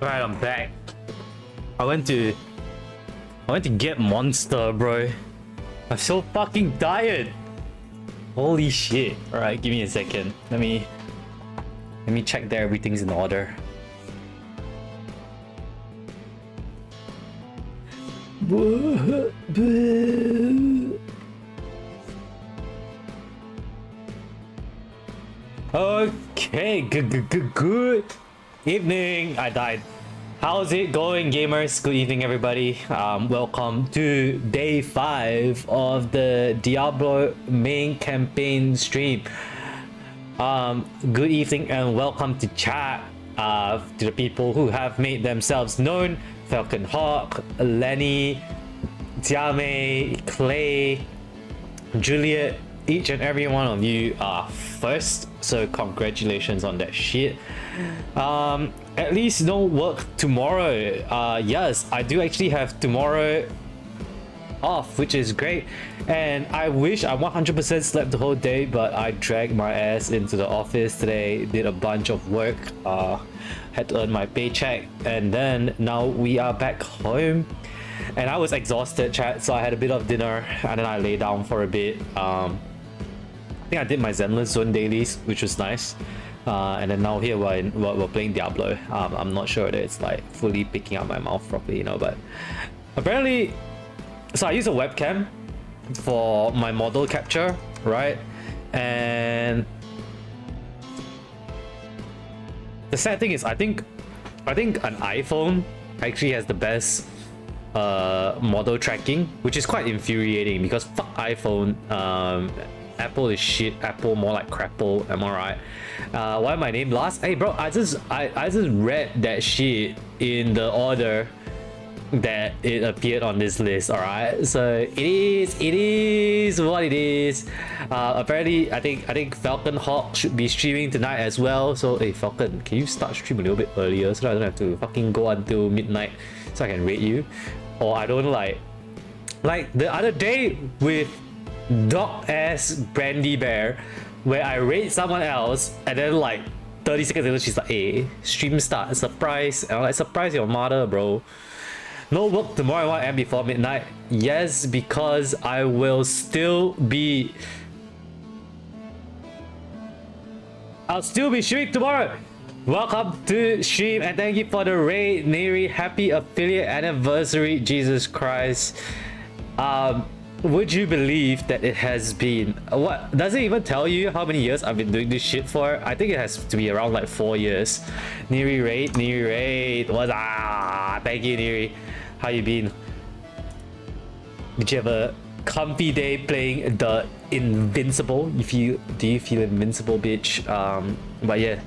Alright, I'm back. I went to get Monster, bro. I'm so fucking tired. Holy shit. Alright, give me a second. Let me check that everything's in order. Okay, good evening. I died. How's it going, gamers? Good evening, everybody. Welcome to day 5 of the Diablo main campaign stream. Good evening and welcome to chat. To the people who have made themselves known: Falcon Hawk, Lenny, Tiame, Clay, Juliet. Each and every one of you are first, so congratulations on that shit. At least no work tomorrow. Yes, I do actually have tomorrow off, which is great, and I wish I 100% slept the whole day, but I dragged my ass into the office today, did a bunch of work, had to earn my paycheck, and then now we are back home. And I was exhausted, chat, so I had a bit of dinner and then I lay down for a bit. I think I did my Zenless Zone dailies, which was nice. And then now here we're playing Diablo. I'm not sure that it's like fully picking up my mouth properly, you know, but apparently, so I use a webcam for my model capture, right? And the sad thing is, I think an iPhone actually has the best model tracking, which is quite infuriating because fuck iPhone. Apple is shit. Apple more like crapple. Am I right? Why my name last? Hey bro, I just read that shit in the order that it appeared on this list. All right, so it is what it is. Apparently, I think Falcon Hawk should be streaming tonight as well. So hey Falcon, can you start stream a little bit earlier so that I don't have to fucking go until midnight so I can rate you, or I don't like the other day with dog ass Brandy Bear, where I rate someone else and then like 30 seconds later she's like, hey, stream start, surprise. And I'm like, surprise your mother, bro. No work tomorrow at 1 AM before midnight. Yes, because I will still be I'll still be streaming tomorrow. Welcome to stream and thank you for the raid, Neri. Happy affiliate anniversary, Jesus Christ. Would you believe that it has been, what does it even tell you how many years I've been doing this shit for? I think it has to be around like 4 years. Neri raid, what's up? Thank you, Neri. How you been? Did you have a comfy day playing the Invincible? Do you feel invincible, bitch? But yeah,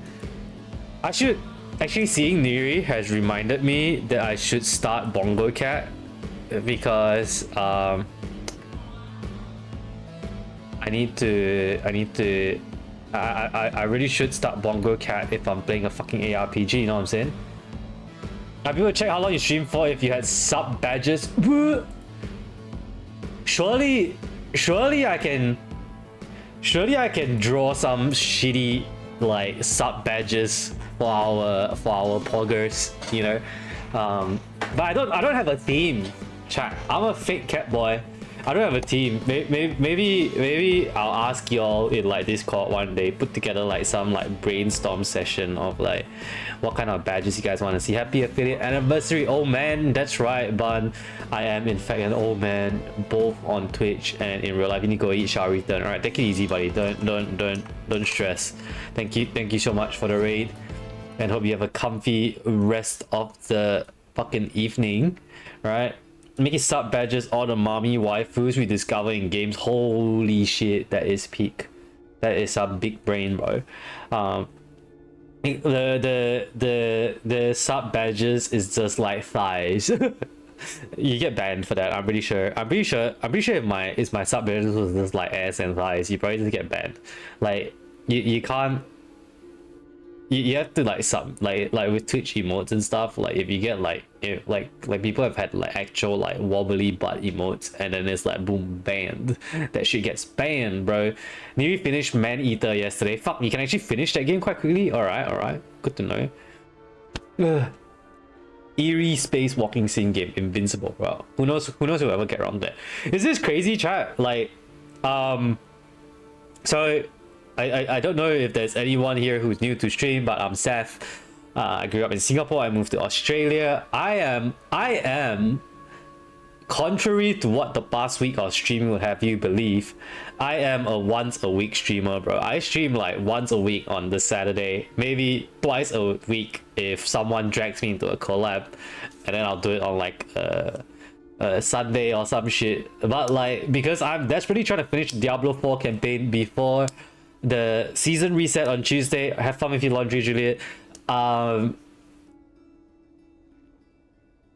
I should actually, seeing Neri has reminded me that I should start Bongo Cat, because I really should start Bongo Cat if I'm playing a fucking ARPG, you know what I'm saying? Have you ever checked how long you stream for if you had sub badges? Surely I can draw some shitty like sub badges for our poggers, you know. But I don't have a theme, chat. I'm a fake cat boy. I don't have a team. Maybe I'll ask y'all in like Discord one day, put together like some like brainstorm session of like what kind of badges you guys want to see. Happy affiliate anniversary, old man. That's right, Bun. I am in fact an old man, both on Twitch and in real life. You need to go eat, shower, return. All right, take it easy, buddy. Don't stress. Thank you so much for the raid, and hope you have a comfy rest of the fucking evening. Right. Making sub badges all the mommy waifus we discover in games. Holy shit, that is peak. That is some big brain, bro. The sub badges is just like thighs. You get banned for that. I'm pretty sure if my sub badges was just like ass and thighs, you probably just get banned. Like you can't. You have to like like with Twitch emotes and stuff. Like if you get like people have had like actual like wobbly butt emotes and then it's like boom, banned. That shit gets banned, bro. Nearly finished Man Eater yesterday. Fuck, you can actually finish that game quite quickly. All right, good to know. eerie space walking sim game, Invincible, bro. Who knows who ever get around that. Is this crazy, chat? Like, so I don't know if there's anyone here who's new to stream, but I'm Seth. I grew up in Singapore. I moved to Australia. I am, contrary to what the past week of streaming would have you believe, I am a once a week streamer, bro. I stream like once a week on the Saturday, maybe twice a week if someone drags me into a collab, and then I'll do it on like Sunday or some shit. But like, because I'm desperately trying to finish Diablo4 campaign before the season reset on Tuesday. Have fun with your laundry, Juliet. And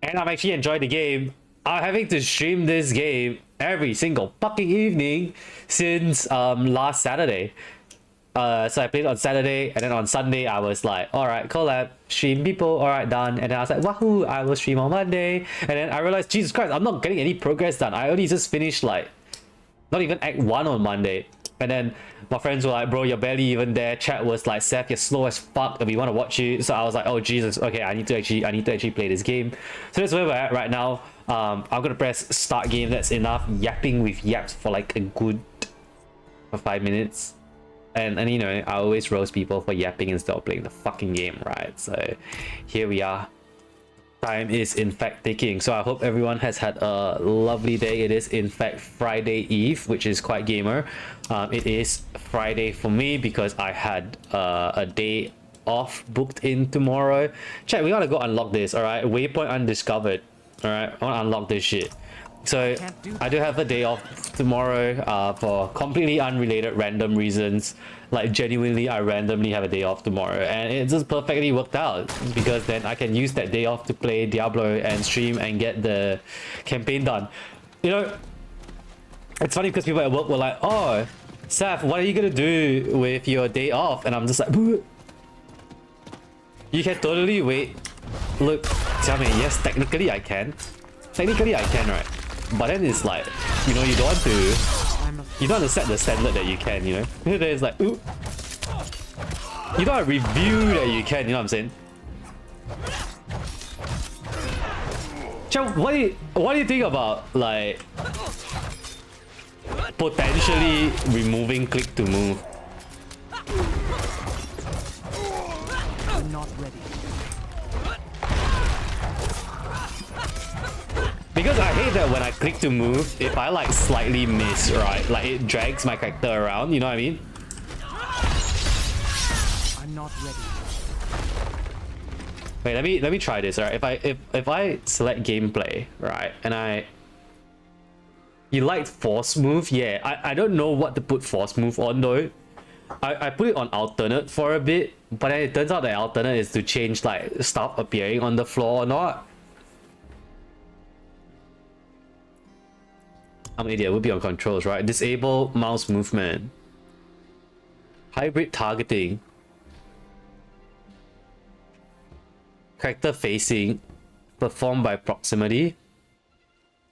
I'm actually enjoying the game. I'm having to stream this game every single fucking evening since last Saturday. So I played on Saturday, and then on Sunday I was like, alright, collab, stream people, alright, done. And then I was like, wahoo, I will stream on Monday. And then I realized, Jesus Christ, I'm not getting any progress done. I only just finished like not even Act 1 on Monday. And then my friends were like, bro, you're barely even there. Chat was like, Seth, you're slow as fuck and we want to watch you. So I was like, oh Jesus, okay, I need to actually play this game. So that's where we're at right now. I'm gonna press start game. That's enough yapping with yaps for like a good 5 minutes. And you know, I always roast people for yapping instead of playing the fucking game, right? So here we are. Time is in fact ticking, so I hope everyone has had a lovely day. It is in fact Friday Eve, which is quite gamer. It is Friday for me because I had a day off booked in tomorrow. Chat, we gotta go unlock this, alright? Waypoint undiscovered. Alright, I wanna unlock this shit. So I do have a day off tomorrow for completely unrelated random reasons. Like genuinely, I randomly have a day off tomorrow, and it just perfectly worked out because then I can use that day off to play Diablo and stream and get the campaign done. You know, it's funny because people at work were like, oh, Saf, what are you gonna do with your day off? And I'm just like, you can totally wait. Look, tell me, yes, technically I can. Technically I can, right? But then it's like, you know, you don't want to set the standard that you can, you know? Then it's like, ooh. You don't want to review that you can, you know what I'm saying? Chow, what do you think about, like, potentially removing click to move? I'm not ready. Because I hate that when I click to move, if I like slightly miss, right, like it drags my character around, you know what I mean? I'm not ready. Wait, let me try this, alright? If I select gameplay, right, and you like force move? Yeah, I don't know what to put force move on though. I put it on alternate for a bit, but then it turns out that alternate is to change like stuff appearing on the floor or not. I'm an idiot, would be on controls, right? Disable mouse movement. Hybrid targeting. Character facing. Performed by proximity.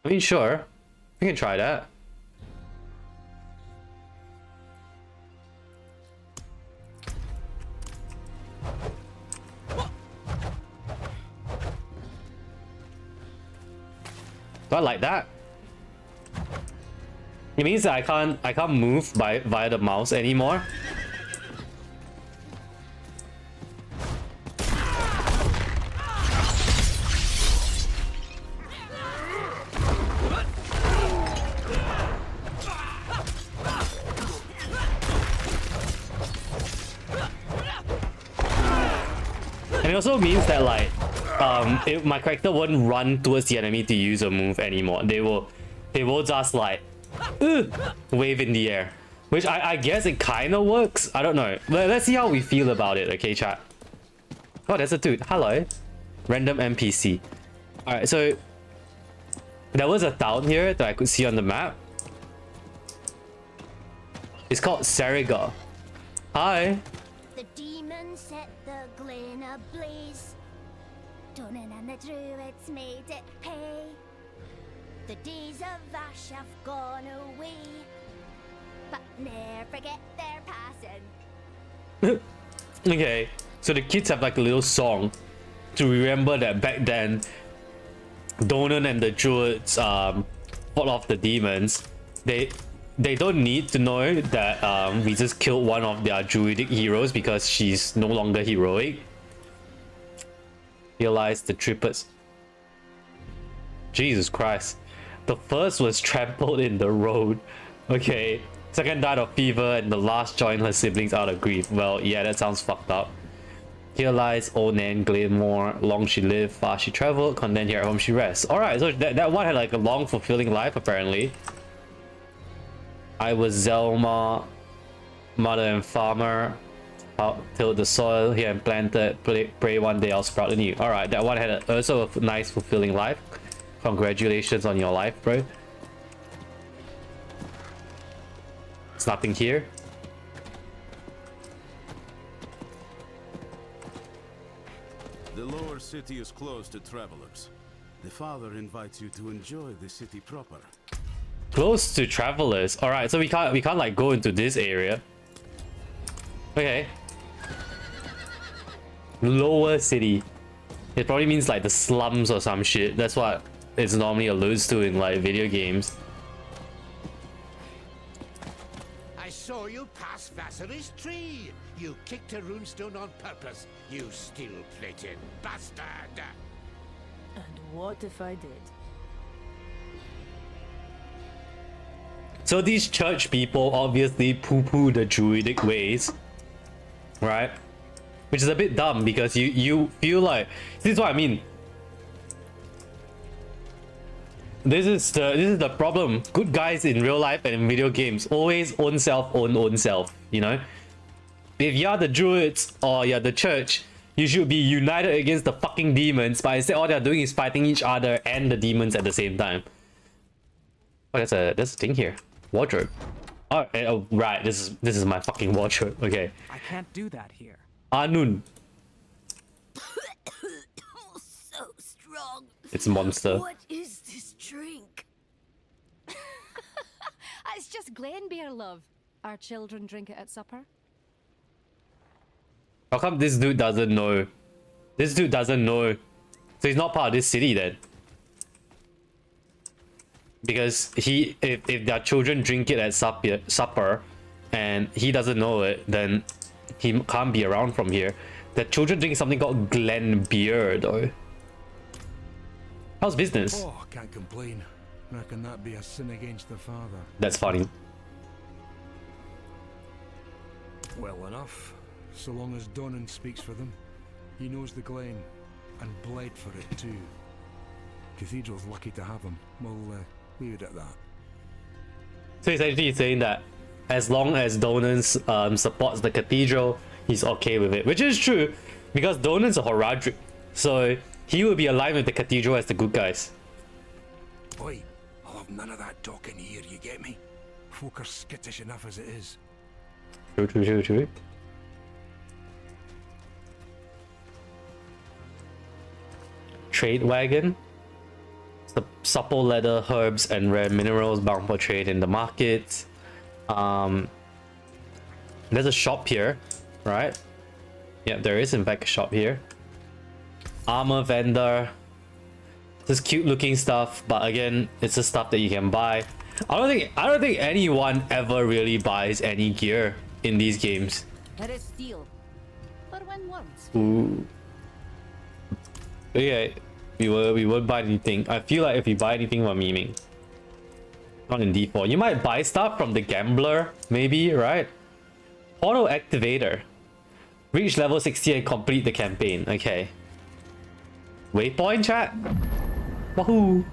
I mean, sure. We can try that. Do I like that? It means that I can't move via the mouse anymore. And it also means that like my character won't run towards the enemy to use a move anymore. They will just like wave in the air, which I guess it kind of works. I don't know. Let's see how we feel about it. Okay, chat. Oh, there's a dude. Hello. Random NPC. All right, so there was a town here that I could see on the map. It's called Seriga. Hi. The demons set the glen ablaze. Dunnan and the druids made it pay. The days of ash have gone away, but never forget their passing. Okay, so the kids have like a little song to remember that back then, Donan and the Druids fought off the demons. They don't need to know that we just killed one of their druidic heroes because she's no longer heroic. Realize the triplets. Jesus Christ. The first was trampled in the road. Okay. Second died of fever and the last joined her siblings out of grief. Well, yeah, that sounds fucked up. Here lies old Nan Glenmore. Long she lived, far she traveled, content here at home she rests. Alright, so that one had like a long fulfilling life apparently. I was Zelma, mother and farmer. Out tilled the soil here and planted. Pray one day I'll sprout anew. Alright, that one had also a nice fulfilling life. Congratulations on your life, bro. There's nothing here. The lower city is closed to travelers. The father invites you to enjoy the city proper. Close to travelers. Alright, so we can't like go into this area. Okay. Lower city. It probably means like the slums or some shit. That's what it's normally alludes to in like video games. I saw you pass Vassary's tree. You kicked a runestone on purpose. You steel-plated bastard. And what if I did? So these church people obviously poo-poo the druidic ways, right? Which is a bit dumb because you feel like, this is what I mean. This is the problem. Good guys in real life and in video games always own self, own self, you know? If you're the druids or you're the church, you should be united against the fucking demons, but instead all they're doing is fighting each other and the demons at the same time. Oh, there's a thing here. Wardrobe. Oh, right. This is my fucking wardrobe. Okay. I can't do that here. Anun. So strong. It's a monster. What is this drink? It's just Glenbeer, love. Our children drink it at supper. How come this dude doesn't know? This dude doesn't know. So he's not part of this city then. Because if their children drink it at supper and he doesn't know it, then he can't be around from here. The children drink something called Glen beer though. How's business? Oh, can't complain. Reckon that be a sin against the father. That's funny. Well enough. So long as Donan speaks for them. He knows the Glen and bled for it too. Cathedral's lucky to have him. We'll leave it at that. So he's actually saying that as long as Donan supports the cathedral, he's okay with it. Which is true, because Donan's a Horadric. So he will be aligned with the cathedral as the good guys. Oi, I'll have none of that talking here, you get me? Folk are skittish enough as it is. True. Trade wagon. Supple leather, herbs, and rare minerals bound for trade in the market. There's a shop here, right? Yeah, there is in fact a shop here. Armor vendor. This cute looking stuff, but again, it's the stuff that you can buy. I don't think anyone ever really buys any gear in these games. There is steel. For when once. Ooh. Yeah, we won't buy anything. I feel like if you buy anything from memeing, not in D4, you might buy stuff from the gambler, maybe, right? Auto activator. Reach level 60 and complete the campaign. Okay. Waypoint chat. Wahoo.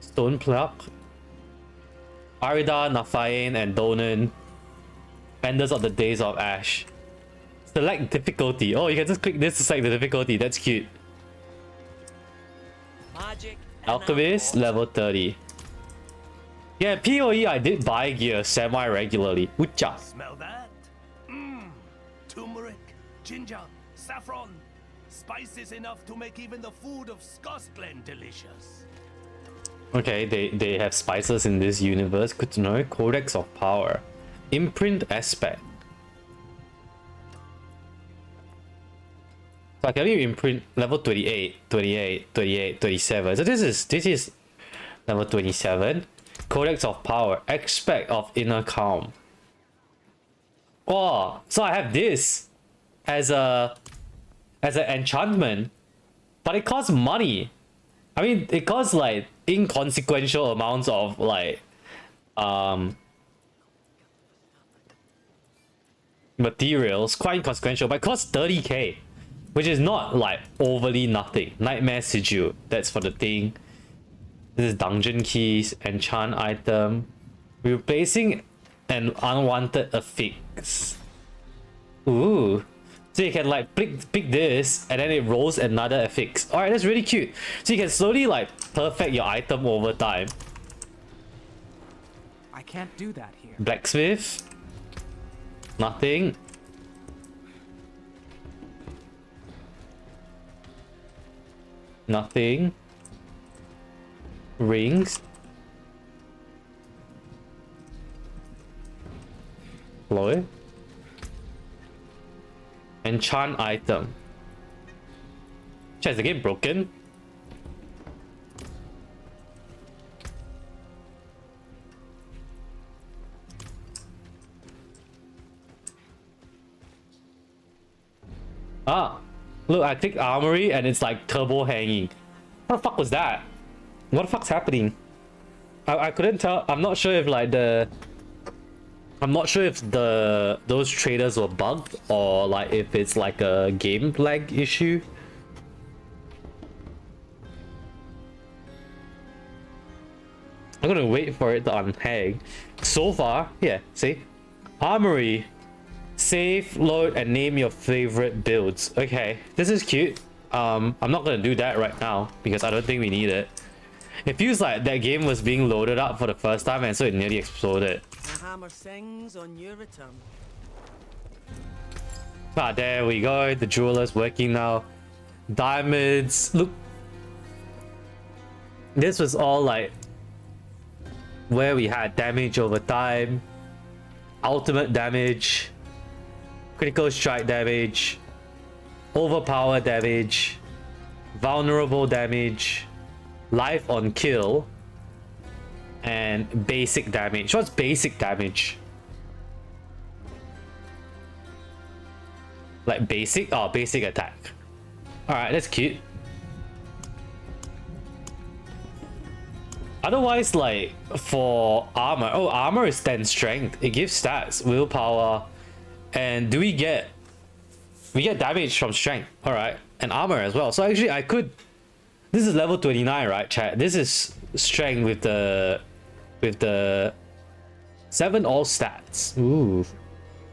Stone Pluck. Arida, Nafain, and Donan. Enders of the Days of Ash. Select difficulty. Oh, you can just click this to select the difficulty. That's cute. Magic. Alchemist, level 30. Yeah, PoE I did buy gear semi-regularly. Ucha. Smell that? Mmm. Turmeric, ginger, saffron. Spices enough to make even the food of Scotland delicious. Okay, they have spices in this universe. Good to know. Codex of Power. Imprint Aspect. I can only imprint level 28, 28, 28, 37. So this is level 27. Codex of Power. Aspect of Inner Calm. Oh, so I have this as an enchantment, but it costs money. I mean, it costs like inconsequential amounts of like materials, quite inconsequential, but it costs 30k, which is not like overly nothing. Nightmare Sigil, that's for the thing. This is dungeon keys, enchant item, replacing an unwanted affix. Ooh. So you can like pick this and then it rolls another affix. Alright, that's really cute. So you can slowly like perfect your item over time. I can't do that here. Blacksmith. Nothing. Nothing. Rings. Chloe. Enchant item. Is the game broken? Ah, look, I clicked armory and it's like turbo hanging. What the fuck was that? What the fuck's happening? I couldn't tell. I'm not sure if like those traders were bugged or like if it's like a game lag issue. I'm gonna wait for it to unhang. So far, yeah, see? Armory. Save, load, and name your favorite builds. Okay, this is cute. I'm not gonna do that right now because I don't think we need it. It feels like that game was being loaded up for the first time and so it nearly exploded. The hammer sings on your return. Ah, there we go. The jeweler's working now. Diamonds. Look. This was all like where we had damage over time. Ultimate damage. Critical strike damage. Overpower damage. Vulnerable damage. Life on kill. And basic damage. What's basic damage? Like basic? Oh, basic attack. Alright, that's cute. Otherwise, like, for armor... Oh, armor is 10 strength. It gives stats, willpower. And do we get... We get damage from strength. Alright. And armor as well. So actually, I could... This is level 29, right, chat? This is strength with the... 7 all stats. Ooh.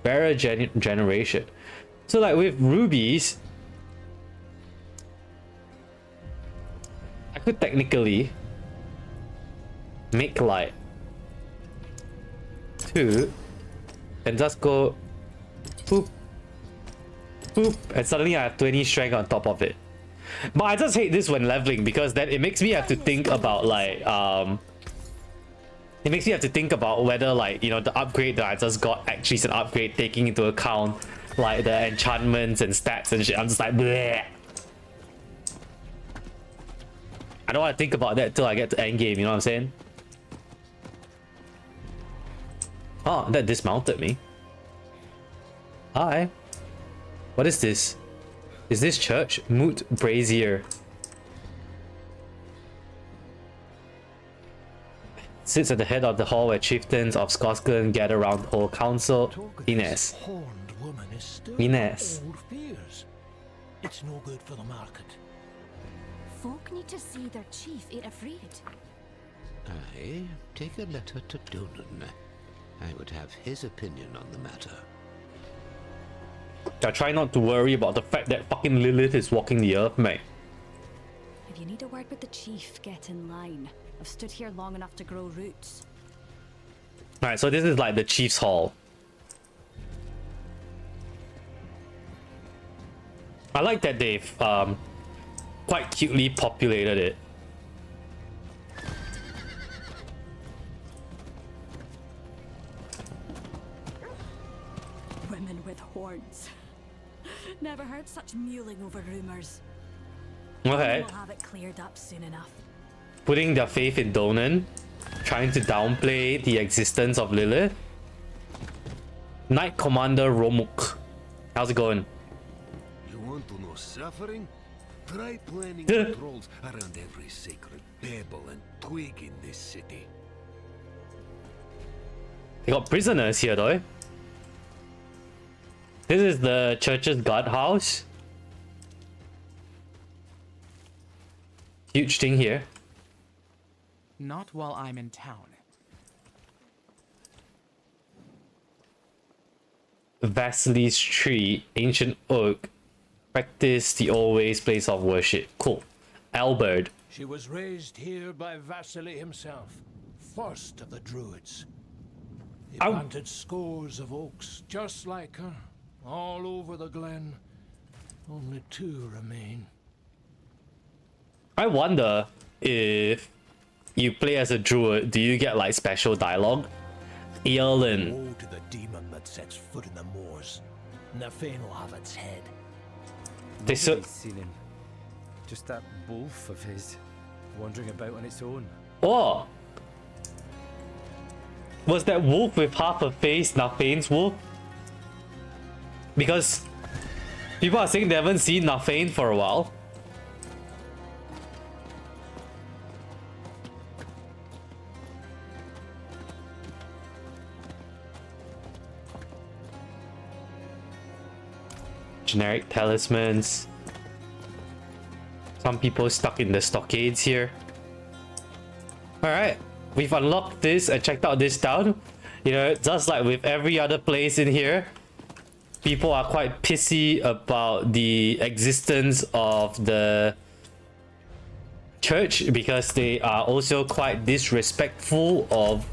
Bearer generation. So like with rubies, I could technically make like 2 and just go boop, boop, and suddenly I have 20 strength on top of it. But I just hate this when leveling because then it makes me have to think about like it makes me have to think about whether like, you know, the upgrade that I just got actually is an upgrade taking into account like the enchantments and stats and shit. I'm just like, bleh. I don't want to think about that till I get to endgame, you know what I'm saying? Oh, that dismounted me. Hi. What is this? Is this church? Moot Brazier. Sits at the head of the hall where chieftains of Scotland gather around the whole council. Ines. Horned woman is still Ines. old fears. It's no good for the market. Folk need to see their chief ain't afraid. Aye, take a letter to Donan. I would have his opinion on the matter. I try not to worry about the fact that fucking Lilith is walking the earth, mate. If you need a word with the chief, get in line. I've stood here long enough to grow roots. Alright, so this is like the chief's hall. I like that they've quite cutely populated it. Women with horns. Never heard such mewling over rumors. Okay. We'll have it cleared up soon enough. Putting their faith in Donan, trying to downplay the existence of Lilith. Knight Commander Romuk. How's it going? You want to know suffering? Try planning patrols around every sacred pebble and twig in this city. They got prisoners here though. This is the church's guardhouse. Huge thing here. Not while I'm in town. Vasily's tree, ancient oak. Practice the always place of worship. Cool. Albert. She was raised here by Vasily himself, first of the druids. He Ow. planted scores of oaks just like her, all over the glen. Only 2 remain. I wonder if you play as a druid, do you get like special dialogue? Eolin. Woe to the demon that sets foot in the moors. Nafane will have its head. They so Nobody's seen him. Just that wolf of his, wandering about on its own. Oh! Was that wolf with half a face Nafane's wolf? Because people are saying they haven't seen Nafane for a while. Generic talismans. Some people stuck in the stockades here. Alright, we've unlocked this and checked out this town. You know, just like with every other place in here, people are quite pissy about the existence of the church because they are also quite disrespectful of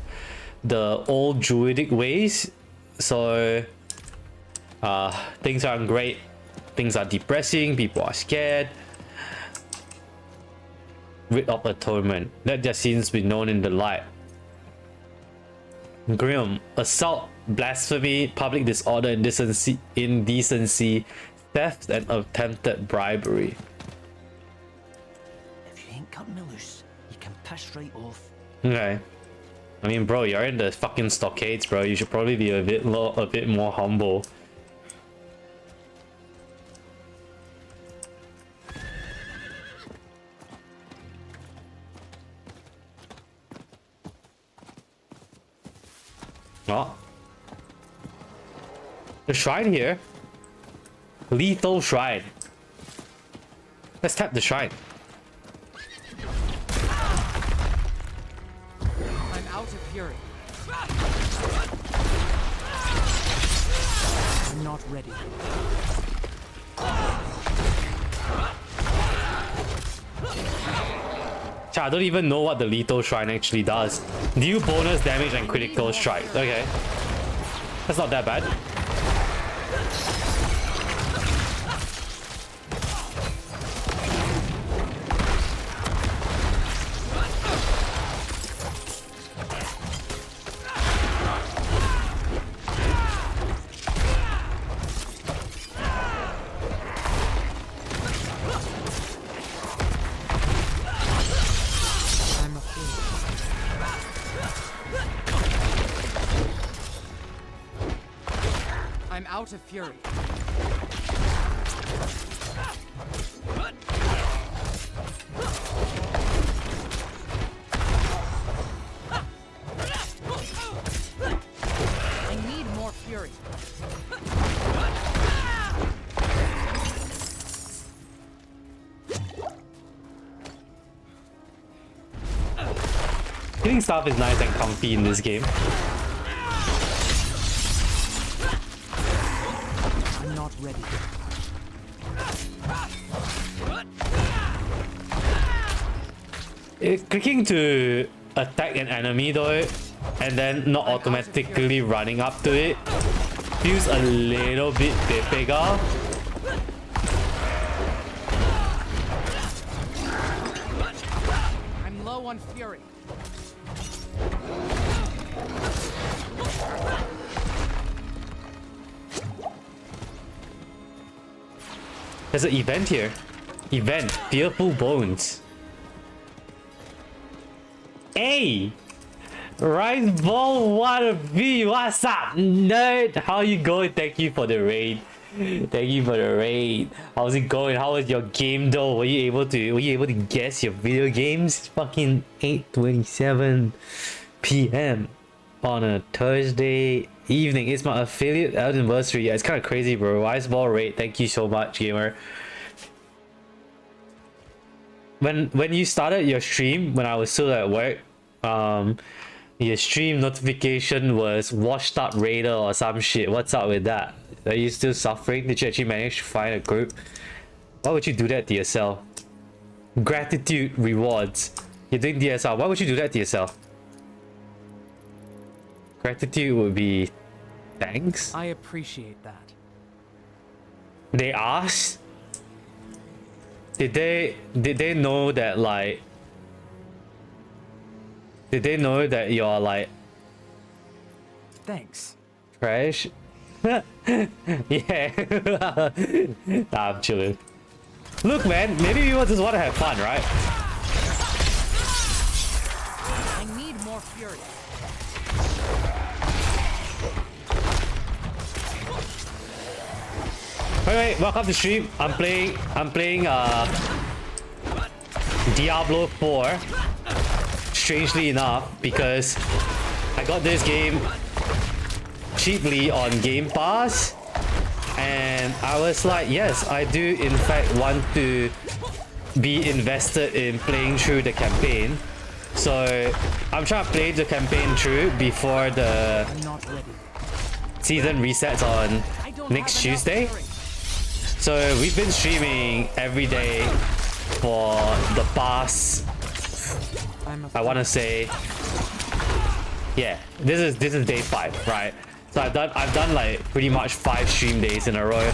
the old druidic ways. So things aren't great. Things are depressing. People are scared. Writ of Atonement. That just seems to be known in the light. Grim. Assault, blasphemy, public disorder, indecency, theft, and attempted bribery. If you ain't cutting me loose, you can piss right off. Okay. I mean, bro, you're in the fucking stockades, bro. You should probably be a bit more humble. Oh. The shrine here. Lethal shrine. Let's tap the shrine. I'm out of fury. I'm not ready. I don't even know what the lethal shrine actually does. Deal bonus damage and critical strike. Okay. That's not that bad. I'm out of fury. I need more fury. Hitting stuff is nice and comfy in this game. I'm not ready. Clicking to attack an enemy though, and then not automatically running up to it, feels a little bit bigger. I'm low on fury. There's an event here. Event. Fearful Bones. Hey! Rise Ball, what a V! What's up, nerd? How you going? Thank you for the raid. Thank you for the raid. How's it going? How was your game though? Were you able to guess your video games? It's fucking 8:27 p.m. on a Thursday evening. It's my affiliate anniversary. Yeah, it's kind of crazy, bro. Rise Ball raid. Thank you so much, gamer. When you started your stream, when I was still at work, your stream notification was washed up raider or some shit. What's up with that? Are you still suffering? Did you actually manage to find a group? Why would you do that to yourself? Gratitude rewards. You're doing DSL. Why would you do that to yourself? Gratitude would be thanks. I appreciate that. They asked? Did they know that, like, did they know that you're like Thanks. trash? Yeah. Nah, I'm chilling. Look, man, maybe we just want to have fun, right? I need more fury. Wait, welcome to stream. I'm playing Diablo4. Strangely enough, because I got this game cheaply on Game Pass, and I was like, yes, I do in fact want to be invested in playing through the campaign. So I'm trying to play the campaign through before the season resets on next Tuesday. So we've been streaming every day for the past, I want to say, yeah, this is day 5, right? So I've done like pretty much 5 stream days in a row.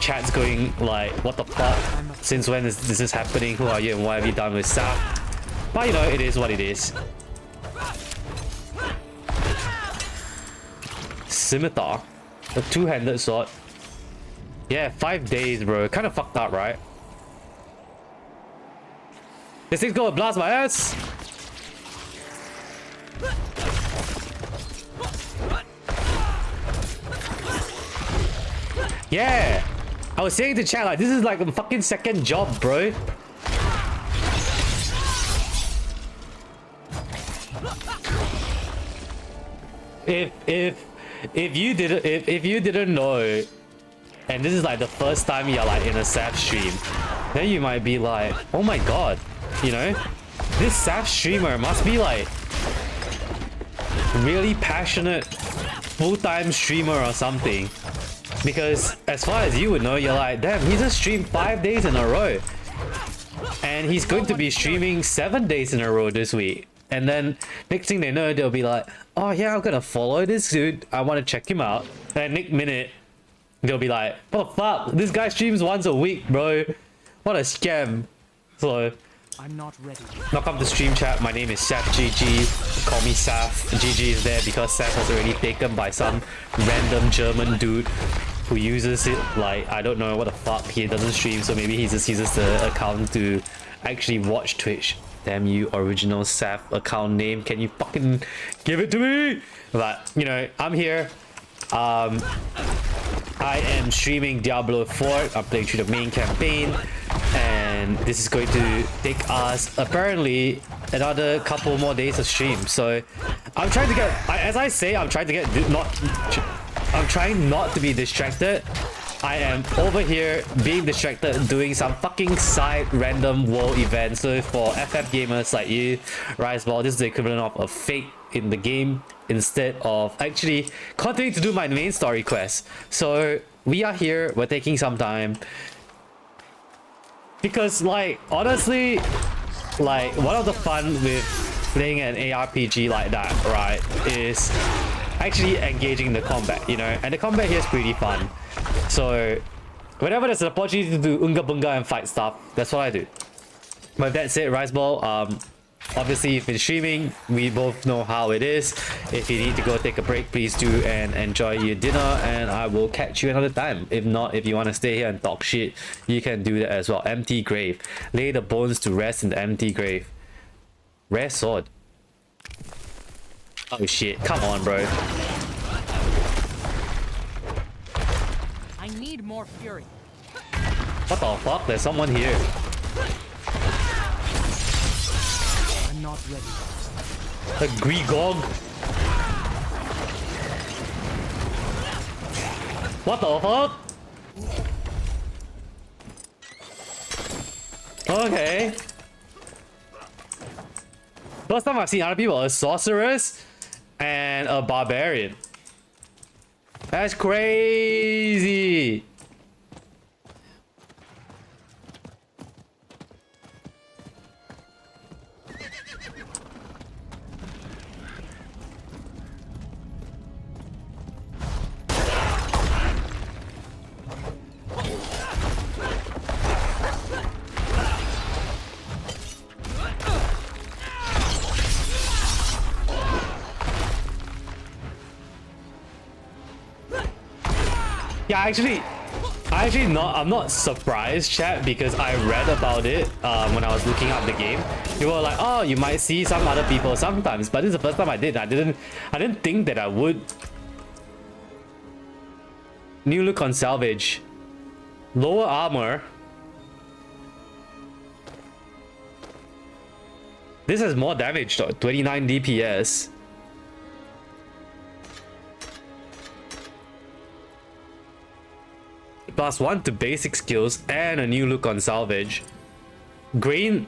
Chat's going like, what the fuck? Since when is this happening? Who are you and what have you done with Saf? But you know, it is what it is. Scimitar, a 2-handed sword. Yeah, 5 days, bro. Kind of fucked up, right? This thing's gonna blast my ass. Yeah, I was saying to chat, like, this is like a fucking second job, bro. If you didn't know, and this is like the first time you're like in a Saf stream, then you might be like, oh my god, you know, this Saf streamer must be like really passionate full-time streamer or something. Because as far as you would know, you're like, damn, he just streamed 5 days in a row. And he's going to be streaming 7 days in a row this week. And then next thing they know, they'll be like, oh yeah, I'm gonna follow this dude. I want to check him out. And next minute, they'll be like, what the fuck? This guy streams once a week, bro. What a scam. So, I'm not ready. welcome to stream chat. My name is Saf GG. Call me Saf. GG is there because Saf was already taken by some random German dude who uses it like, I don't know what the fuck. He doesn't stream, so maybe he just uses the account to actually watch Twitch. Damn you, original Saf account name. Can you fucking give it to me? But, you know, I'm here. I am streaming Diablo 4. I'm playing through the main campaign, and this is going to take us apparently another couple more days of stream. So I'm trying to get, as I say, I'm trying not to be distracted. I am over here being distracted doing some fucking side random world events. So for FF gamers like you, Riseball, this is the equivalent of a fake in the game instead of actually continuing to do my main story quest. So we are here, we're taking some time because, like, honestly, like, one of the fun with playing an ARPG like that, right, is actually engaging the combat, you know, and the combat here is pretty fun. So whenever there's an opportunity to do unga bunga and fight stuff, that's what I do. But that said, Riseball, Obviously, if it's streaming, we both know how it is. If you need to go take a break, please do and enjoy your dinner, and I will catch you another time. If not, if you want to stay here and talk shit, you can do that as well. Empty grave. Lay the bones to rest in the empty grave. Rare sword. Oh shit, come on, bro. I need more fury. What the fuck? There's someone here. I'm not ready. The Grigog. What the fuck? Okay. First time I've seen other people, a sorceress and a barbarian. That's crazy. Yeah, I'm not surprised, chat, because I read about it when I was looking up the game. You were like, oh, you might see some other people sometimes, but this is the first time I did. I didn't think that I would. New look on salvage. Lower armor. This has more damage though, 29 DPS. +1 to basic skills and a new look on salvage. Green.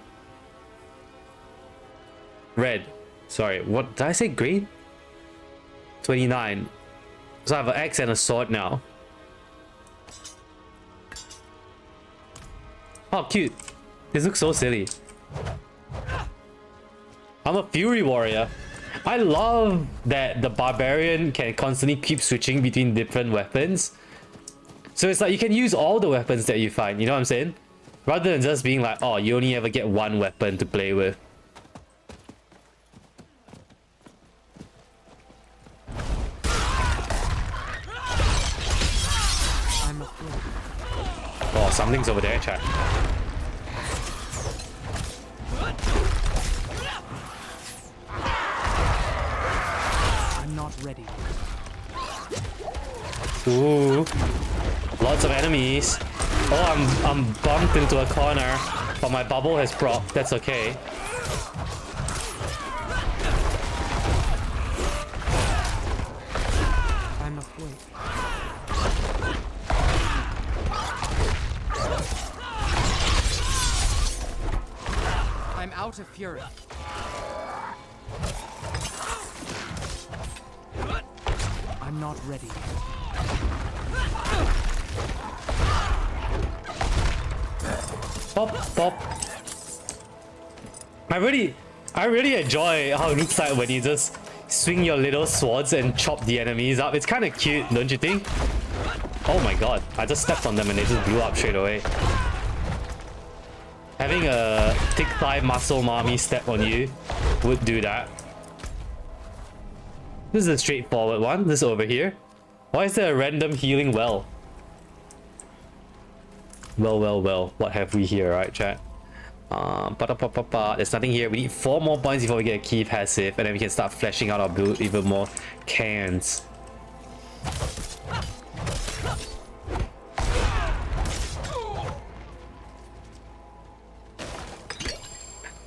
Red. Sorry, what did I say? Green? 29. So I have an axe and a sword now. Oh, cute. This looks so silly. I'm a fury warrior. I love that the barbarian can constantly keep switching between different weapons. So it's like you can use all the weapons that you find, you know what I'm saying? Rather than just being like, oh, you only ever get one weapon to play with. Oh, something's over there, chat. I'm not ready. Ooh. Lots of enemies. Oh, I'm bumped into a corner, but my bubble has propped. That's okay. I'm afraid. I'm out of fury. I'm not ready. Pop, pop. I really enjoy how it looks like when you just swing your little swords and chop the enemies up. It's kind of cute, don't you think? Oh my god, I just stepped on them and they just blew up straight away. Having a thick thigh muscle mommy step on you would do that. This is a straightforward one. This is over here. Why is there a random healing well? Well. What have we here, right, chat? There's nothing here. We need 4 more points before we get a key passive, and then we can start fleshing out our build even more. Cans.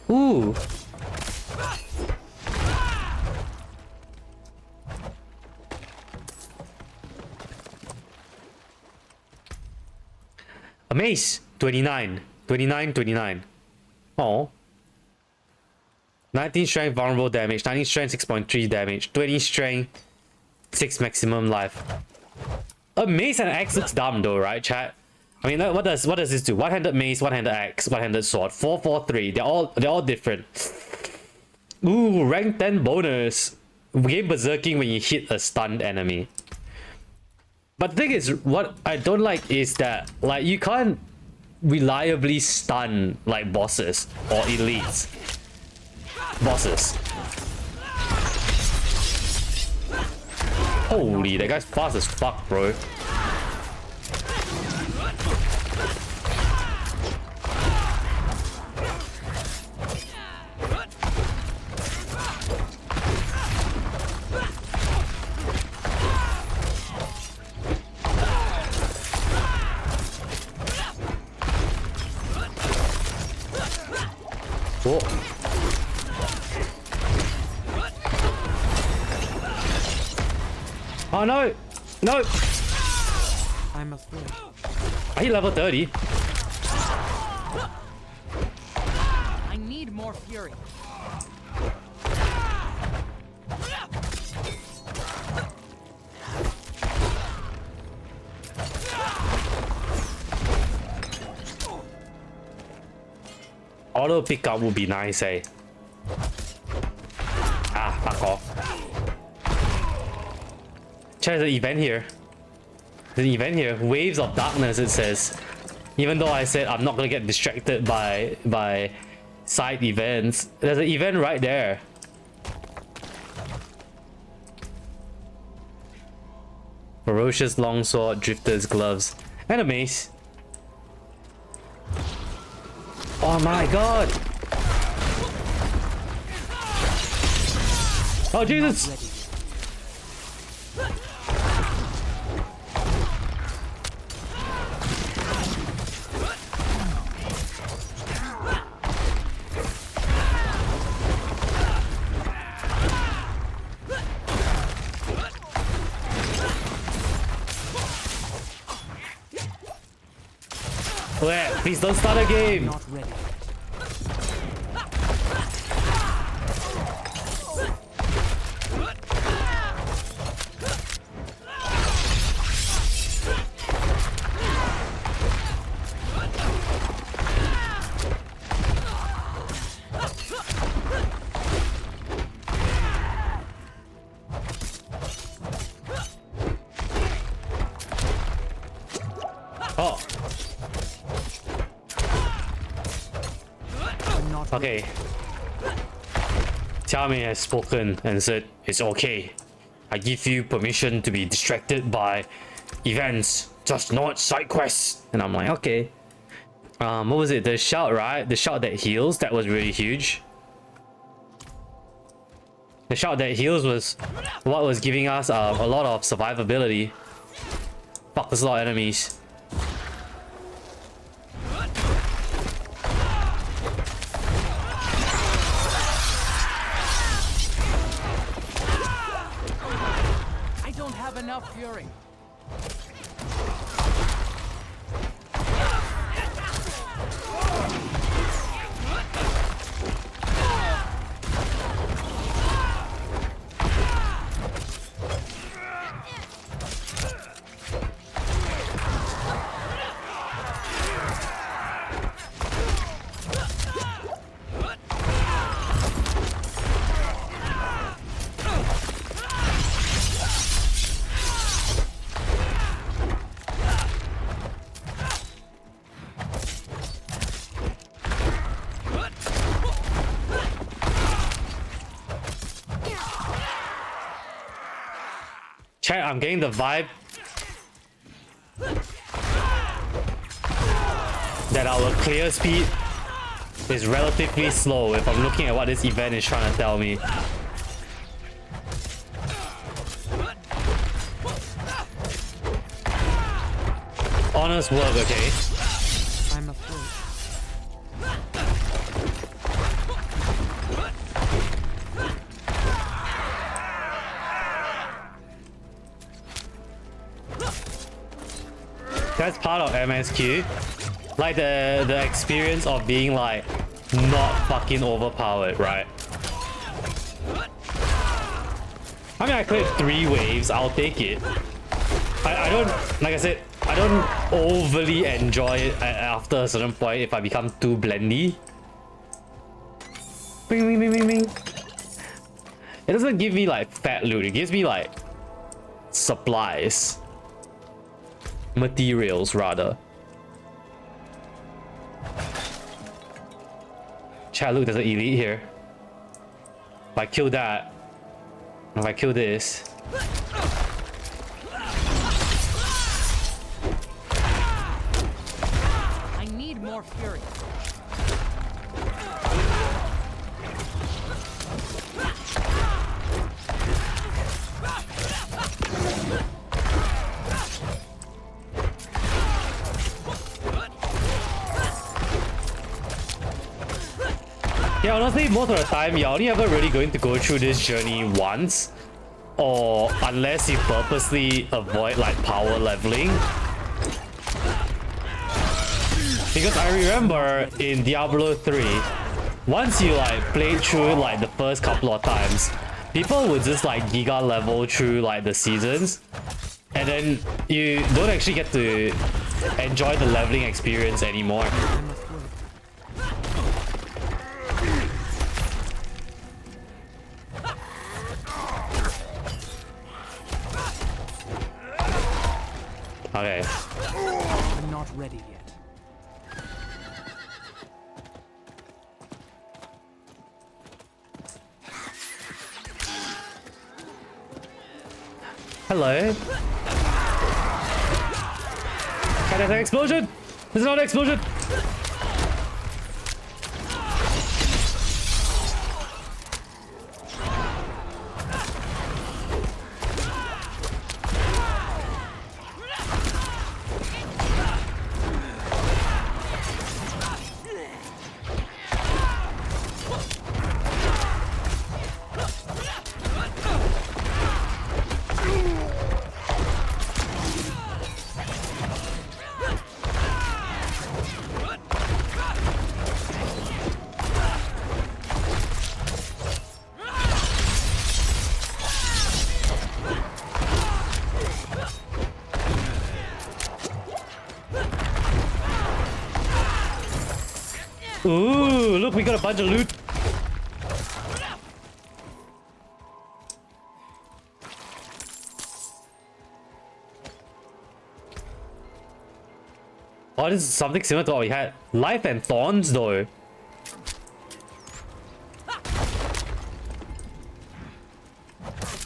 Ooh. A mace. 29. 29. Oh. 19 strength vulnerable damage. 19 strength 6.3 damage. 20 strength 6 maximum life. A mace and axe looks dumb though, right, chat? I mean, what does this do? One-handed mace, one-handed axe, one-handed sword. 4-4-3. They're all different. Ooh, rank 10 bonus. Game berserking when you hit a stunned enemy. But the thing is, what I don't like is that, like, you can't reliably stun like bosses or elites. bosses. Holy, that guy's fast as fuck, bro. Whoa. Oh no! No! I'm afraid. Are you level 30? I need more fury. Auto pickup would be nice, eh? Ah, fuck off. Check the event here. The event here, Waves of Darkness, it says. Even though I said I'm not gonna get distracted by side events, there's an event right there. Ferocious longsword, drifter's gloves, and a mace. Oh my god! Oh Jesus! Wait, please don't start a game! Not ready. Oh. Okay. Tiame has spoken and said it's okay. I give you permission to be distracted by events, just not side quests. And I'm like, okay. What was it? The shout, right? The shout that heals, that was really huge. The shout that heals was what was giving us a lot of survivability. Fuck, there's a lot of enemies. Enough fury. Chat, I'm getting the vibe that our clear speed is relatively slow if I'm looking at what this event is trying to tell me. Honest work, okay? I'm afraid. That's part of MSQ. Like the experience of being like not fucking overpowered, right? I mean, I cleared 3 waves, I'll take it. I don't, like I said, I don't overly enjoy it after a certain point if I become too blendy. Bing, bing, bing, bing, bing. It doesn't give me like fat loot, it gives me like supplies. Materials, rather. Chat, look, there's an elite here. If I kill that, if I kill this, I need more fury. yeah, honestly, most of the time, you're only ever really going to go through this journey once, or unless you purposely avoid like power leveling. Because I remember in Diablo 3, once you like played through like the first couple of times, people would just like giga level through like the seasons, and then you don't actually get to enjoy the leveling experience anymore. Okay. I'm not ready yet. Hello. Can I say explosion? There's not an explosion. Ooh, look, we got a bunch of loot. Oh, this is something similar to what we had. Life and Thorns, though.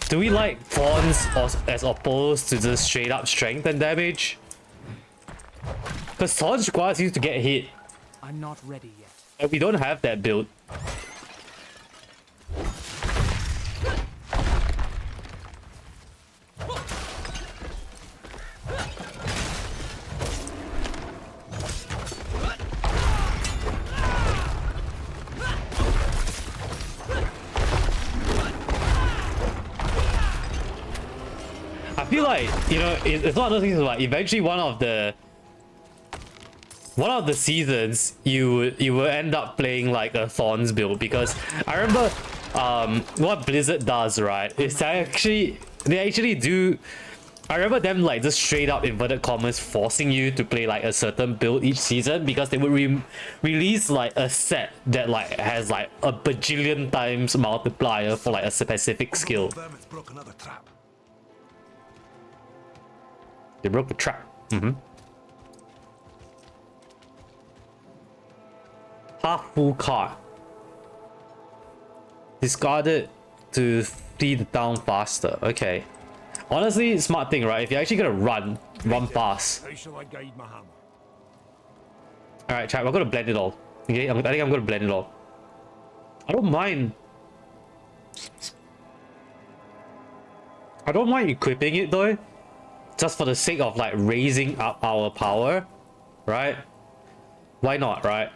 Do we like Thorns as opposed to just straight up strength and damage? Because Thorns requires you to get hit. I'm not ready yet. And we don't have that build. I feel like, you know, it's not those things like eventually one of the seasons you will end up playing like a Thorns build, because I remember what Blizzard does, right, is they actually do. I remember them like just straight up inverted commas forcing you to play like a certain build each season, because they would release like a set that like has like a bajillion times multiplier for like a specific skill. They broke the trap. Half full card. Discarded to feed down faster. Okay. Honestly, smart thing, right? If you're actually gonna run fast. Alright, chat, we're gonna blend it all. Okay, I think I'm gonna blend it all. I don't mind equipping it though. Just for the sake of like raising up our power. Right? Why not, right?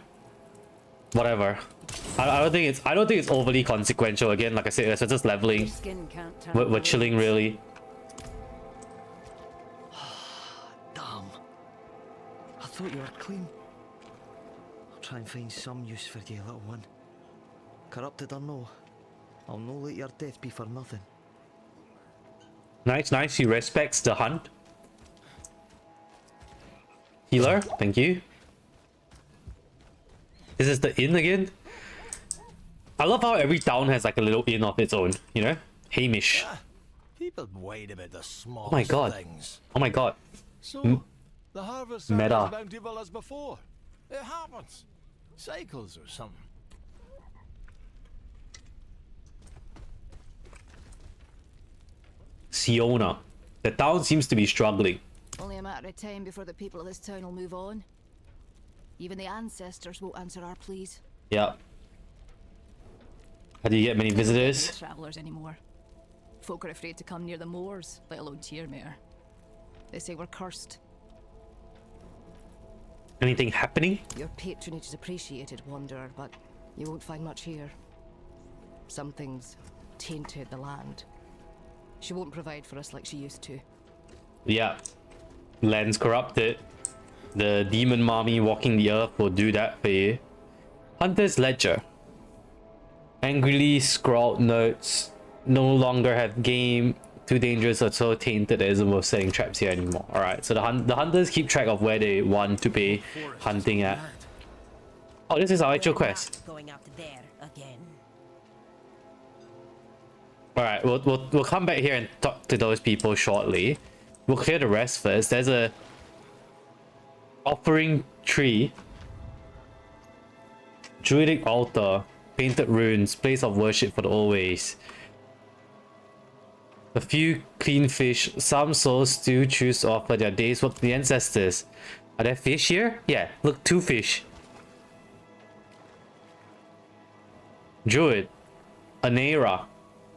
Whatever. I don't think it's overly consequential. Again, like I said, it's just leveling. We're chilling really. Damn. I thought you were clean. I'll try and find some use for you, little one. Corrupted or no, I'll no let your death be for nothing. Nice, nice. He respects the hunt. Healer, thank you. This is the inn again. I love how every town has like a little inn of its own, you know? Hamish. People worried about the small things. Oh my god. So, the harvest are Meta. as bountiful as before. It happens. Cycles or something. Siona. The town seems to be struggling. Only a matter of time before the people of this town will move on. Even the ancestors won't answer our pleas. Yeah. How do you get many visitors? Travelers anymore. Folk are afraid to come near the moors, let alone Tyrmere. They say we're cursed. Anything happening? Your patronage is appreciated, Wanderer, but you won't find much here. Something's tainted the land. She won't provide for us like she used to. Yeah. Land's corrupted. The demon mommy walking the earth will do that for you. Hunter's Ledger. Angrily scrawled notes. No longer have game. Too dangerous or so tainted that isn't worth setting traps here anymore. Alright, so the hunters keep track of where they want to be hunting at. Oh, this is our actual quest. Going up there again. Alright, we'll come back here and talk to those people shortly. We'll clear the rest first. There's a offering tree. Druidic altar. Painted runes. Place of worship for the old ways. A few clean fish. Some souls still choose to offer their day's work to the ancestors. Are there fish here? Yeah, look, 2 fish. Druid. Anera.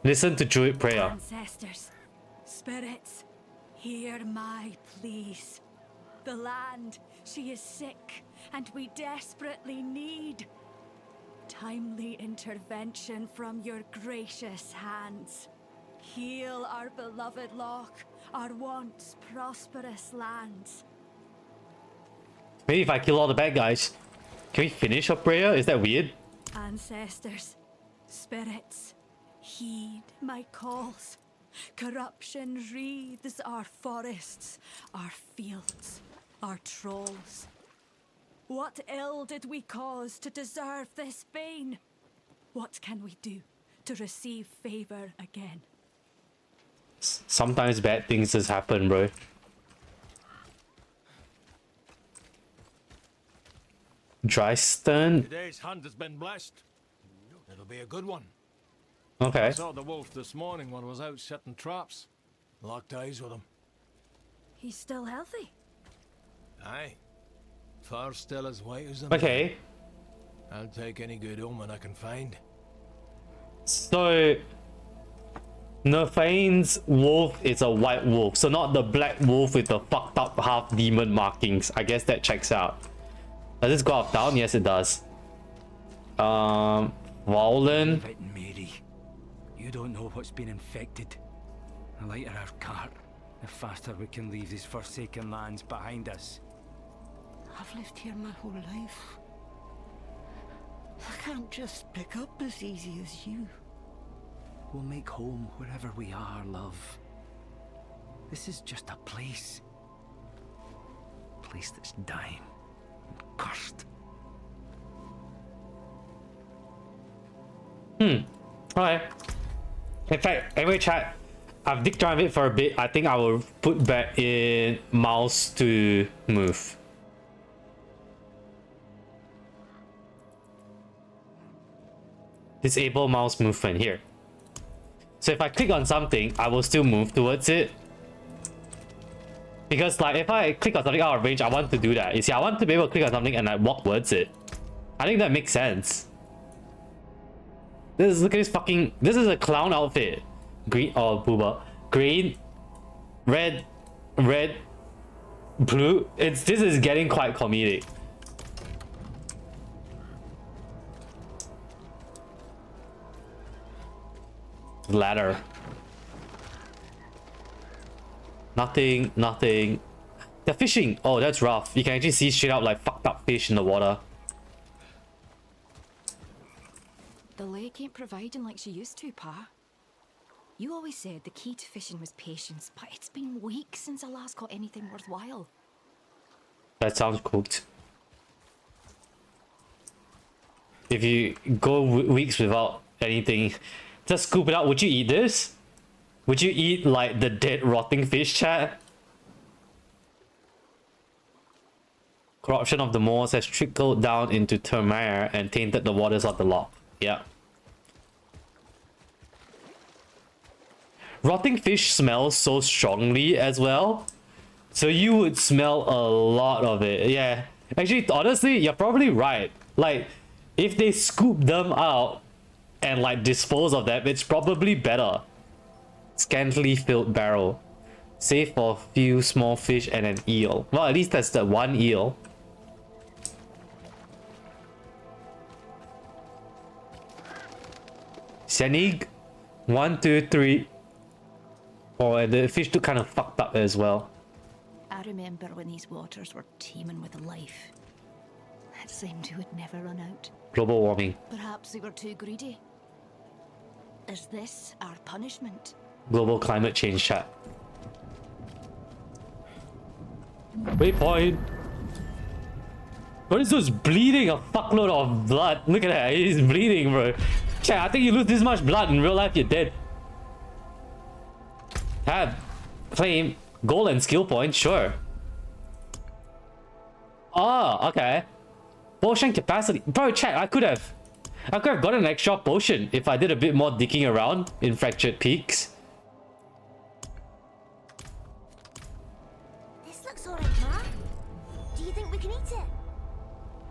Listen to Druid prayer. Ancestors, spirits, hear my pleas. The land, she is sick, and we desperately need timely intervention from your gracious hands. Heal our beloved Loch, our once prosperous lands. Maybe if I kill all the bad guys. Can we finish our prayer? Is that weird? Ancestors, spirits, heed my calls. Corruption wreathes our forests, our fields, our trolls. What ill did we cause to deserve this bane? What can we do to receive favor again? Sometimes bad things just happen, bro. Drystone. Today's hunt has been blessed. It'll be a good one. Okay. I saw the wolf this morning when I was out setting traps. Locked eyes with him. He's still healthy. Aye. Far still as white as a Okay. I'll take any good omen I can find. So Nerfane's wolf is a white wolf, so not the black wolf with the fucked up half demon markings. I guess that checks out. Does this go up down? Yes, it does. Wallen. Mary, you don't know what's been infected. The lighter our cart, the faster we can leave these forsaken lands behind us. I've lived here my whole life. I can't just pick up as easy as you. We'll make home wherever we are, love. This is just a place. A place that's dying. And cursed. Alright. In fact, anyway, chat, I've digged around it for a bit. I think I will put back in mouse to move. Disable mouse movement here. So if I click on something, I will still move towards it. Because like if I click on something out of range, I want to do that. You see, I want to be able to click on something and like walk towards it. I think that makes sense. Look at this fucking, this is a clown outfit. Green, oh booba. Green, red, blue. This is getting quite comedic. Ladder. Nothing. They're fishing. Oh, that's rough. You can actually see straight out like fucked up fish in the water. The lake ain't providing like she used to, Pa. You always said the key to fishing was patience, but it's been weeks since I last caught anything worthwhile. That sounds cooked. If you go weeks without anything, just scoop it out. Would you eat this? Would you eat like the dead rotting fish, chat? Corruption of the moors has trickled down into Tyrmere and tainted the waters of the loch. Yeah. rotting fish smells so strongly as well. So you would smell a lot of it. Yeah. Actually, honestly, you're probably right. Like, if they scoop them out and like dispose of them, it's probably better. Scantily filled barrel. Save for a few small fish and an eel. Well, at least that's the one eel. Senig. 1, 2, 3. Oh, and the fish look kind of fucked up as well. I remember when these waters were teeming with life. It seemed we would never run out. Global warming. Perhaps we were too greedy. Is this our punishment? Global climate change, chat. Waypoint. What is this bleeding a fuckload of blood? Look at that, he's bleeding, bro. Chat, I think you lose this much blood in real life, you're dead. Tab. Claim. Goal and skill points, sure. Oh, okay. Potion capacity. Bro, chat, I could have gotten an extra potion if I did a bit more digging around in Fractured Peaks. This looks alright, Ma. Do you think we can eat it?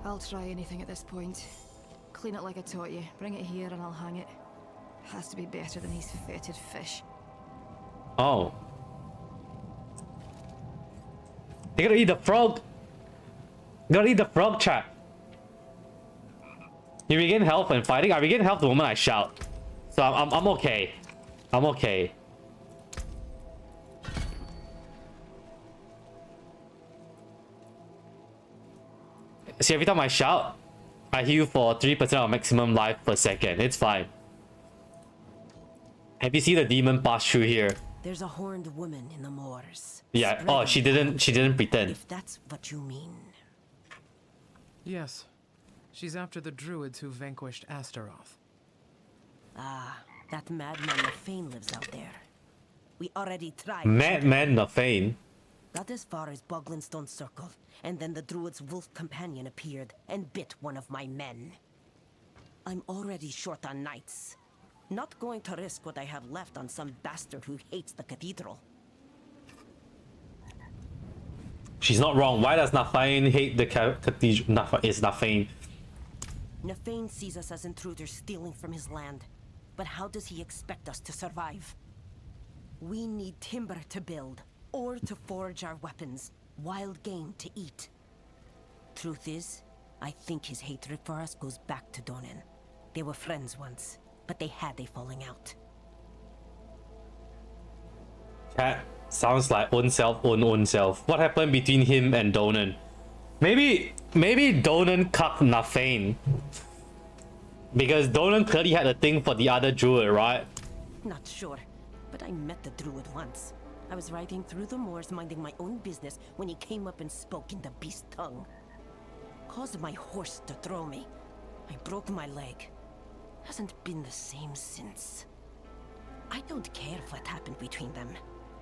I'll try anything at this point. Clean it like I taught you. Bring it here and I'll hang it. Has to be better than these fetid fish. Oh. You gotta eat the frog. You gotta eat the frog, chat. You regain health when fighting. I regain health the moment I shout. So I'm okay. I'm okay. See, every time I shout, I heal for 3% of maximum life per second. It's fine. Have you seen the demon pass through here? There's a horned woman in the moors. Yeah. Oh, she didn't pretend. If that's what you mean. Yes. She's after the druids who vanquished Astaroth. Ah, that madman Nafane lives out there. We already tried. Madman Nafane? Got as far as Boglinstone Circle, and then the druid's wolf companion appeared and bit one of my men. I'm already short on knights. Not going to risk what I have left on some bastard who hates the cathedral. She's not wrong. Why does Nafane hate the cathedral? It's Nafane. Nafane sees us as intruders stealing from his land. But how does he expect us to survive? We need timber to build, ore to forge our weapons, wild game to eat. Truth is, I think his hatred for us goes back to Donan. They were friends once, but they had a falling out. Cat sounds like own self, own self. What happened between him and Donan? Maybe Donan cucked Nafane. Because Donan clearly had a thing for the other druid, right? Not sure, but I met the druid once. I was riding through the moors minding my own business when he came up and spoke in the beast tongue. Caused my horse to throw me. I broke my leg. Hasn't been the same since. I don't care what happened between them.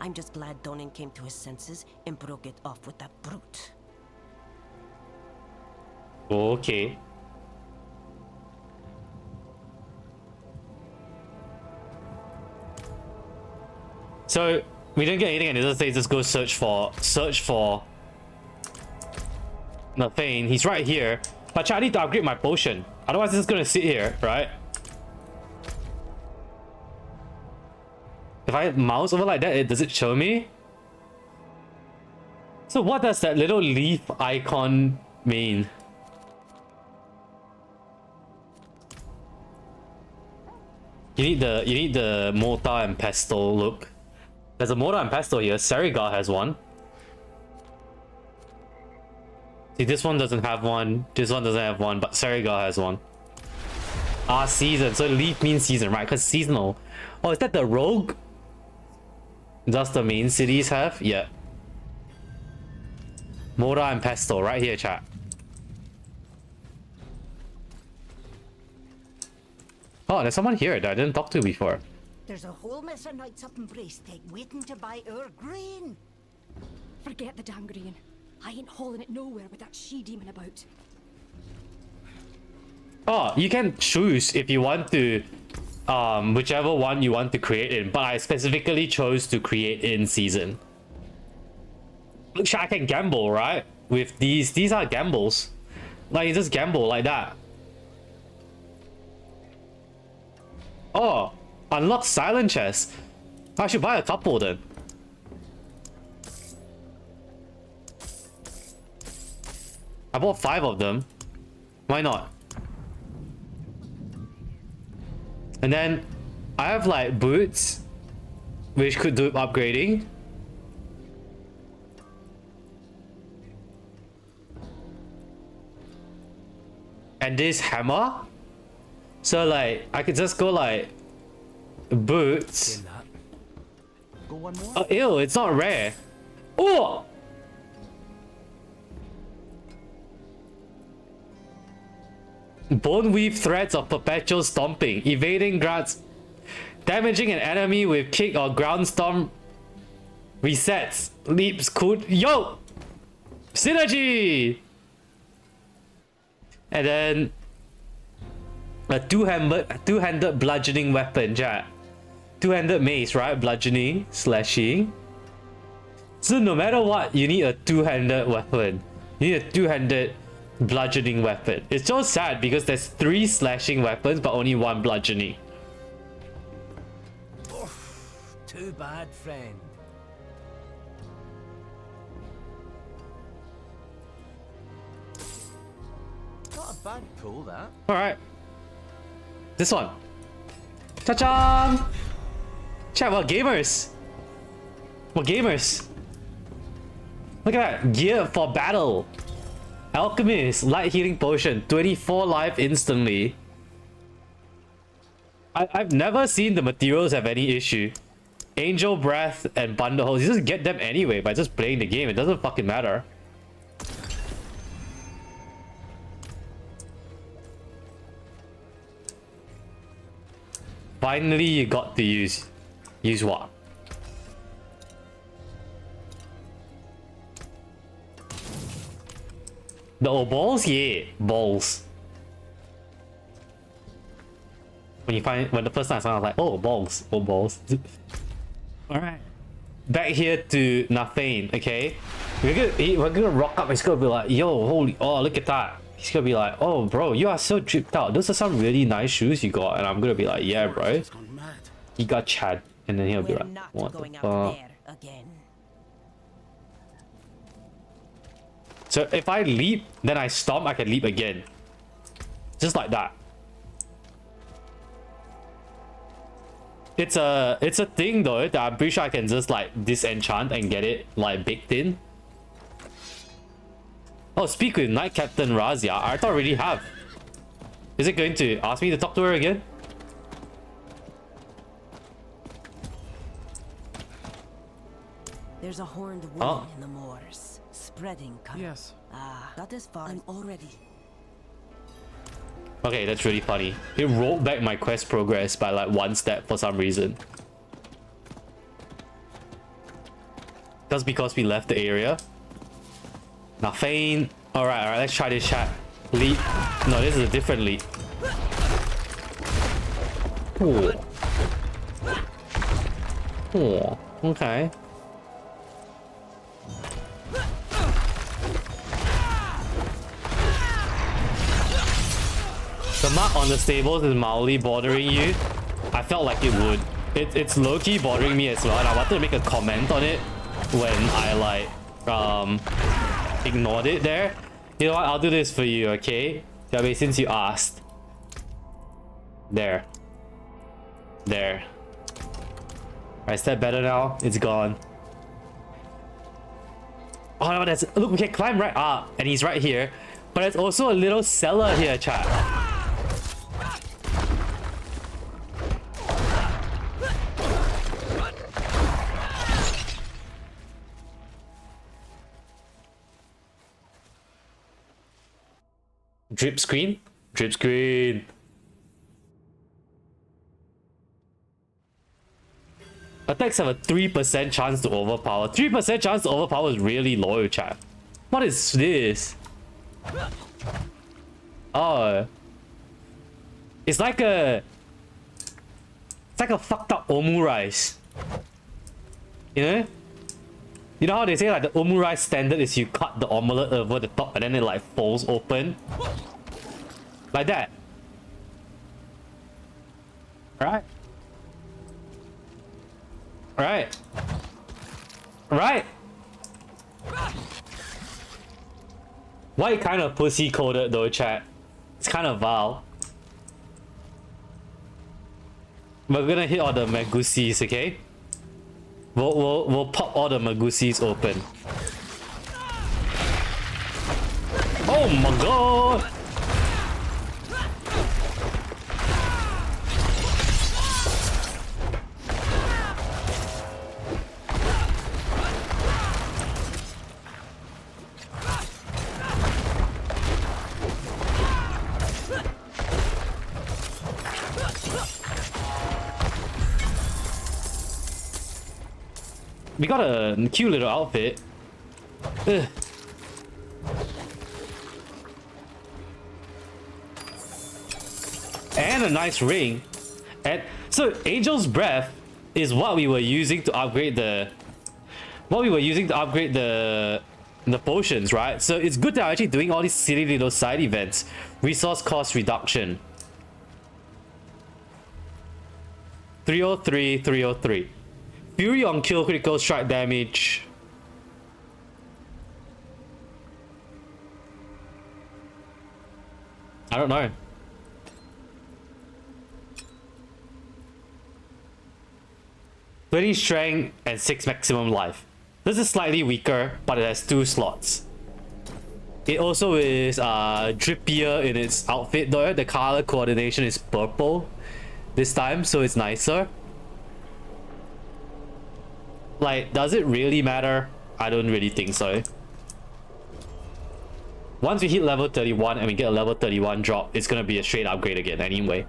I'm just glad Donan came to his senses and broke it off with that brute. Okay. So we didn't get anything, and it doesn't say just go search for Nafane. He's right here. But I need to upgrade my potion. Otherwise it's just gonna sit here, right? If I mouse over like that, does it show me? So what does that little leaf icon mean? You need the mortar and pestle look. There's a mortar and pestle here. Serigar has one. See, this one doesn't have one. This one doesn't have one, but Serigar has one. Ah, season. So leaf means season, right? Because seasonal. Oh, is that the rogue? Does the main cities have? Yeah. Mortar and pestle right here, chat. Oh, there's someone here that I didn't talk to before. There's a whole mess of knights up in Bracetech waiting to buy our grain. Forget the damn grain. I ain't hauling it nowhere with that she-demon about. Oh, you can choose if you want to whichever one you want to create in, but I specifically chose to create in season. Look, I can gamble, right? With these are gambles. Like, you just gamble like that. Oh, unlock silent chest. I should buy a couple then. I bought 5 of them. Why not? And then I have like boots, which could do upgrading. And this hammer. So like I could just go like boots. Go one more. Oh, ew, it's not rare. Oh! Bone weave threads of perpetual stomping. Evading grants. Damaging an enemy with kick or ground stomp. Resets. Leaps could. Yo! Synergy! And then a two-handed bludgeoning weapon, chat. Two-handed mace, right? Bludgeoning, slashing. So no matter what, you need a two-handed weapon. You need a two-handed bludgeoning weapon. It's so sad because there's 3 slashing weapons but only 1 bludgeoning. Oof, too bad, friend. Not a bad pull, that. Alright. This one. Cha-chan! Chat, what gamers? What gamers? Look at that. Gear for battle. Alchemist, light healing potion, 24 life instantly. I've never seen the materials have any issue. Angel breath and bundle holes. You just get them anyway by just playing the game. It doesn't fucking matter. Finally, you got to use what? The old balls? Yeah, balls. When the first time I saw it, I was like, oh, balls, oh, balls. Alright. Back here to Nathane, okay? We're gonna rock up, he's gonna be like, yo, holy, oh, look at that. He's gonna be like, oh, bro, you are so dripped out. Those are some really nice shoes you got. And I'm gonna be like, yeah, bro. He got Chad. And then he'll be like, what the fuck? So if I leap, then I stomp, I can leap again. Just like that. It's a thing though that I'm pretty sure I can just like disenchant and get it like baked in. Oh, speak with Knight Captain Razia. I thought I already have. Is it going to ask me to talk to her again? There's a horned woman in the moors, spreading color. Yes. Ah, that is fine. I'm already. Okay, that's really funny. It rolled back my quest progress by like 1 step for some reason. That's because we left the area. Now feign. Alright, let's try this chat. Leap. No, this is a different leap. Oh. Oh, okay. The mark on the stables is mildly bothering you. I felt like it would. It's low-key bothering me as well, and I wanted to make a comment on it when I like ignored it there. You know what? I'll do this for you, okay? Yabe, since you asked. There. There. Alright, is that better now? It's gone. Oh no, that's look, we can climb right up, and he's right here. But there's also a little cellar here, chat. Drip screen? Drip screen. Attacks have a 3% chance to overpower. 3% chance to overpower is really low, chat. What is this? Oh. It's like a like a fucked up omurice. You know? You know how they say like the omurice standard is you cut the omelette over the top and then it like folds open? Like that. Right? Right? Right? White kind of pussy coded though, chat. It's kind of vile. We're gonna hit all the magusis, okay? We'll pop all the magusis open. Oh my god! We got a cute little outfit. Ugh. And a nice ring. And so Angel's Breath is what we were using to upgrade the the potions, right? So it's good that I'm actually doing all these silly little side events. Resource cost reduction. 303, 303. Fury on kill, critical strike damage. I don't know. Strength and 6 maximum life. This is slightly weaker, but it has 2 slots. It also is drippier in its outfit though. The color coordination is purple this time, so it's nicer. Like, does it really matter? I don't really think so. Once we hit level 31 and we get a level 31 drop, it's gonna be a straight upgrade again anyway.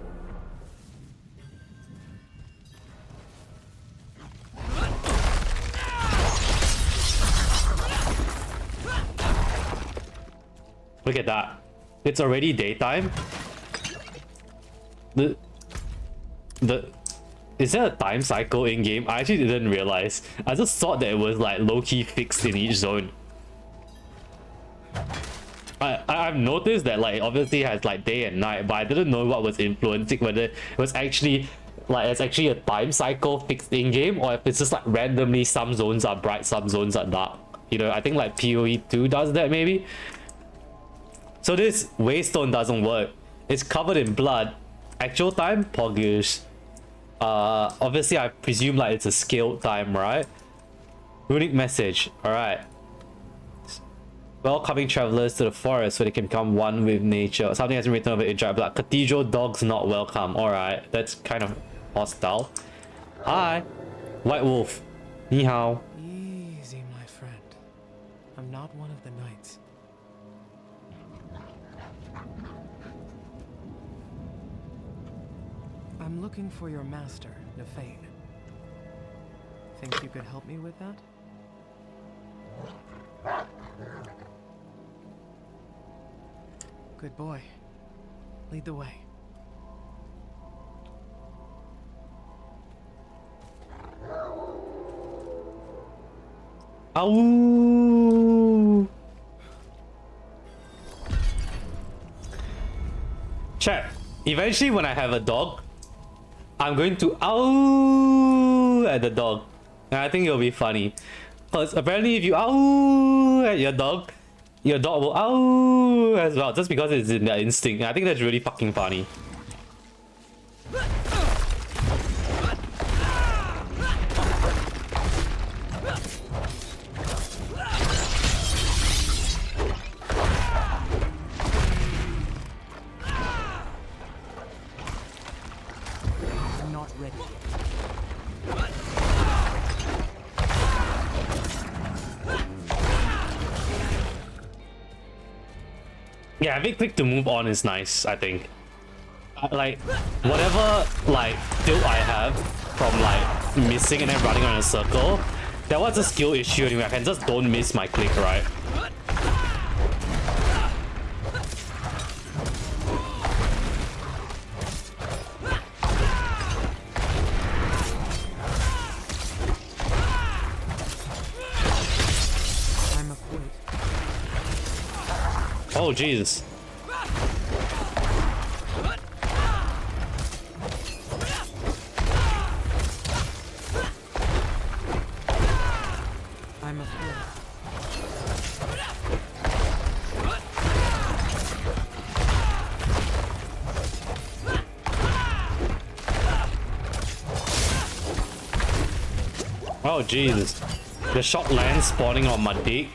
Look at that. It's already daytime. Is there a time cycle in game? I actually didn't realize. I just thought that it was like low-key fixed in each zone. I've noticed that like obviously it has like day and night, but I didn't know what was influencing, whether it was actually like it's actually a time cycle fixed in game, or if it's just like randomly some zones are bright, some zones are dark. You know, I think like PoE 2 does that maybe. So this waystone doesn't work. It's covered in blood. Actual time, Poggers. Obviously I presume like it's a scaled time, right? Runic message. Alright. Welcoming travelers to the forest so they can become one with nature. Something has been written over in dry blood. Cathedral dogs not welcome. Alright, that's kind of hostile. Hi. White Wolf. Ni hao. Easy, my friend. I'm not one of the knights. I'm looking for your master, Nefane. Think you could help me with that? Good boy. Lead the way. Ow! Chat. Eventually when I have a dog, I'm going to ow at the dog. And I think it'll be funny. Because apparently if you ow at your dog will ow as well. Just because it's in their instinct. And I think that's really fucking funny. Yeah, having quick to move on is nice, I think. Like, whatever, like, tilt I have from, like, missing and then running on a circle, that was a skill issue anyway. I can just don't miss my click, right? Oh, Jesus. I'm afraid. Oh, Jesus. The shot lands spawning on my dick.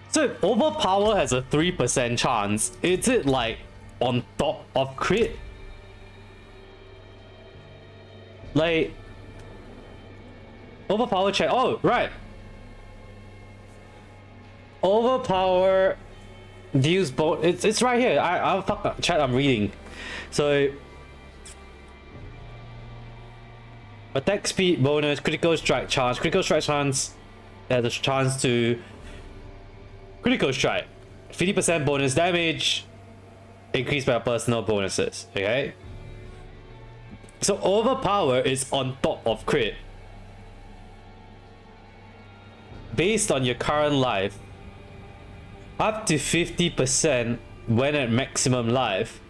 So if overpower has a 3% chance, is it like on top of crit? Like overpower check. Oh, right. Overpower deals both. It's right here. I'll fuck chat. I'm reading. So attack speed bonus, critical strike chance. Critical strike chance has a chance to critical strike. 50% bonus damage increased by personal bonuses. Okay. So overpower is on top of crit. Based on your current life, up to 50% when at maximum life.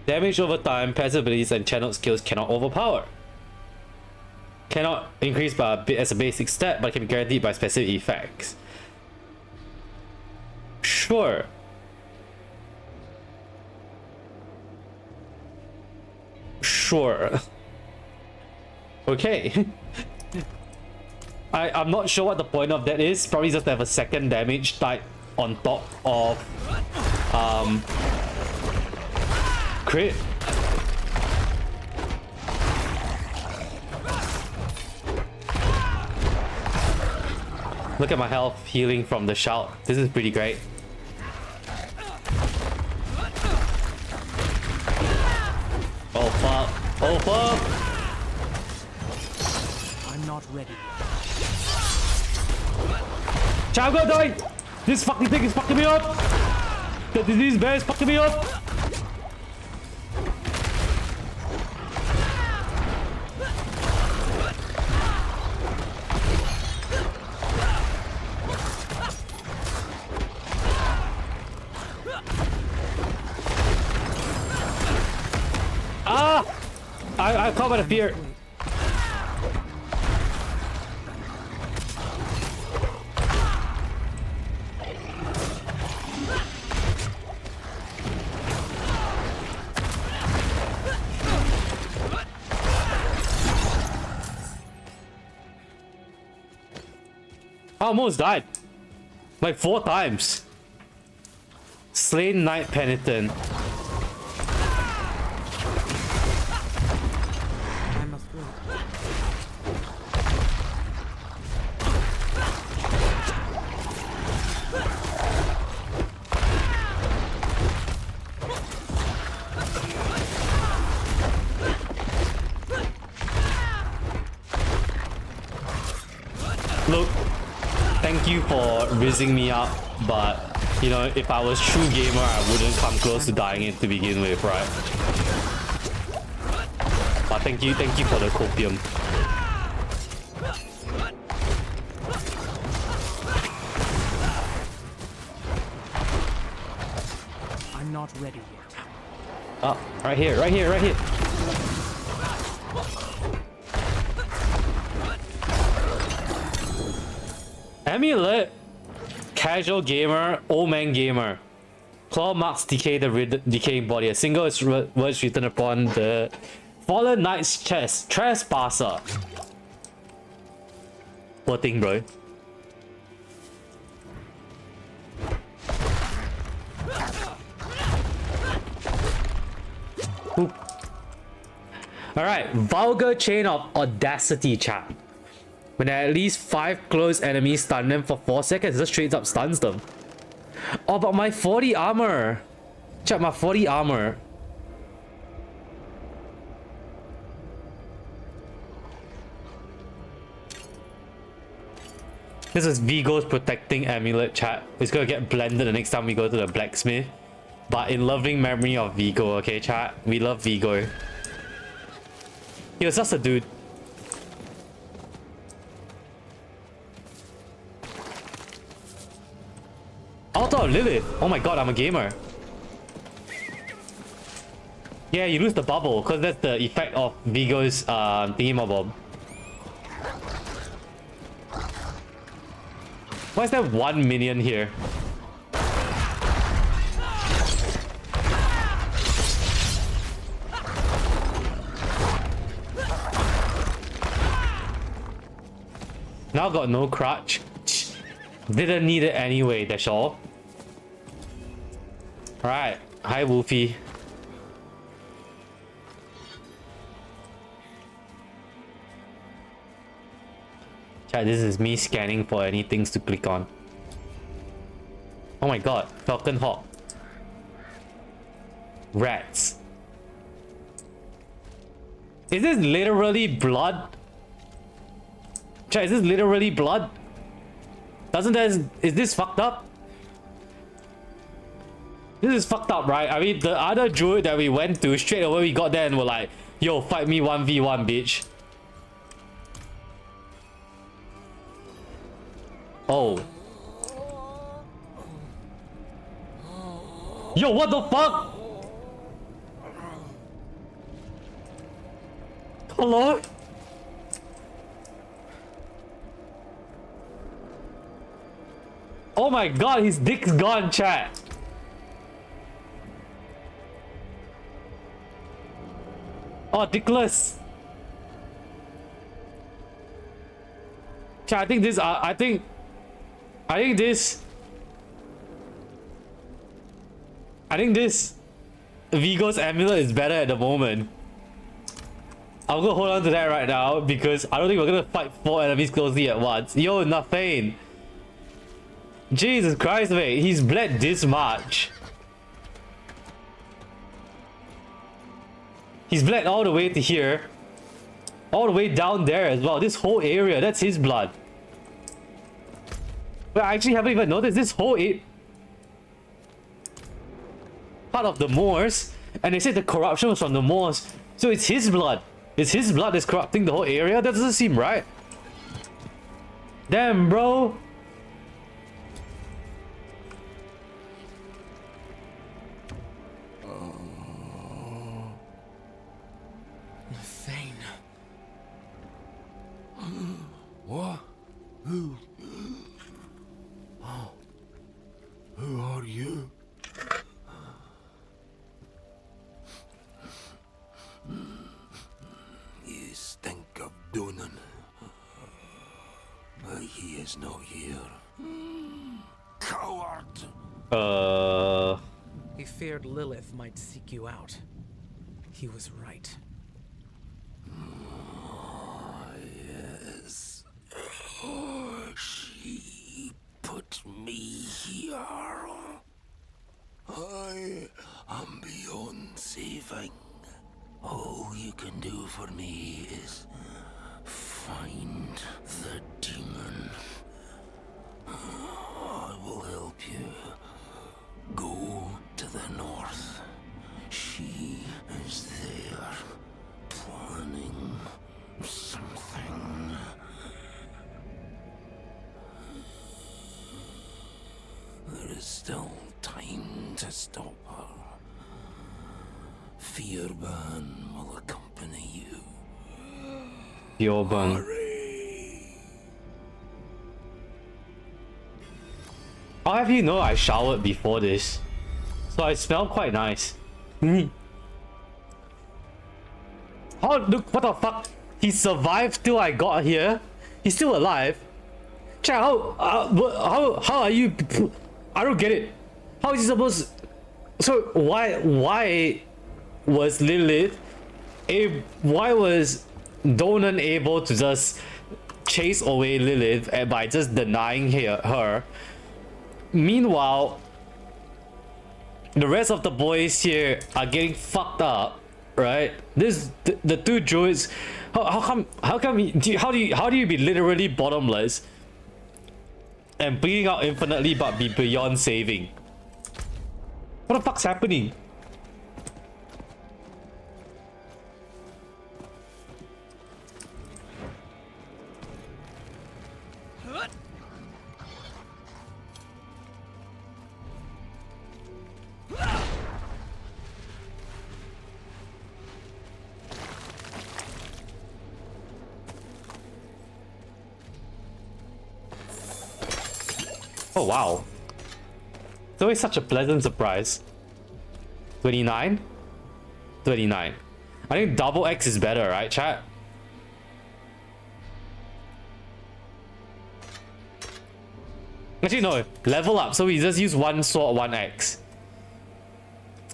Damage over time, passive abilities, and channeled skills cannot overpower. Cannot increase by a bit as a basic stat, but can be guaranteed by specific effects. Sure. Sure. Okay. I'm not sure what the point of that is. Probably just to have a second damage type on top of crit. Look at my health healing from the shout. This is pretty great. Oh fuck. Oh fuck. I'm not ready. I'm gonna die! This fucking thing is fucking me up! The disease bear is fucking me up! Ah! I caught by the fear. I almost died. Like 4 times. Slain Knight Penitent. I'm afraid. Look, thank you for rizzing me up, but you know, if I was true gamer, I wouldn't come close to dying it to begin with, right? But thank you for the copium. I'm not ready yet. Oh, right here, right here, right here. Amulet, casual gamer, old man gamer. Claw marks decay the decaying body. A single is words written upon the fallen knight's chest. Trespasser. Poor thing, bro. Alright, vulgar chain of audacity, chat. When at least 5 close enemies stun them for 4 seconds, it just straight up stuns them. Oh, but my 40 armor. Check my 40 armor. This is Vigo's protecting amulet, chat. It's gonna get blended the next time we go to the blacksmith. But in loving memory of Vigo, okay, chat? We love Vigo. He was just a dude. Altar of Lilith. Oh my god, I'm a gamer. Yeah, you lose the bubble, because that's the effect of Vigo's thingamabob. Why is there 1 minion here? Now got no crutch. Didn't need it anyway, that's all. Alright. Hi, Wolfie. Chat, this is me scanning for any things to click on. Oh my god. Falcon Hawk. Rats. Is this literally blood? Chat, is this literally blood? Doesn't that... Is this fucked up? This is fucked up, right? I mean, the other druid that we went to, straight away we got there and we're like, yo, fight me 1v1, bitch. Oh. Yo, what the fuck? Hello? Oh my god, his dick's gone, chat. Oh, dickless. Chat, I think this, I think this Vigo's amulet is better at the moment. I'm gonna hold on to that right now because I don't think we're gonna fight 4 enemies closely at once. Yo, Nafane. Jesus Christ, mate. He's bled this much. He's bled all the way to here. All the way down there as well. This whole area, that's his blood. But I actually haven't even noticed this whole part of the Moors. And they said the corruption was from the Moors. So it's his blood. It's his blood that's corrupting the whole area? That doesn't seem right. Damn, bro. What? Who? Oh. Who are you? You stink of Donan. But he is not here. Coward! He feared Lilith might seek you out. He was right. Yes. She put me here. I am beyond saving. All you can do for me is find the demon. I will help you. Go to the north. She is there, planning something. There is still time to stop her. Fearban will accompany you. Fearban. I'll have you know I showered before this. So I smell quite nice. Oh, look, what the fuck? He survived till I got here? He's still alive? Chat, how are you? I don't get it. How is he supposed? So why was Lilith? Why was Donan able to just chase away Lilith by just denying her? Meanwhile, the rest of the boys here are getting fucked up, right? The two druids. How do you be literally bottomless? and bleeding out infinitely but be beyond saving. What the fuck's happening? Oh wow. It's always such a pleasant surprise. 29? 29. I think double X is better, right, chat? Actually, no. Level up. So we just use one sword, one X.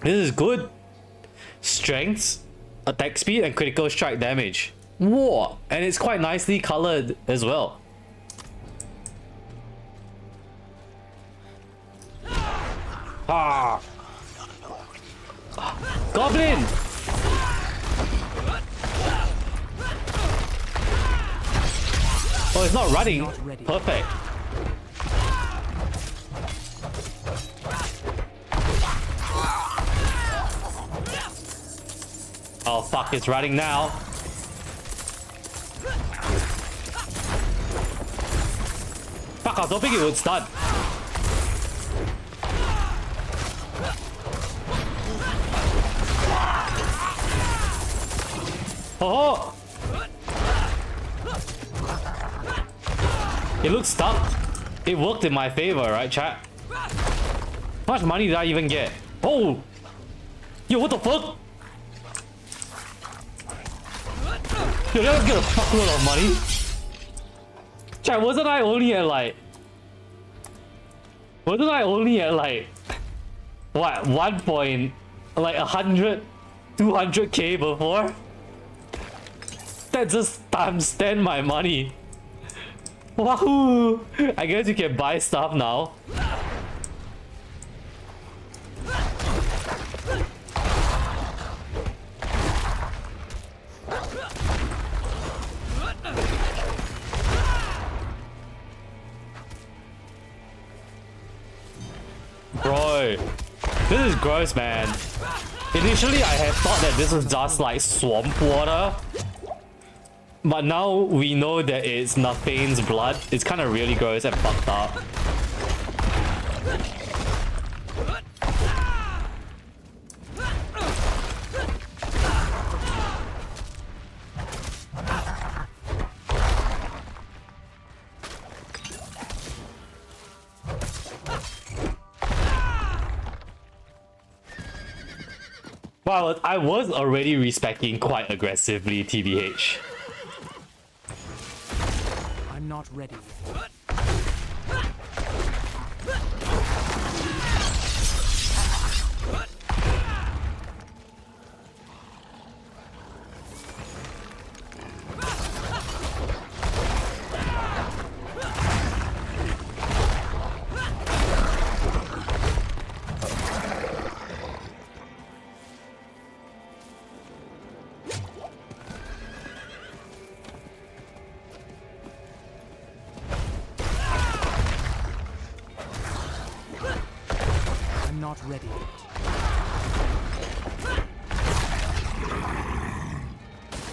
This is good. Strength, attack speed, and critical strike damage. Whoa! And it's quite nicely colored as well. Ah! Goblin! Oh, it's not running. Perfect. Oh fuck, it's running now. Fuck, I was hoping it would stun. Oh! It looks stuck. It worked in my favor, right, chat? How much money did I even get? Oh! Yo, what the fuck? Yo, that was get a fuckload of money. Chat, wasn't I only at like... Wasn't I only at like... What, 1 point... Like 100... 200k before? That just times 10 my money. Wahoo! I guess you can buy stuff now. Bro, this is gross, man. Initially, I had thought that this was just like swamp water. But now we know that it's Nafane's blood. It's kind of really gross and fucked up. Wow, I was already respecting quite aggressively, TBH. I'm not ready. Not ready.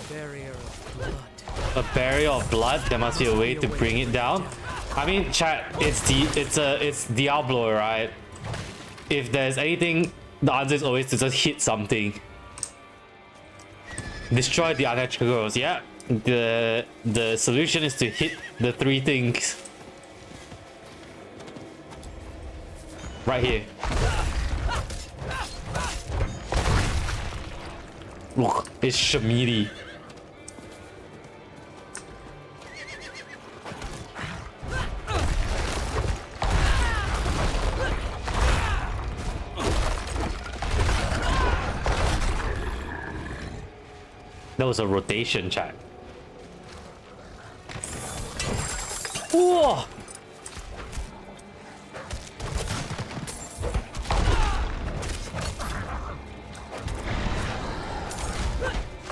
Barrier of blood. A barrier of blood? There must be a way to bring it down. I mean, chat, it's Diablo, right? If there's anything, the answer is always to just hit something. Destroy the unnatural girls. Yeah. The solution is to hit the 3 things. Right here. Look, it's Shamiri. That was a rotation, chat. Whoa!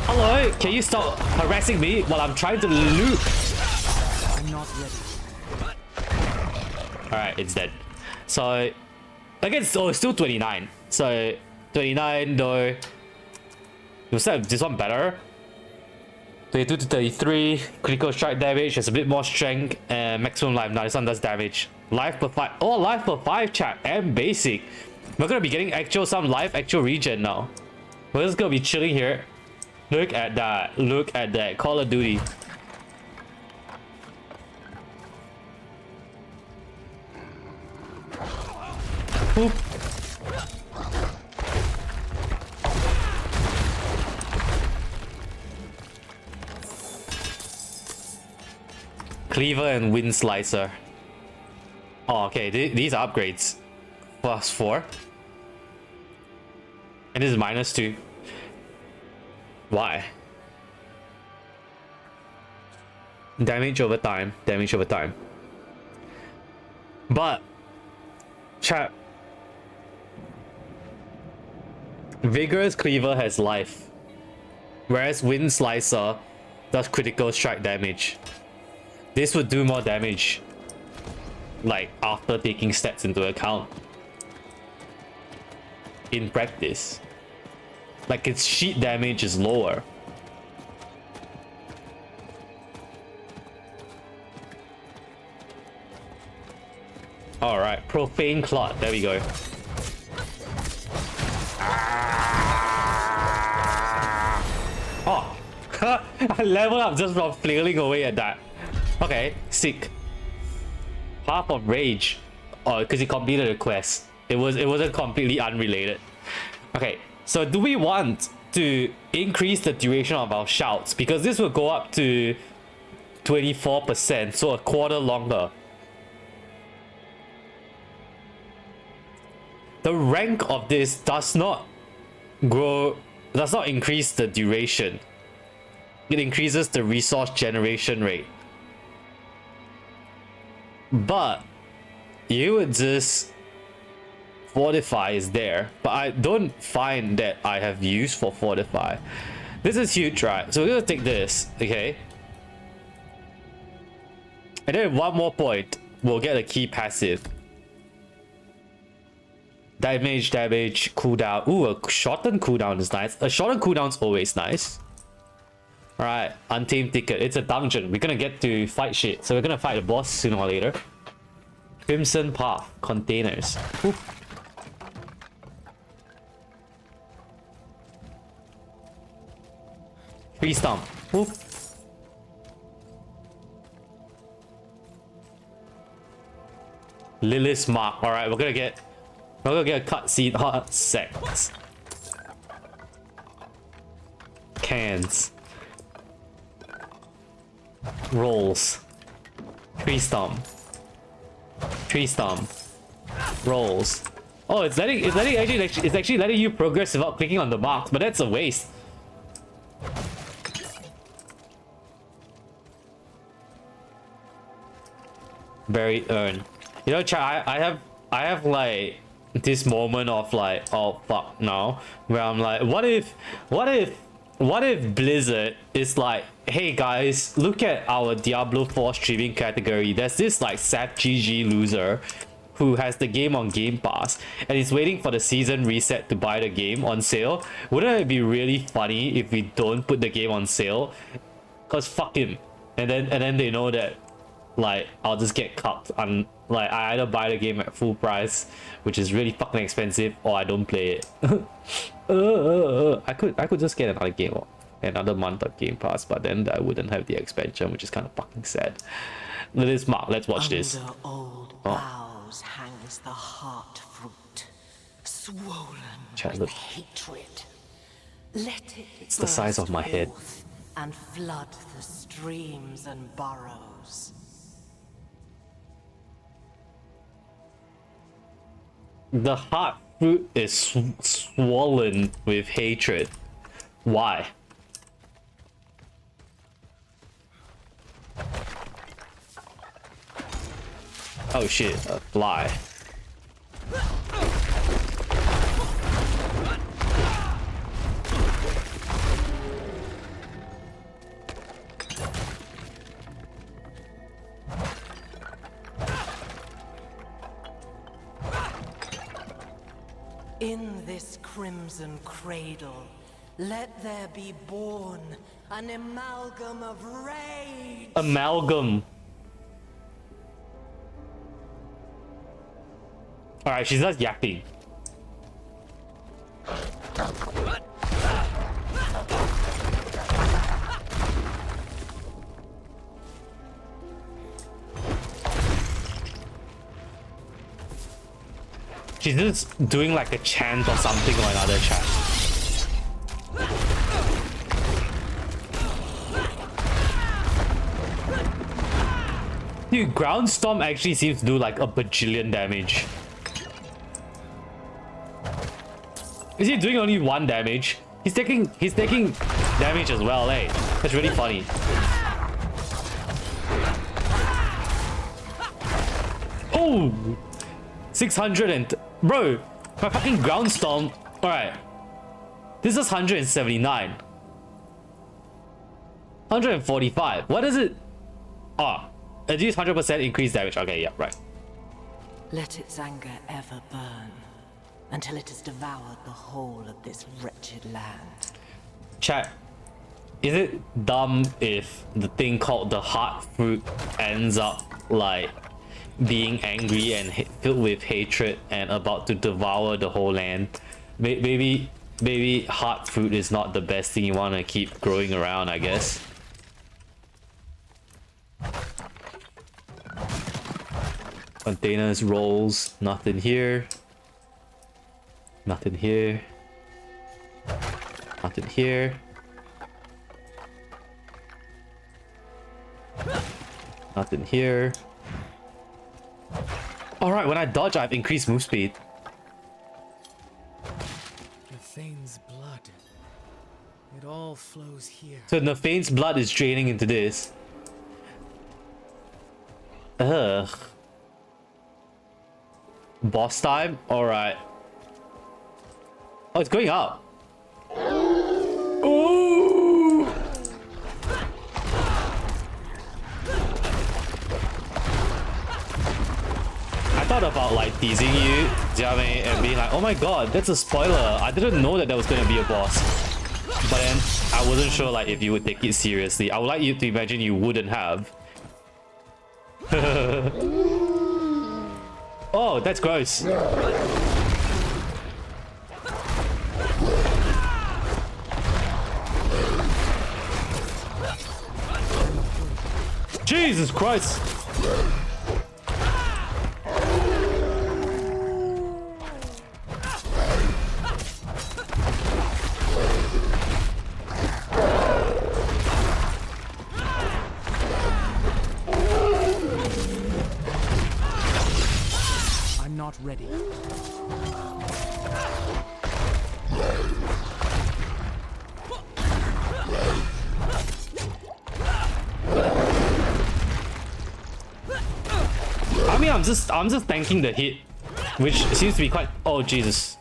Hello, can you stop harassing me while I'm trying to loot? I'm not ready. Alright, it's dead. So, I guess, oh, it's still 29. So, 29 though. Was that this one better? 22 to 33. Critical strike damage has a bit more strength and maximum life. Now this one does damage. Life per 5. Oh, life per 5 chat and basic. We're gonna be getting some life actual regen now. We're just gonna be chilling here. Look at that. Look at that. Call of Duty. Boop. Cleaver and Wind Slicer. Oh, okay. These are upgrades. +4. And this is -2. Why? Damage over time. Damage over time. But, chat. Vigorous Cleaver has life. Whereas Wind Slicer does critical strike damage. This would do more damage, like, after taking stats into account. In practice. Like, its sheet damage is lower. Alright, Profane Clot. There we go. Oh! I leveled up just from flailing away at that. Okay, sick. Half of Rage. Oh, because he completed a quest. It wasn't completely unrelated. Okay, so do we want to increase the duration of our shouts? Because this will go up to 24%, so a quarter longer. The rank of this does not increase the duration. It increases the resource generation rate. But you would just Fortify is there, but I don't find that I have use for Fortify. This is huge, right? So we're gonna take this, okay? And then one more point, we'll get a key passive. Damage, cooldown. Ooh, a shortened cooldown is nice. A shortened cooldown's always nice. Alright, Untamed Ticket. It's a dungeon. We're gonna get to fight shit. So we're gonna fight the boss sooner or later. Crimson Path. Containers. Ooh. Free Stomp. Ooh. Lilith's Mark. Alright, we're gonna get a cutscene. Hot sex. Cans. Rolls. Tree Stomp. Tree Stomp. Rolls. Oh, it's actually letting you progress without clicking on the marks, but that's a waste. Buried Urn. You know, chat, I have like this moment of like, oh fuck now, where I'm like, what if Blizzard is like, hey guys, look at our Diablo4 streaming category. There's this like sad GG loser who has the game on Game Pass and is waiting for the season reset to buy the game on sale. Wouldn't it be really funny if we don't put the game on sale? Cause fuck him. And then they know that like I'll just get cucked and like I either buy the game at full price, which is really fucking expensive, or I don't play it. I could just get another game, another month of Game Pass, but then I wouldn't have the expansion, which is kind of fucking sad. Let's watch this. Under old boughs hangs the heart fruit, swollen with hatred. Let it It's the size of my head. And flood the streams and burrows. The heart fruit is swollen with hatred. Why? Oh shit, a fly. In this crimson cradle, let there be born an amalgam of rage. Amalgam. Alright, she's not yapping. She's just doing like a chant or something or another chat. Dude, Ground Storm actually seems to do like a bajillion damage. Is he doing only 1 damage? He's taking damage as well, eh? That's really funny. Oh! 600 and... Bro, my fucking Ground Storm... Alright. This is 179. 145. What is it? Ah. It used 100% increased damage. Okay, yeah, right. Let its anger ever burn, until it has devoured the whole of this wretched land. Chat. Is it dumb if the thing called the heart fruit ends up like being angry and filled with hatred and about to devour the whole land? Maybe heart fruit is not the best thing you want to keep growing around, I guess. Containers, rolls, nothing here. Nothing here. Nothing here. Nothing here. Alright, when I dodge, I have increased move speed. Nathane's blood. It all flows here. So Nathane's blood is draining into this. Ugh. Boss time? Alright. Oh, it's going up. Ooh! I thought about like teasing you, Jiamei, and being like, oh my god, that's a spoiler. I didn't know that there was gonna be a boss. But then I wasn't sure like if you would take it seriously. I would like you to imagine you wouldn't have. Oh, that's gross. Jesus Christ. I'm not ready. I mean, I'm just tanking the hit, which seems to be quite... Oh, Jesus.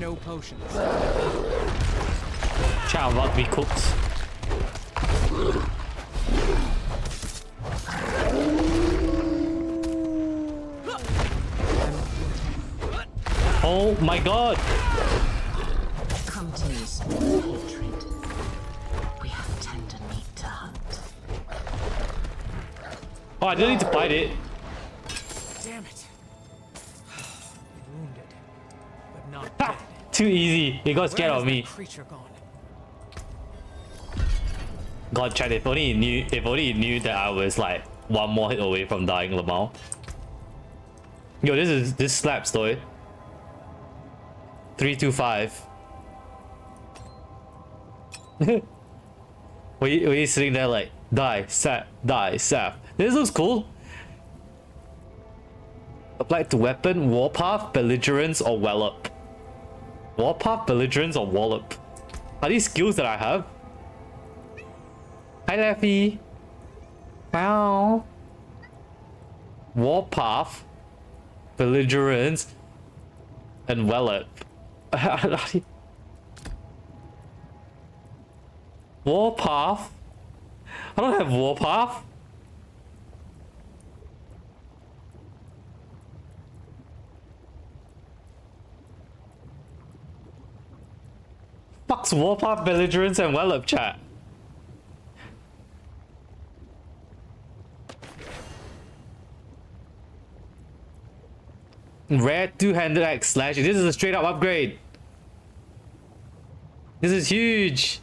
No potions. Chat about to be cooked. Oh my god! Come to me, small hatred. We have tender meat to hunt. Oh, I didn't need to fight it. Damn it. Wounded, but not Ha! Too easy. It got scared of me. creature gone? God, chat, if only you knew that I was like one more hit away from dying, Lamau. Yo, this slaps though. 325. were you sitting there like, Dissect. This looks cool. Applied to weapon, warpath, belligerence, or wallop. Warpath, belligerence, or wallop. Are these skills that I have? Hi, Leffy. Wow. Warpath, belligerence, and wallop. Warpath? I don't have warpath. Fuck's warpath, belligerence, and wallop, chat. Rare two-handed axe slash. This is a straight up upgrade. This is huge.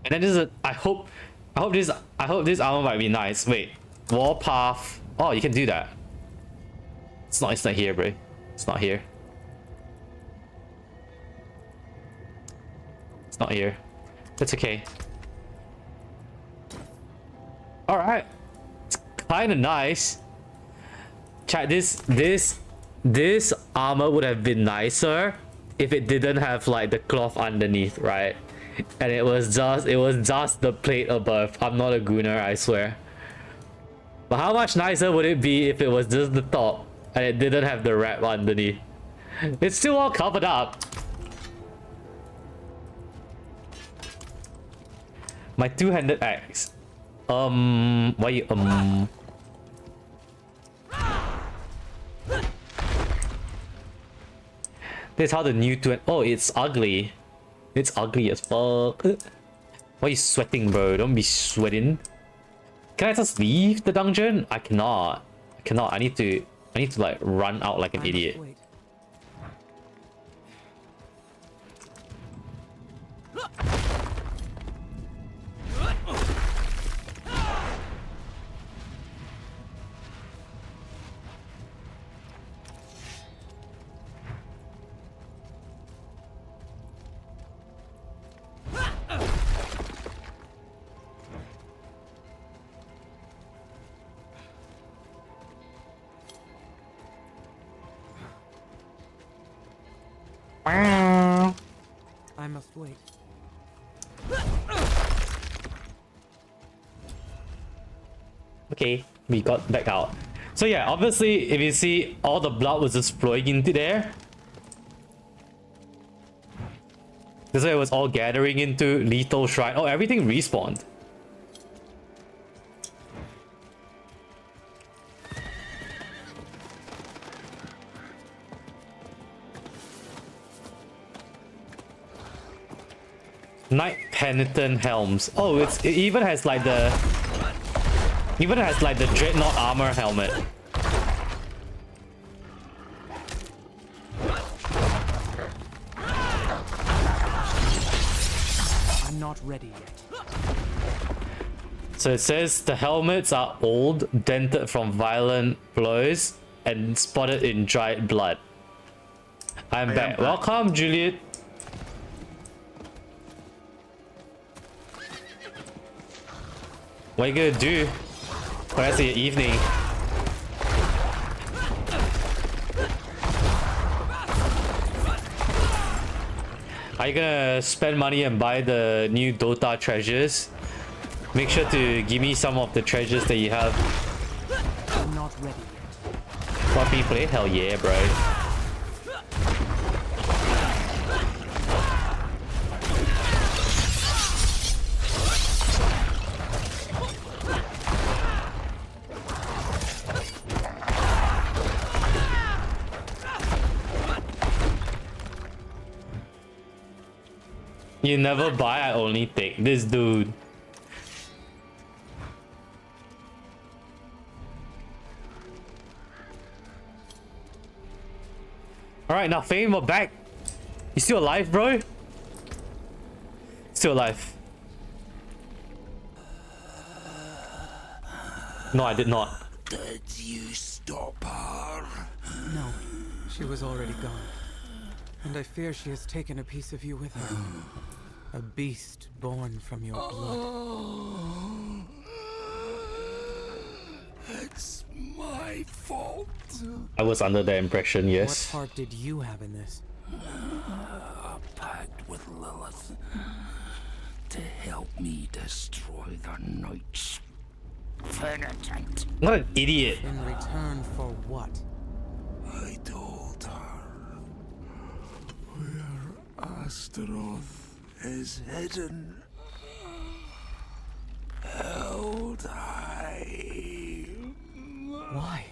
And then this is a, I hope this armor might be nice. Wait, warpath. Oh, you can do that. It's not here, bro. It's not here. It's not here. That's okay. All right. It's kind of nice. Chat, this armor would have been nicer if it didn't have like the cloth underneath, right? And it was just the plate above. I'm not a gooner, I swear. But how much nicer would it be if it was just the top and it didn't have the wrap underneath? It's still all covered up. My two-handed axe. Why you This is how the new oh, it's ugly. It's ugly as fuck. Why are you sweating, bro? Don't be sweating. Can I just leave the dungeon? I cannot. I cannot. I need to like run out like an idiot. I must wait. Okay, we got back out. So yeah, obviously, if you see, all the blood was just flowing into there. That's why it was all gathering into Lethal Shrine. Oh, everything respawned. Knight Penitent Helms. Oh, it even has like the Dreadnought armor helmet. I'm not ready yet. So it says the helmets are old, dented from violent blows, and spotted in dried blood. I'm back. Welcome, Juliet. What are you gonna do for the rest of your evening? Are you gonna spend money and buy the new Dota treasures? Make sure to give me some of the treasures that you have. I'm not ready yet. Floppy play? Hell yeah, bro. You never buy, I only take. This dude. Alright, now Fame, we're back. You still alive, bro? Still alive. No, I did not. Did you stop her? No, she was already gone. And I fear she has taken a piece of you with her. A beast born from your blood. It's my fault. I was under the impression, yes. What part did you have in this? A pact with Lilith to help me destroy the Knight's penitent. What an idiot. In return for what? I told her where Astaroth is hidden, held high. Why?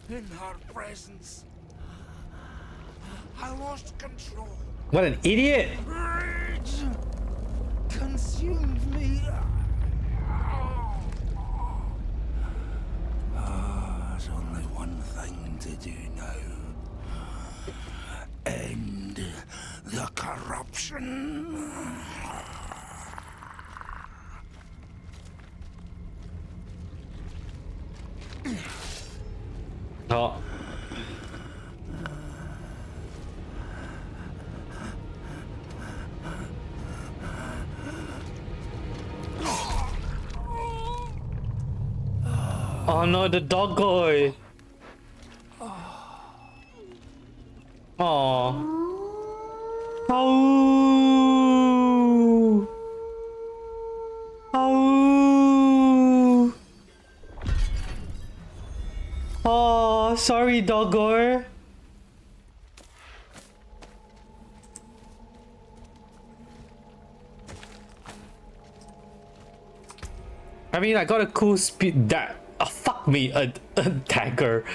In her presence, I lost control. What an idiot! Rage consumed me. There's only one thing to do now. End the corruption. Oh. Oh no, the doggo. Oh. Oh. Oh. Oh, sorry, doggo. I mean, I got a cool speed that. Oh, fuck me, a dagger.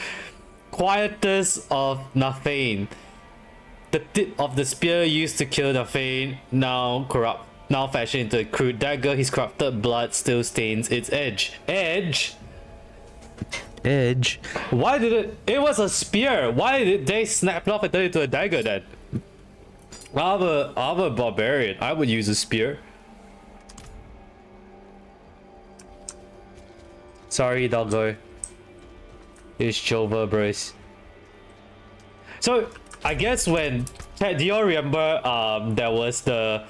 Quietus of Nathane. The tip of the spear used to kill Nathane, now corrupt, now fashioned into a crude dagger. His corrupted blood still stains its edge. Edge? Edge? Why did it? It was a spear. Why did they snap it off and turn it into a dagger then? I'm a barbarian. I would use a spear. Sorry, doggo. It's Jova, bros. So I guess when do you all remember there was the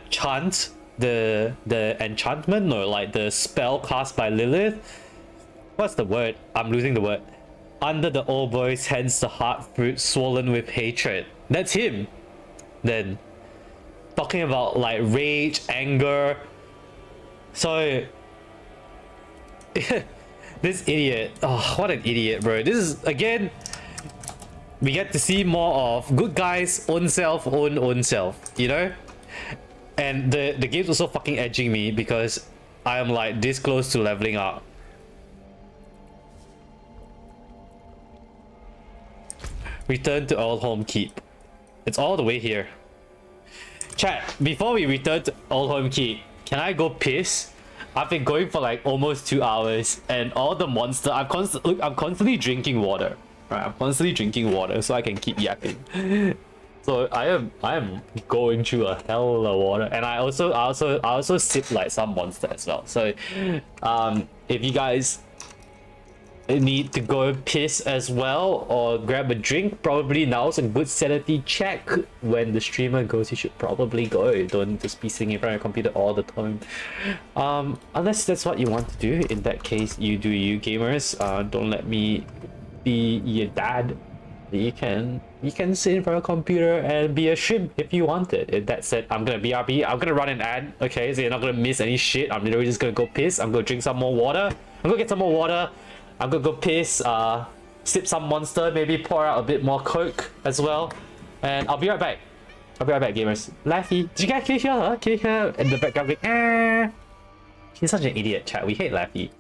chant, the enchantment, or like the spell cast by Lilith? What's the word? I'm losing the word. Under the old boy's hands the heart fruit swollen with hatred. That's him. Then talking about like rage, anger. So this idiot. Oh, what an idiot, bro. This is again, we get to see more of good guys own self, own self, you know? And the game's also fucking edging me because I am like this close to leveling up. Return to Old Home Keep. It's all the way here. Chat, before we return to Old Home Keep, can I go piss? I've been going for like almost 2 hours, and all the monster I'm constantly drinking water. Right, I'm constantly drinking water so I can keep yapping. So I am going through a hell of water, and I also sip like some monster as well. So if you guys need to go piss as well or grab a drink, probably now's a good sanity check. When the streamer goes, you should probably go. Don't just be sitting in front of your computer all the time, unless that's what you want to do. In that case, you do you, gamers. Don't let me be your dad. You can sit in front of a computer and be a shrimp if you want it. If that said, I'm gonna BRB, I'm gonna run an ad, okay? So you're not gonna miss any shit. I'm literally just gonna go piss. I'm gonna drink some more water. I'm gonna get some more water. I'm gonna go piss, sip some monster, maybe pour out a bit more coke as well. And I'll be right back. I'll be right back, gamers. Laffy, did you guys hear her? Can you hear her in the background going, ah? He's such an idiot, chat. We hate Laffy.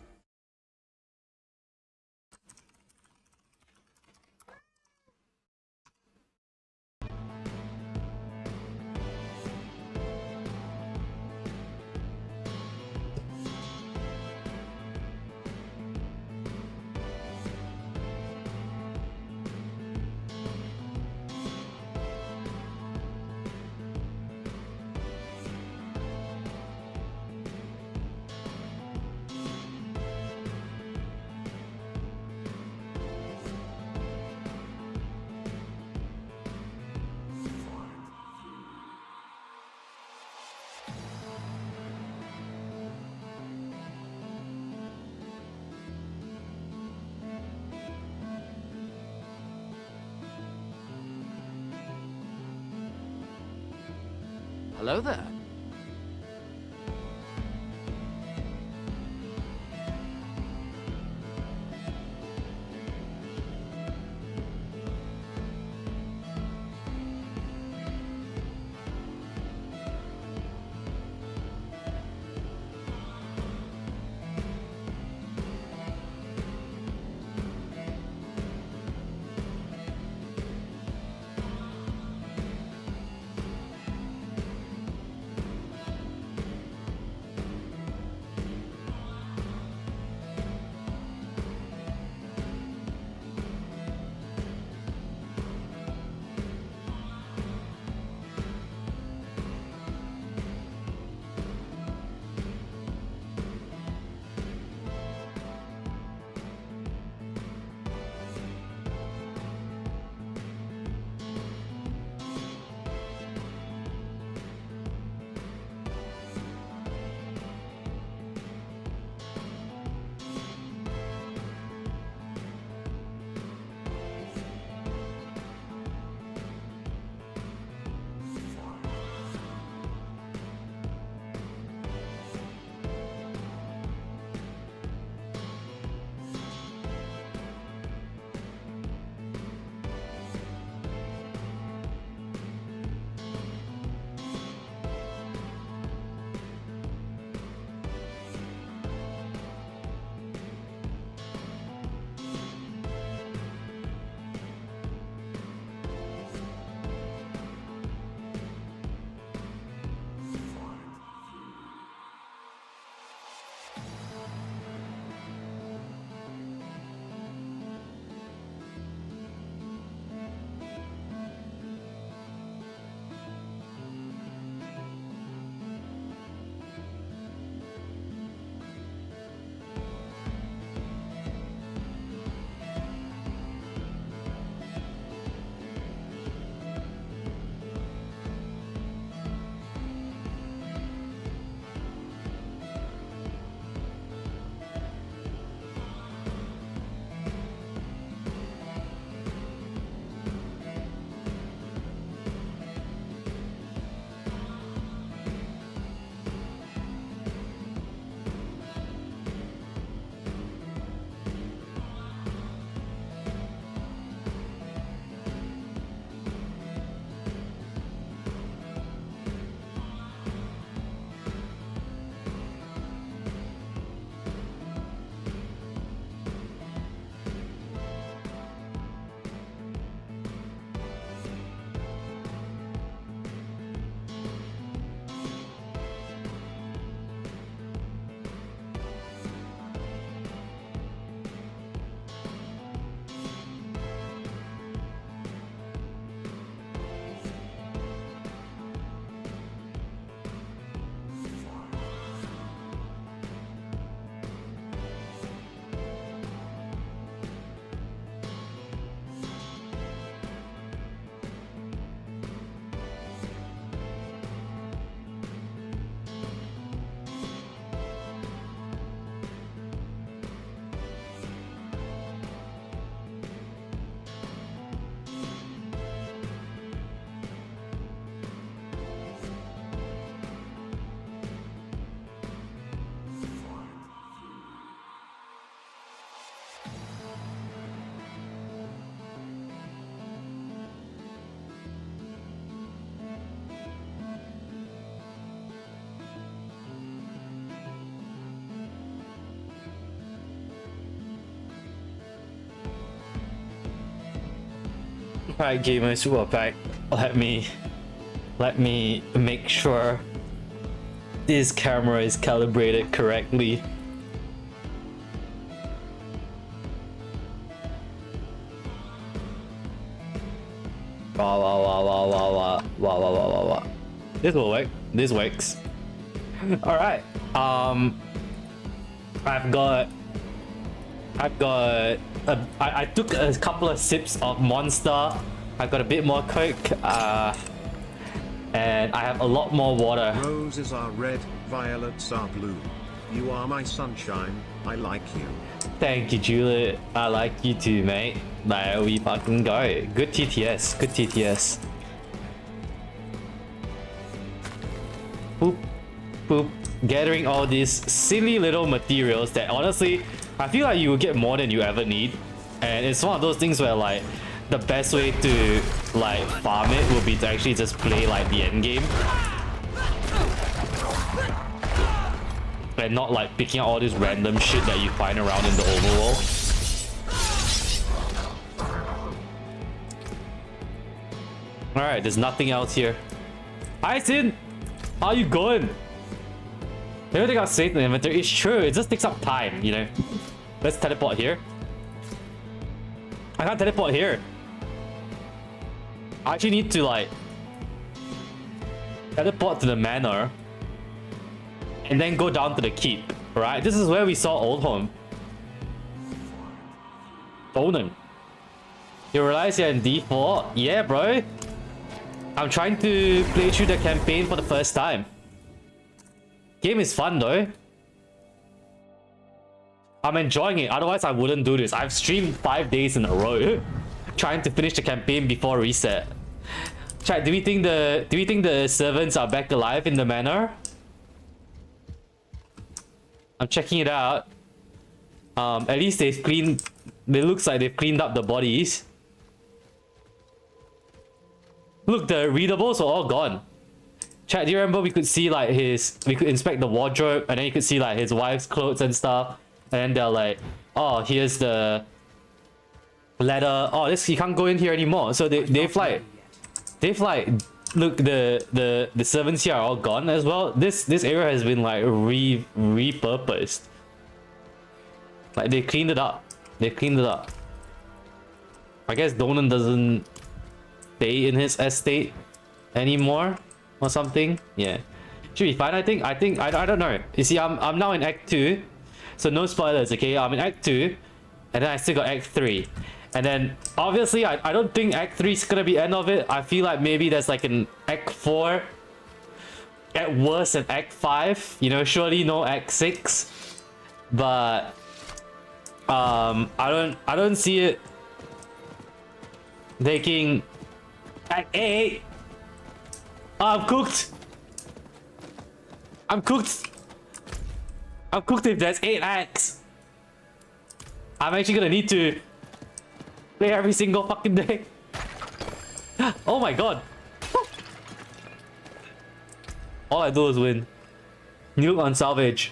Hello there. Alright gamers, we're back. Let me make sure this camera is calibrated correctly. Wow. This will work. This works. Alright. I took a couple of sips of Monster. I got a bit more Coke. And I have a lot more water. Roses are red, violets are blue. You are my sunshine. I like you. Thank you, Juliet. I like you too, mate. There we fucking go. Good TTS. Good TTS. boop, boop, gathering all these silly little materials that honestly, I feel like you will get more than you ever need. And it's one of those things where like, the best way to like farm it will be to actually just play like the end game. And not like picking out all this random shit that you find around in the overworld. Alright, there's nothing else here. Hi Sin! How are you going? Everything got saved in the inventory. It's true, it just takes up time, you know. Let's teleport here. I can't teleport here. I actually need to like teleport to the manor and then go down to the keep, right? This is where we saw Oldhome. Donan. You realize you're in D4? Yeah, bro. I'm trying to play through the campaign for the first time. Game is fun though. I'm enjoying it, otherwise I wouldn't do this. I've streamed 5 days in a row trying to finish the campaign before reset. Chat, do we think the servants are back alive in the manor? I'm checking it out. At least they've cleaned. It looks like they've cleaned up the bodies. Look, the readables are all gone. Chat, do you remember we could see like we could inspect the wardrobe and then you could see like his wife's clothes and stuff. And then they're like, oh, here's the ladder. Oh, you can't go in here anymore. So they've like, look, the servants here are all gone as well. This area has been like repurposed. Like they cleaned it up. They cleaned it up. I guess Donan doesn't stay in his estate anymore or something. Yeah, should be fine. I think I don't know. You see, I'm now in Act 2, so no spoilers. Okay, I'm in Act 2, and then I still got Act 3. And then, obviously, I don't think Act 3 is gonna be end of it. I feel like maybe there's like an Act 4. At worst, an Act 5. You know, surely no Act 6. But, I don't see it taking Act 8. Oh, I'm cooked. I'm cooked. I'm cooked if there's 8 acts. I'm actually gonna need to play every single fucking day. Oh my god. All I do is win. Nuke on salvage.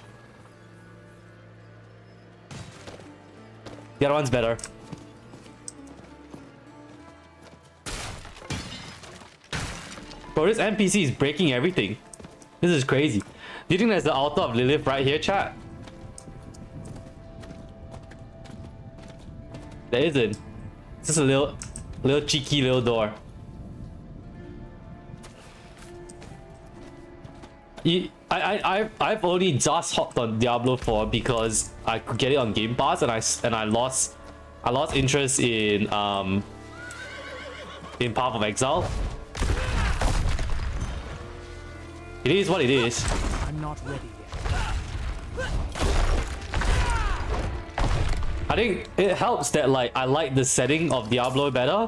The other one's better. Bro, this NPC is breaking everything. This is crazy. Do you think there's the altar of Lilith right here, chat? There isn't. It's just a little cheeky little door. I've only just hopped on Diablo4 because I could get it on Game Pass and I lost interest in Path of Exile. It is what it is. I'm not ready yet. I think it helps that like I like the setting of Diablo better,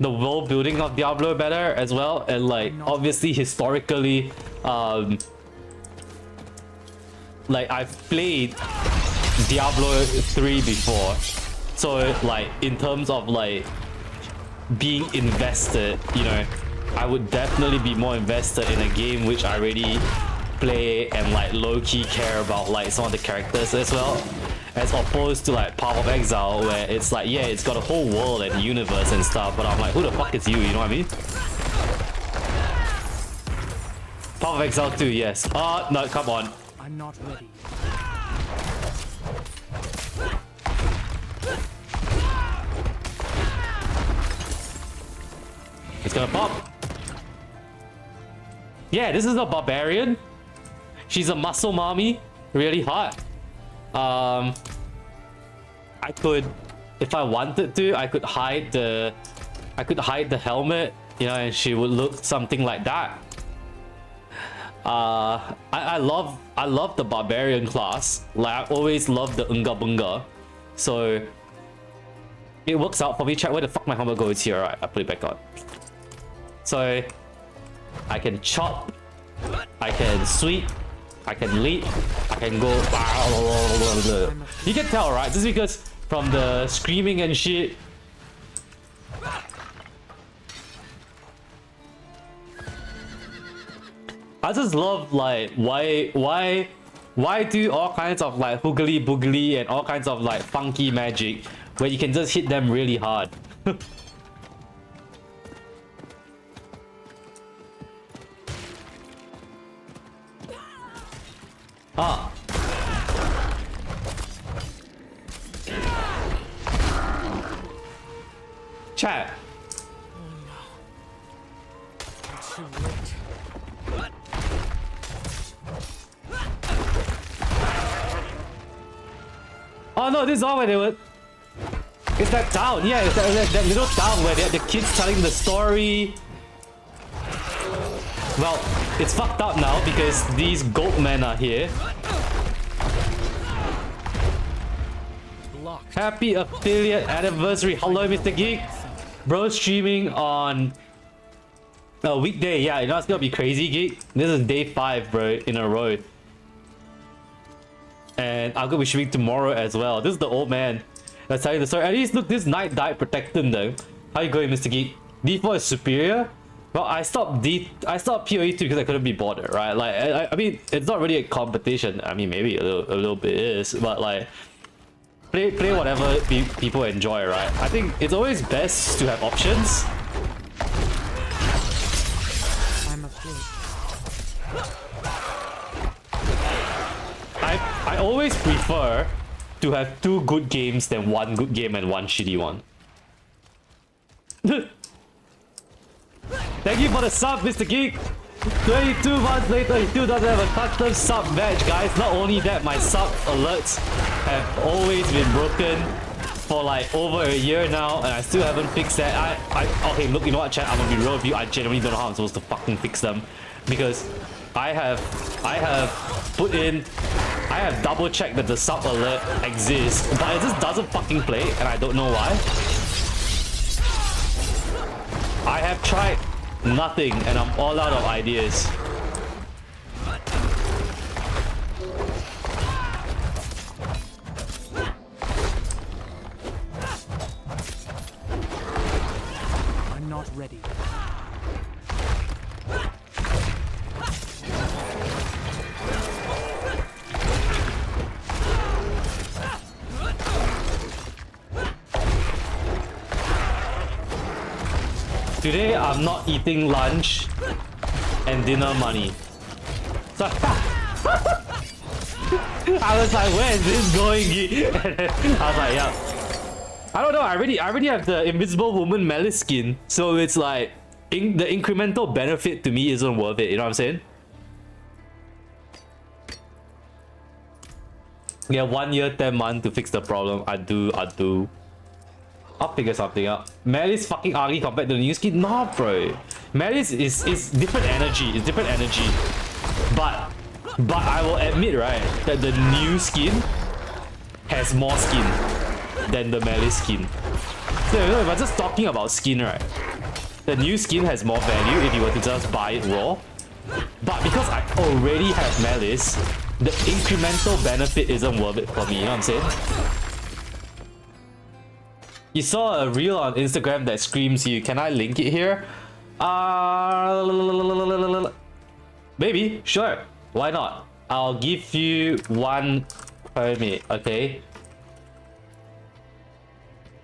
the world building of Diablo better as well, and like obviously historically, like I've played Diablo 3 before, so like in terms of like being invested, you know, I would definitely be more invested in a game which I already play and like low-key care about like some of the characters as well, as opposed to like Path of Exile where it's like, yeah, it's got a whole world and universe and stuff, but I'm like, who the fuck is you know what I mean? Path of Exile 2, yes. Oh no, come on. I'm not ready. It's gonna pop. Yeah, this is a barbarian. She's a muscle mommy, really hot. I could, if I wanted to, I could hide the helmet, you know, and she would look something like that. I love the barbarian class. Like I always loved the Unga Bunga, so it works out for me. Check where the fuck my hamburger is here. Alright, I put it back on. So I can chop I can sweep, I can leap, I can go. You can tell, right? Just because from the screaming and shit. I just love like why do all kinds of like hoogly boogly and all kinds of like funky magic where you can just hit them really hard. Ah. Chat. Oh no, this is all where they were. It's that town, yeah, it's that little town where the kids telling the story. Well, it's fucked up now because these goat men are here. Happy affiliate anniversary. Hello, Mr. Geek. Bro, streaming on a weekday. Yeah, you know it's gonna be crazy, Geek. This is day 5, bro, in a row. And I'm gonna be streaming tomorrow as well. This is the old man that's telling the story. At least look, this knight died protecting them. How you going, Mr. Geek? D4 is superior? Well, I stopped PoE 2 because I couldn't be bothered, right? Like, I mean, it's not really a competition. I mean, maybe a little bit is, but like, play whatever people enjoy, right? I think it's always best to have options. I always prefer to have 2 good games than 1 good game and 1 shitty one. Thank you for the sub, Mr. Geek. 22 months later, he still doesn't have a custom sub badge, guys. Not only that, my sub alerts have always been broken for like over a year now, and I still haven't fixed that. Okay, look, you know what, chat? I'm gonna be real with you. I genuinely don't know how I'm supposed to fucking fix them because I have double checked that the sub alert exists, but it just doesn't fucking play, and I don't know why. I have tried nothing, and I'm all out of ideas. I'm not ready. Today, I'm not eating lunch and dinner money. So I was like, where is this going? I was like, yeah. I don't know, I already have the Invisible Woman Malice skin. So it's like, the incremental benefit to me isn't worth it, you know what I'm saying? Yeah, 1 year, 10 months to fix the problem. I do. I'll figure something out. Malice fucking ugly compared to the new skin? No, bro. Malice is different energy. It's different energy. But I will admit, right, that the new skin has more skin than the Malice skin. So, you know, if I'm just talking about skin, right, the new skin has more value if you were to just buy it raw. But because I already have Malice, the incremental benefit isn't worth it for me, you know what I'm saying? You saw a reel on Instagram that screams you. Can I link it here? Maybe, sure. Why not? I'll give you 1 permit, okay?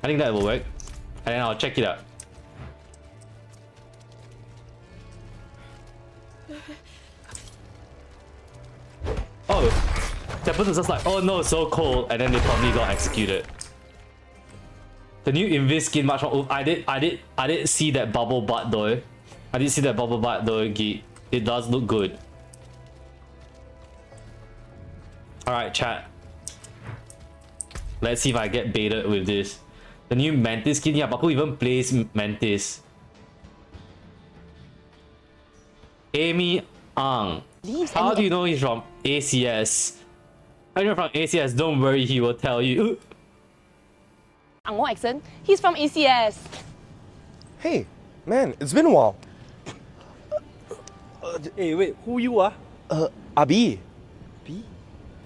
I think that will work. And then I'll check it out. Oh, that person's just like, oh no, so cold, and then they probably got executed. The new Invis skin much more. I did see that bubble butt though. I did see that bubble butt though, Geek. It does look good. Alright, chat. Let's see if I get baited with this. The new Mantis skin, yeah, but who even plays Mantis? Amy Ang. How do you know he's from ACS? I know from ACS, don't worry, he will tell you. Angmo accent. He's from ACS. Hey, man, it's been a while. Hey, wait, who you are? Abi. B?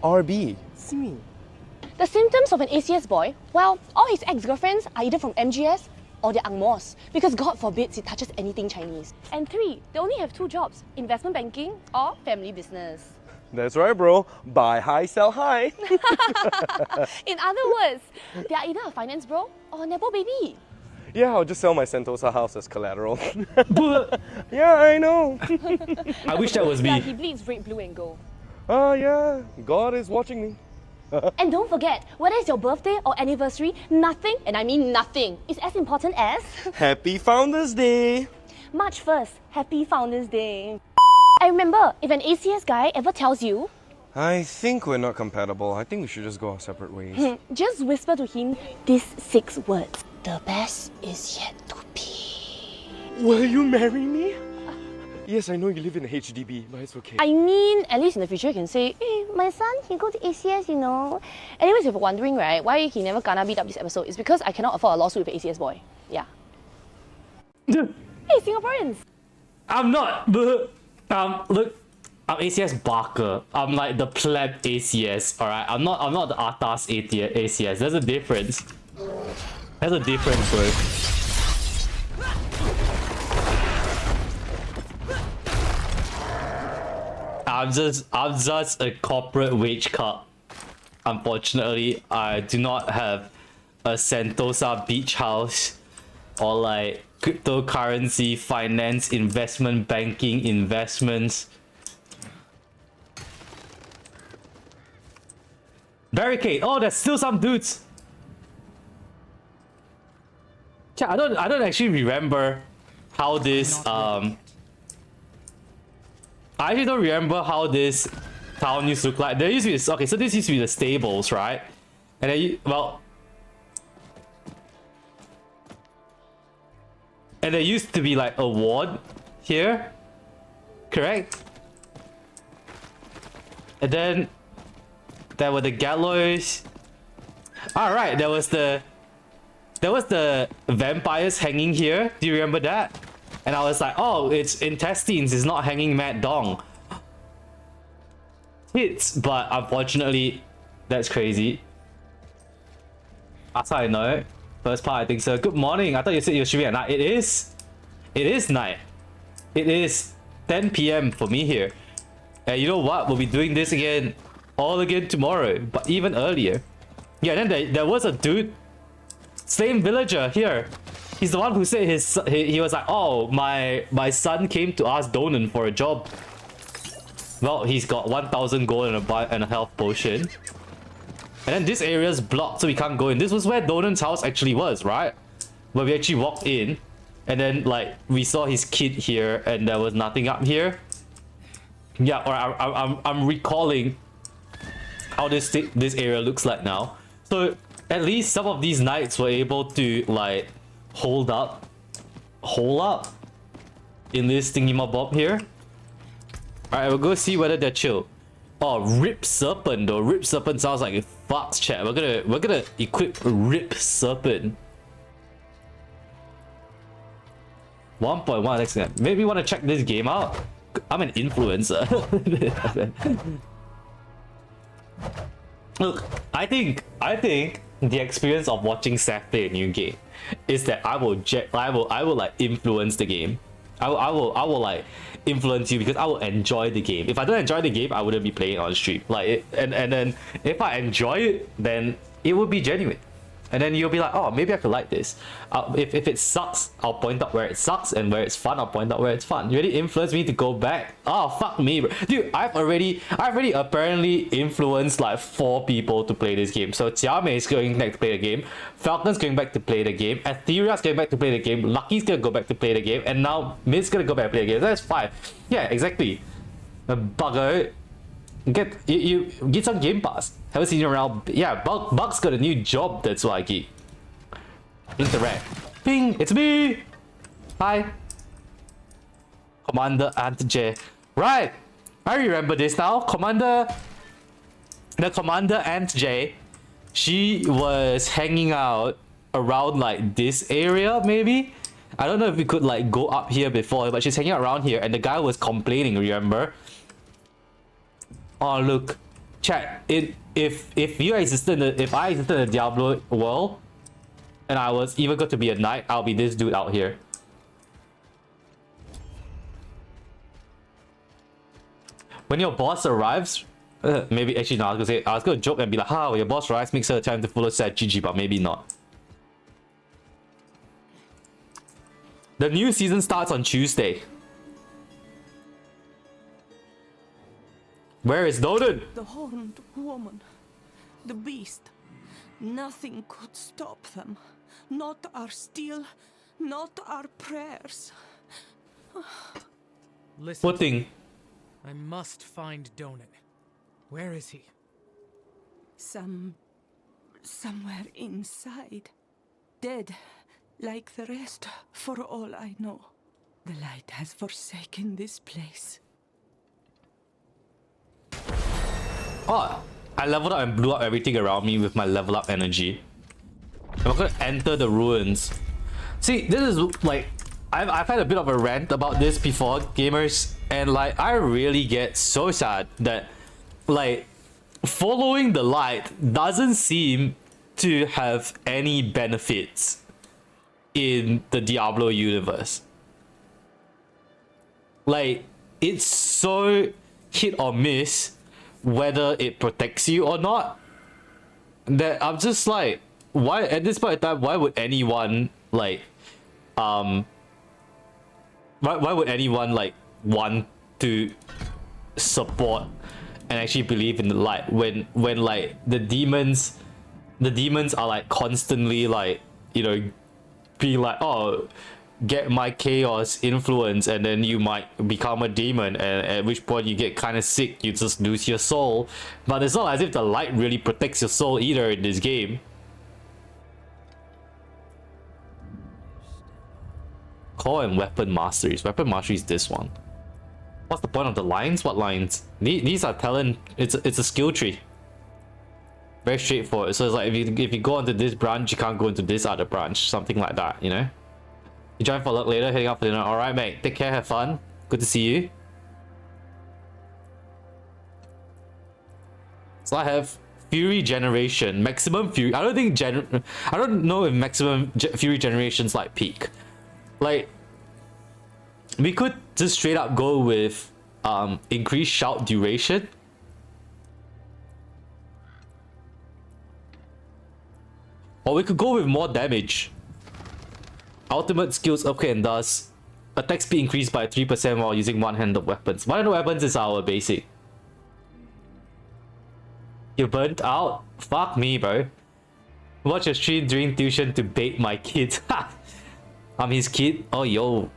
RB. Simi. The symptoms of an ACS boy, well, all his ex-girlfriends are either from MGS or they're Angmos, because God forbids he touches anything Chinese. And 3, they only have 2 jobs, investment banking or family business. That's right, bro. Buy high, sell high. In other words, they are either a finance bro or a Nepo baby. Yeah, I'll just sell my Sentosa house as collateral. Yeah, I know. I wish that was me. Yeah, he bleeds red, blue and gold. Oh, yeah. God is watching me. And don't forget, whether it's your birthday or anniversary, nothing, and I mean nothing, is as important as... Happy Founders Day! March 1st, Happy Founders Day. And remember, if an ACS guy ever tells you, I think we're not compatible. I think we should just go our separate ways. just whisper to him these 6 words. The best is yet to be. Will you marry me? Yes, I know you live in a HDB, but it's okay. I mean, at least in the future you can say, hey, my son, he go to ACS, you know. Anyways, if you're wondering, right, why he never gonna beat up this episode, it's because I cannot afford a lawsuit with an ACS boy. Yeah. Hey, Singaporeans! I'm not, look, I'm ACS Barker. I'm like the pleb ACS, alright? I'm not the Atas ACS. There's a difference. There's a difference, bro. I'm just a corporate wage cut. Unfortunately, I do not have a Sentosa beach house or like cryptocurrency, finance, investment banking, investments. Barricade. Oh, there's still some dudes. Yeah, I don't actually remember how this I actually don't remember how this town used to look like. There used to be okay, so this used to be the stables, right? And then and there used to be like a ward here, correct? And then there were the gallows. All right, there was the vampires hanging here. Do you remember that? And I was like, oh, it's intestines. It's not hanging Mad Dong. Hits, but unfortunately, that's crazy. That's how I know. First part, I think so. Good morning. I thought you said you were streaming at night. It is. It is night. It is 10 PM for me here. And you know what? We'll be doing this again, all again tomorrow, but even earlier. Yeah, then there was a dude, same villager here. He's the one who said he was like, oh, my son came to ask Donan for a job. Well, he's got 1,000 gold and a health potion. And then this area's blocked, so we can't go in. This was where Donan's house actually was, right? Where we actually walked in, and then like we saw his kid here, and there was nothing up here. Yeah, or I'm recalling how this area looks like now. So at least some of these knights were able to like hold up in this thingy-mabob here. Alright, we'll go see whether they're chill. Oh, Rip Serpent though. Rip Serpent sounds like a fox chat. We're gonna equip Rip Serpent. 1.1 XM. Maybe want to check this game out. I'm an influencer. Look, I think the experience of watching Seth play a new game is that I will like influence the game. I will like influence you because I will enjoy the game. If I don't enjoy the game, I wouldn't be playing it on stream. Like and then if I enjoy it, then it would be genuine. And then you'll be like, oh, maybe I could like this. If it sucks, I'll point out where it sucks, and where it's fun, I'll point out where it's fun. You really influence me to go back? Oh, fuck me, bro. Dude, I've already apparently influenced like 4 people to play this game. So Jiamei is going back to play the game, Falcon's going back to play the game, Etherea's going back to play the game, Lucky's gonna go back to play the game, and now Mid's gonna go back to play the game. That's 5. Yeah, exactly. Bugger. You get some Game Pass. Haven't seen you around. Yeah, Bug's got a new job. That's why I keep interact. Ping, it's me. Hi, Commander Ant J. Right, I remember this now. The Commander Ant J. She was hanging out around like this area maybe, I don't know if we could like go up here before, but she's hanging around here and the guy was complaining, remember? Oh look, chat, if you existed if I existed in the Diablo world and I was even going to be a knight, I'll be this dude out here. When your boss arrives, maybe actually no, I was gonna joke and be like, "Ha, when your boss arrives, makes her a time to follow said GG," but maybe not. The new season starts on Tuesday. Where is Doden? The horned woman, the beast. Nothing could stop them. Not our steel, not our prayers. Listen. What thing? I must find Donan. Where is he? Somewhere inside. Dead, like the rest, for all I know. The light has forsaken this place. Oh, I leveled up and blew up everything around me with my level up energy. I'm gonna enter the ruins. See, this is like, I've had a bit of a rant about this before, gamers, and like, I really get so sad that like, following the light doesn't seem to have any benefits in the Diablo universe. Like, it's so hit or miss whether it protects you or not, that I'm just like, why at this point in time, why would anyone like why would anyone like want to support and actually believe in the light when like the demons are like constantly like, you know, being like, oh, get my chaos influence and then you might become a demon, and at which point you get kind of sick, you just lose your soul. But it's not as if the light really protects your soul either in this game. Core and weapon masteries. Weapon mastery is this one. What's the point of the lines? What lines? These are talent. It's a skill tree. Very straightforward. So it's like if you go into this branch, you can't go into this other branch. Something like that, you know? You join for luck later, heading out for dinner. Alright, mate. Take care, have fun. Good to see you. So I have Fury Generation. Maximum Fury. I don't know if maximum Fury Generation's like peak. Like, we could just straight up go with increased shout duration. Or we could go with more damage. Ultimate skills upgrade and does attack speed increased by 3% while using one-handed weapons. One-handed weapons is our basic. You burnt out? Fuck me, bro. Watch your stream during tuition to bait my kid. I'm his kid? Oh, yo.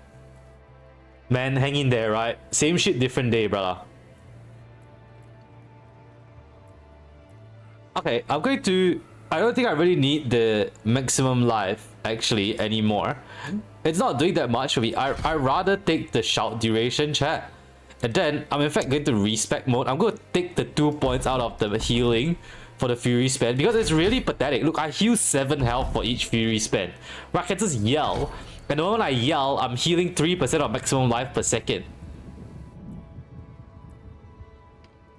Man, hang in there, right? Same shit, different day, brother. Okay, I'm going to... I don't think I really need the maximum life, actually, anymore. It's not doing that much for me. I'd rather take the shout duration, chat. And then, I'm in fact going to respec mode. I'm going to take the 2 points out of the healing for the Fury spell, because it's really pathetic. Look, I heal 7 health for each Fury spell. Where I can just yell. And the moment I yell, I'm healing 3% of maximum life per second.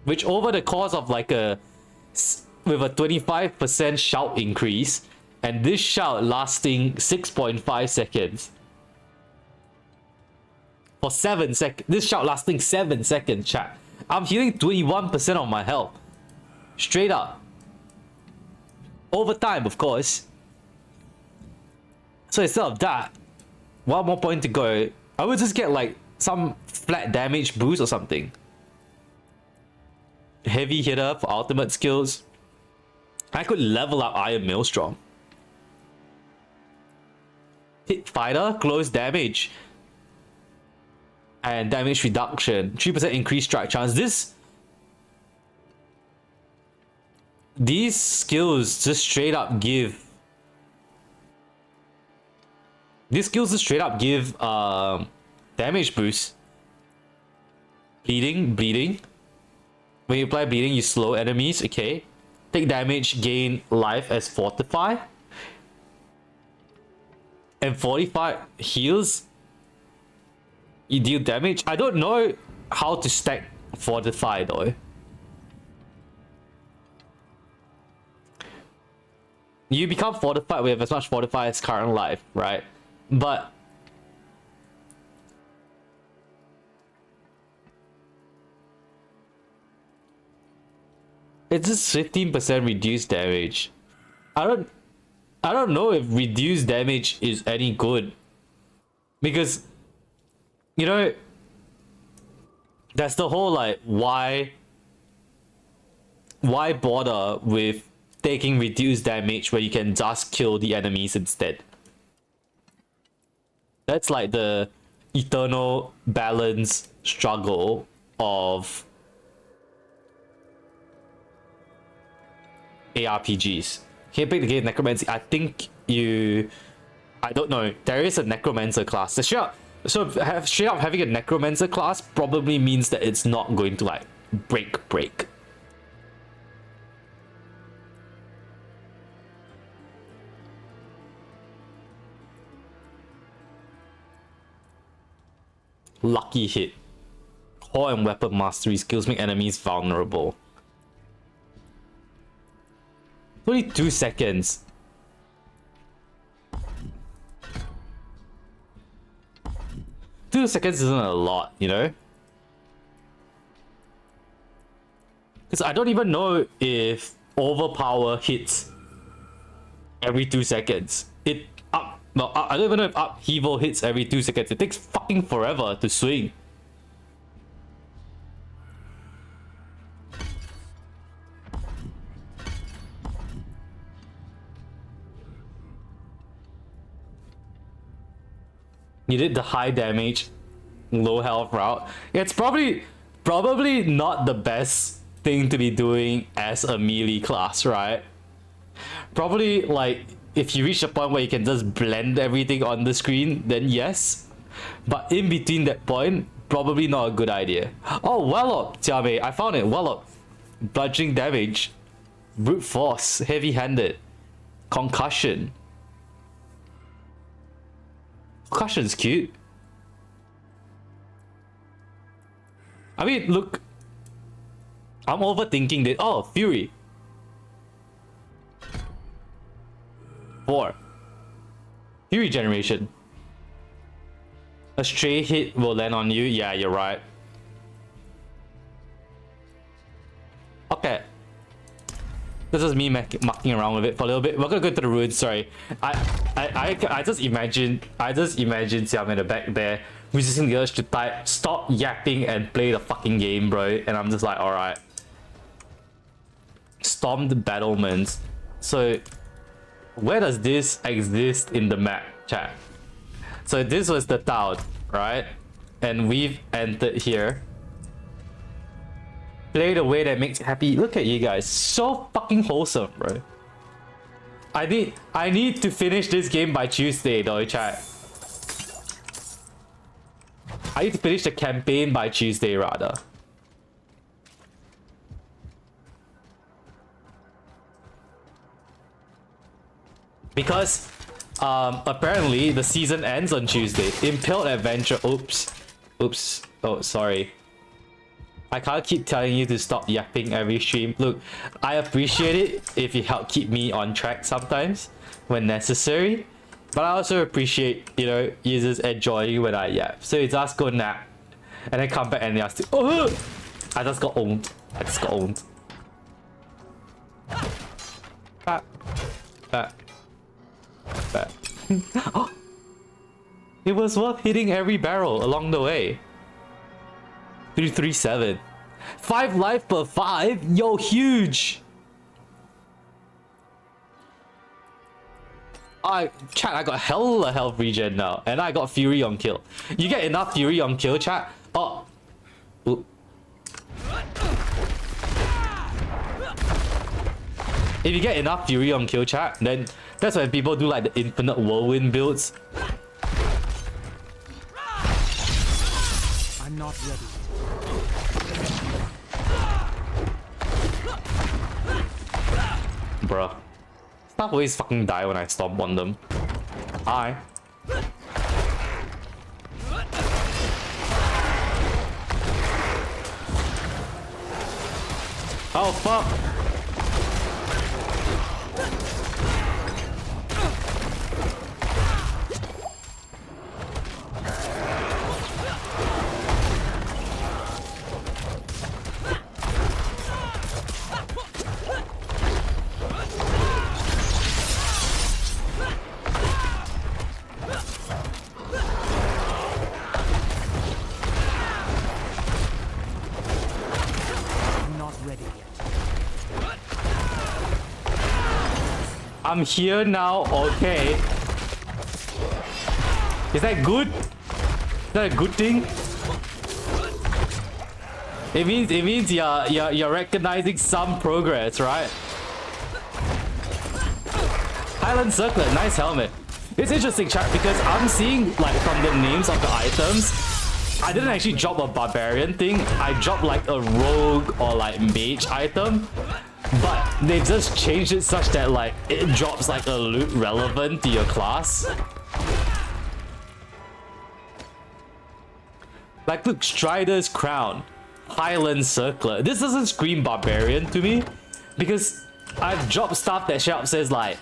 Which over the course of like with a 25% shout increase, and this shout lasting 6.5 seconds. For 7 seconds. This shout lasting 7 seconds, chat. I'm healing 21% of my health. Straight up. Over time, of course. So instead of that, one more point to go, I would just get like some flat damage boost or something. Heavy hitter for ultimate skills. I could level up Iron Maelstrom. Hit fighter, close damage. And damage reduction. 3% increased strike chance. These skills just straight up give... These skills just straight up give damage boost. Bleeding. When you apply bleeding, you slow enemies. Okay. Take damage, gain life as fortify. and 45 heals, you deal damage. I don't know how to stack fortify though. You become fortified with as much fortify as current life, right? But it's just 15% reduced damage. I don't know if reduced damage is any good. Because, you know, that's the whole like why bother with taking reduced damage when you can just kill the enemies instead. That's like the eternal balance struggle of ARPGs. Can you pick the game Necromancy? I think you... I don't know. There is a Necromancer class. Straight up having a Necromancer class probably means that it's not going to like break. Lucky hit. Core and weapon mastery skills make enemies vulnerable. Only 2 seconds. Two seconds isn't a lot, you know? Because I don't even know if overpower hits every 2 seconds. I don't even know if upheaval hits every 2 seconds. It takes fucking forever to swing. You did the high damage, low health route. It's probably not the best thing to be doing as a melee class, right? Probably like if you reach a point where you can just blend everything on the screen, then yes. But in between that point, probably not a good idea. Oh, Wallop, Jiamei, I found it. Wallop, bludgeoning damage, brute force, heavy-handed, concussion. Concussion's cute. I mean, look, I'm overthinking this. Oh, Fury. 4. Fury generation. A stray hit will land on you. Yeah, you're right. Okay. This is me mucking around with it for a little bit. We're gonna go to the ruins. Sorry, I just imagine Xiam in the back there resisting the urge to type "stop yapping and play the fucking game, bro." And I'm just like, all right. Stormed battlements. So, where does this exist in the map, chat? So this was the town, right? And we've entered here. Play the way that makes you happy. Look at you guys, so fucking wholesome, bro. I need to finish this game by Tuesday, though, chat. I need to finish the campaign by Tuesday, rather. Because apparently the season ends on Tuesday. Impaled Adventure. Oops. Oh, sorry. I can't keep telling you to stop yapping every stream. Look, I appreciate it if you help keep me on track sometimes when necessary. But I also appreciate, you know, you just enjoying when I yap. So you just go nap and then come back and they ask you, oh! I just got owned. Back. It was worth hitting every barrel along the way. 337. 5 life per 5? Yo, huge! Chat, I got hella health regen now. And I got Fury on kill. You get enough Fury on kill, chat? Oh. Ooh. If you get enough Fury on kill, chat, then that's when people do like the infinite whirlwind builds. I'm not ready. Bruh. Stuff always fucking die when I stomp on them. Hi. Oh fuck! I'm here now, okay. Is that good? Is that a good thing? It means you're recognizing some progress, right? Highland Circlet, nice helmet. It's interesting, chat, because I'm seeing like from the names of the items, I didn't actually drop a barbarian thing. I dropped like a rogue or like mage item. But they've just changed it such that like it drops like a loot relevant to your class. Like look, Strider's Crown, Highland Circlet. This doesn't scream barbarian to me because I've dropped stuff that straight up says like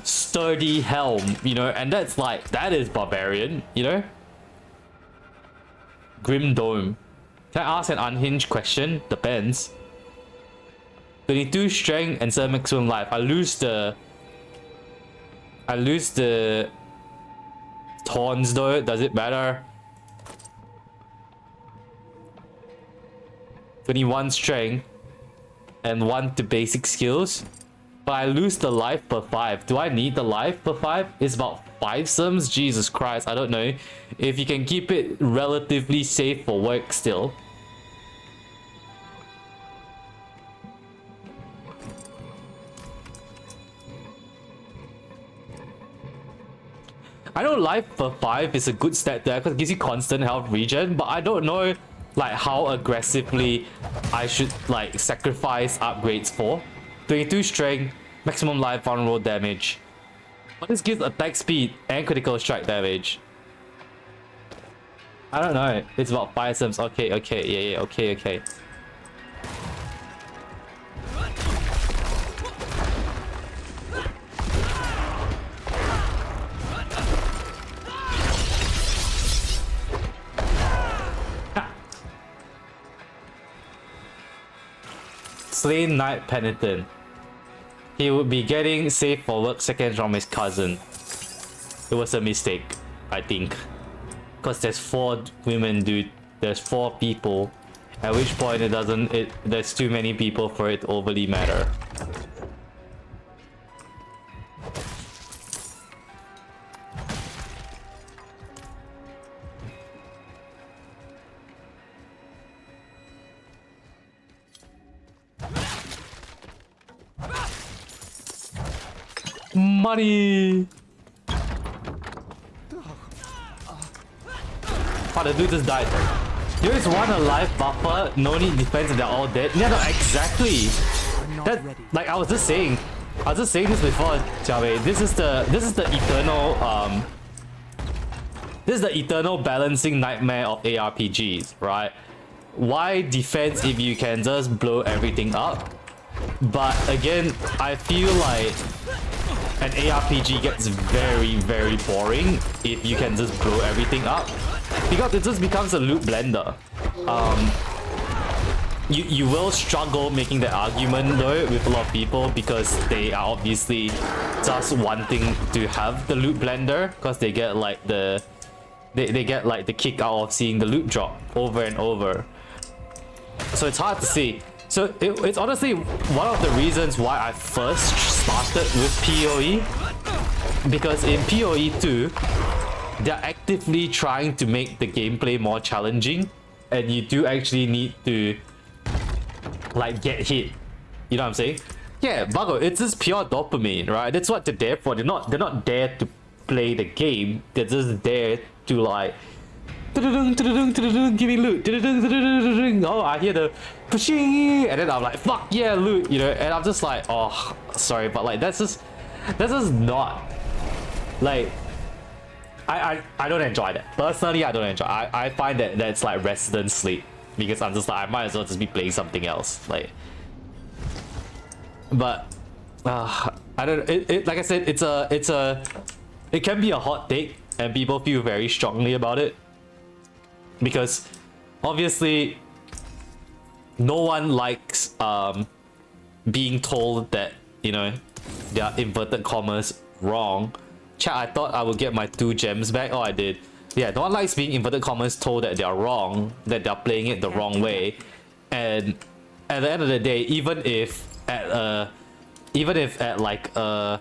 sturdy helm, you know, and that's like, that is barbarian, you know. Grim Dome. Can I ask an unhinged question? Depends. 22 strength and 7 maximum life. I lose the thorns though. Does it matter? 21 strength and 1 to basic skills. But I lose the life per 5. Do I need the life per 5? It's about 5 sims? Jesus Christ, I don't know. If you can keep it relatively safe for work still. I know life per 5 is a good stat there because it gives you constant health regen, but I don't know like how aggressively I should like sacrifice upgrades for. 22 strength, maximum life, vulnerable damage. But this gives attack speed and critical strike damage. I don't know. It's about 5 sims. Okay, yeah, okay. Slain Knight Penitent. He would be getting safe for work seconds from his cousin. It was a mistake, I think. Because there's 4 women, dude. There's 4 people. At which point there's too many people for it to overly matter. Money! Oh, the dude just died. There is one alive buffer, no need defense, and they're all dead. Yeah, no, exactly. That, like I was just saying this before, Jiawei. This is the eternal balancing nightmare of ARPGs, right? Why defense if you can just blow everything up? But again, I feel like an ARPG gets very, very boring if you can just blow everything up, because it just becomes a loot blender. You will struggle making the argument though with a lot of people because they are obviously just wanting to have the loot blender because they get like the kick out of seeing the loot drop over and over. So it's hard to see. So it's honestly one of the reasons why I first started with PoE, because in PoE 2 they're actively trying to make the gameplay more challenging, and you do actually need to like get hit. You know what I'm saying? Yeah, Bago, it's just pure dopamine, right? That's what they're there for. They're not there to play the game. They're just there to like give me loot. Oh, I hear the pushing, and then I'm like, fuck yeah, loot, you know. And I'm just like, oh, sorry, but like that's just not like I don't enjoy that. Personally, I don't enjoy. I find that that's like resident sleep, because I'm just like, I might as well just be playing something else. Like But I don't. Like I said, it can be a hot take, and people feel very strongly about it because obviously no one likes being told that, you know, they are inverted commas wrong. Chat, I thought I would get my 2 gems back. Oh, I did. Yeah, no one likes being inverted commas told that they are wrong, that they're playing it the wrong way. And at the end of the day, even if at like a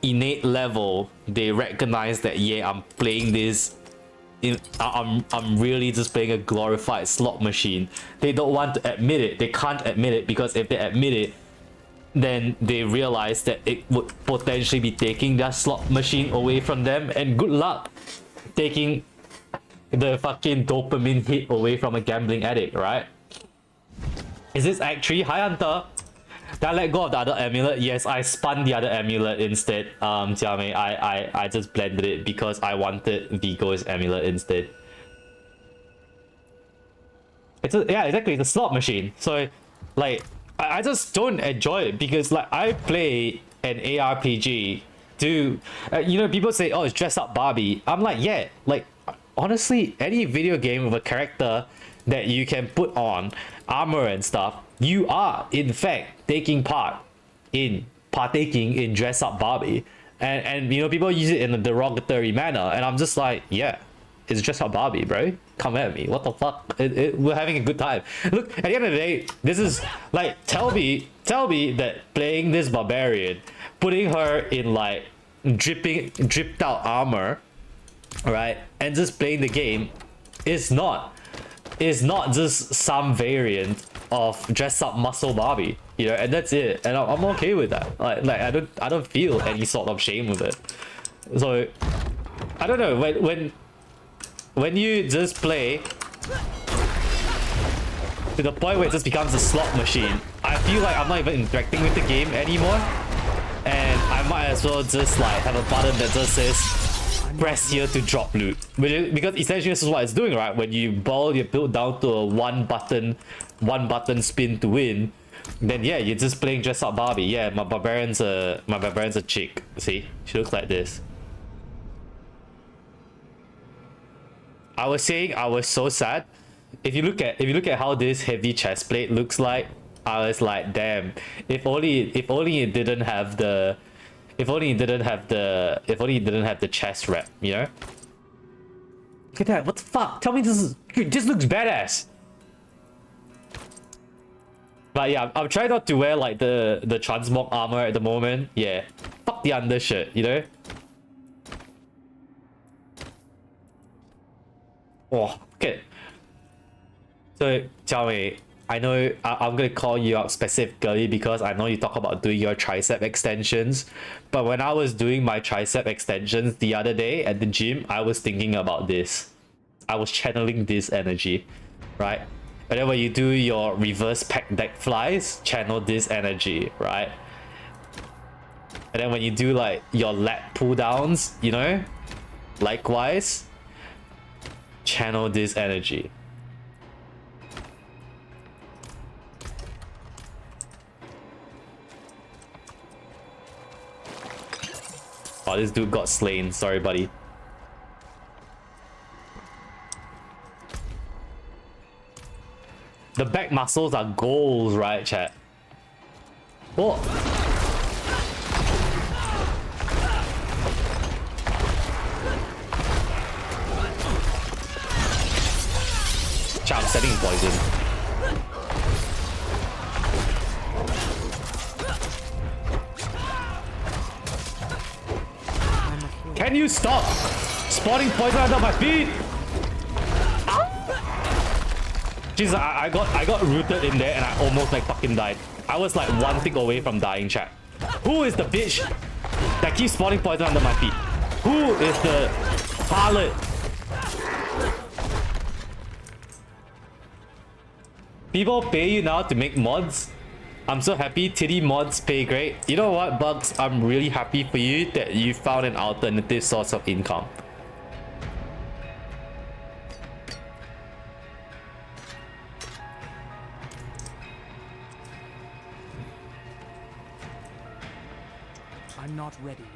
innate level they recognize that, yeah, I'm playing this I'm really just playing a glorified slot machine, they don't want to admit it. They can't admit it because if they admit it, then they realize that it would potentially be taking their slot machine away from them, and good luck taking the fucking dopamine hit away from a gambling addict, right? Is this Act 3? Hi Hunter! Did I let go of the other amulet? Yes, I spun the other amulet instead. Xiaomei, I just blended it because I wanted Vigo's amulet instead. Yeah, exactly, it's a slot machine. So like I just don't enjoy it because like I play an ARPG to you know, people say, oh, it's dress up Barbie. I'm like, yeah, like honestly, any video game with a character that you can put on armor and stuff, you are in fact partaking in dress up Barbie. And you know, people use it in a derogatory manner, and I'm just like, yeah, it's dress up Barbie, bro. Come at me, what the fuck? We're having a good time. Look, at the end of the day, this is like, tell me that playing this barbarian, putting her in like dripped out armor, right, and just playing the game is not just some variant of dress up muscle Barbie, you know, and that's it, and I'm okay with that. Like I don't feel any sort of shame with it. So I don't know, when you just play to the point where it just becomes a slot machine, I feel like I'm not even interacting with the game anymore, and I might as well just like have a button that just says press here to drop loot, because essentially this is what it's doing, right? When you boil your build down to a one button spin to win, then yeah, you're just playing dress up Barbie. Yeah, my barbarian's a chick. See, she looks like this. I was saying I was so sad. If you look at how this heavy chest plate looks like, I was like, damn, if only it didn't have the chest wrap, you know? Look at that, what the fuck? Tell me this looks badass. But yeah, I'm trying not to wear like the transmog armor at the moment. Yeah, fuck the undershirt, you know? Oh, okay. So, Xiaomei, I know I'm gonna call you out specifically because I know you talk about doing your tricep extensions. But when I was doing my tricep extensions the other day at the gym, I was thinking about this. I was channeling this energy, right? And then when you do your reverse pec deck flies, channel this energy, right? And then when you do like your lat pull downs, you know, likewise, channel this energy. Oh, this dude got slain. Sorry, buddy. The back muscles are goals, right, chat? Oh. Chat, I'm setting poison. Can you stop spawning poison under my feet? Jesus, I got rooted in there and I almost like fucking died. I was like one tick away from dying, chat. Who is the bitch that keeps spawning poison under my feet? Who is the harlot? People pay you now to make mods? I'm so happy. Titty mods pay great. You know what, Bugs? I'm really happy for you that you found an alternative source of income. I'm not ready yet.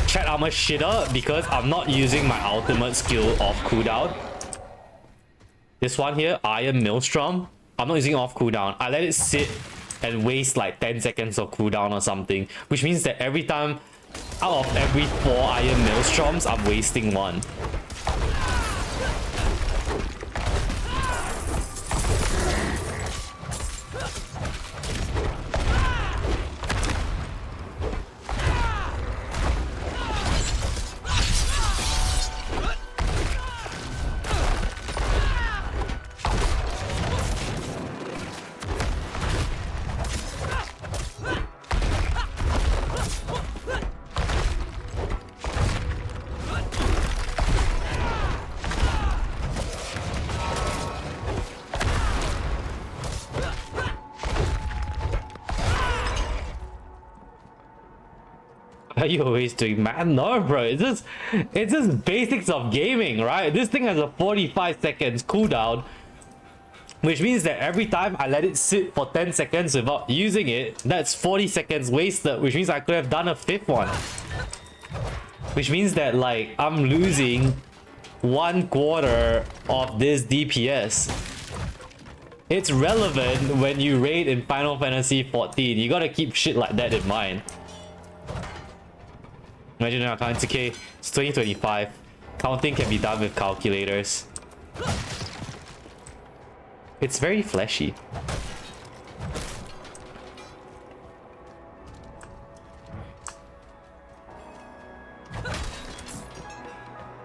Chat, I'm a shitter because I'm not using my ultimate skill off cooldown. This one here, Iron Maelstrom, I'm not using off cooldown. I let it sit and waste like 10 seconds of cooldown or something, which means that every time, out of every 4 Iron Maelstroms, I'm wasting one. Are you always doing math? No, bro. It's just basics of gaming, right? This thing has a 45 seconds cooldown, which means that every time I let it sit for 10 seconds without using it, that's 40 seconds wasted, which means I could have done a 5th one. Which means that, like, I'm losing 1/4 of this DPS. It's relevant when you raid in Final Fantasy 14. You gotta keep shit like that in mind. Imagine our counting. Okay, it's 2025. Counting can be done with calculators. It's very fleshy.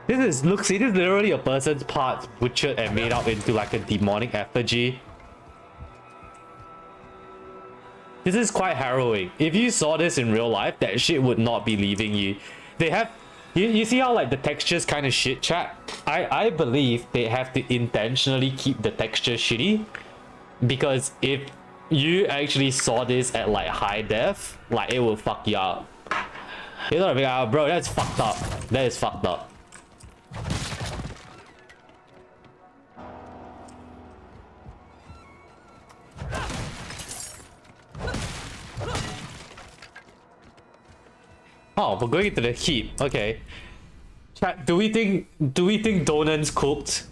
This is literally a person's parts butchered and made out into like a demonic effigy. This is quite harrowing. If you saw this in real life, that shit would not be leaving you. They have... You see how like the textures kind of shit, chat? I believe they have to intentionally keep the texture shitty. Because if you actually saw this at like high def, like it will fuck you up. You're not like, oh, bro, that's fucked up. That is fucked up. Oh, we're going into the heap. Okay. Chat, do we think Donan's cooked?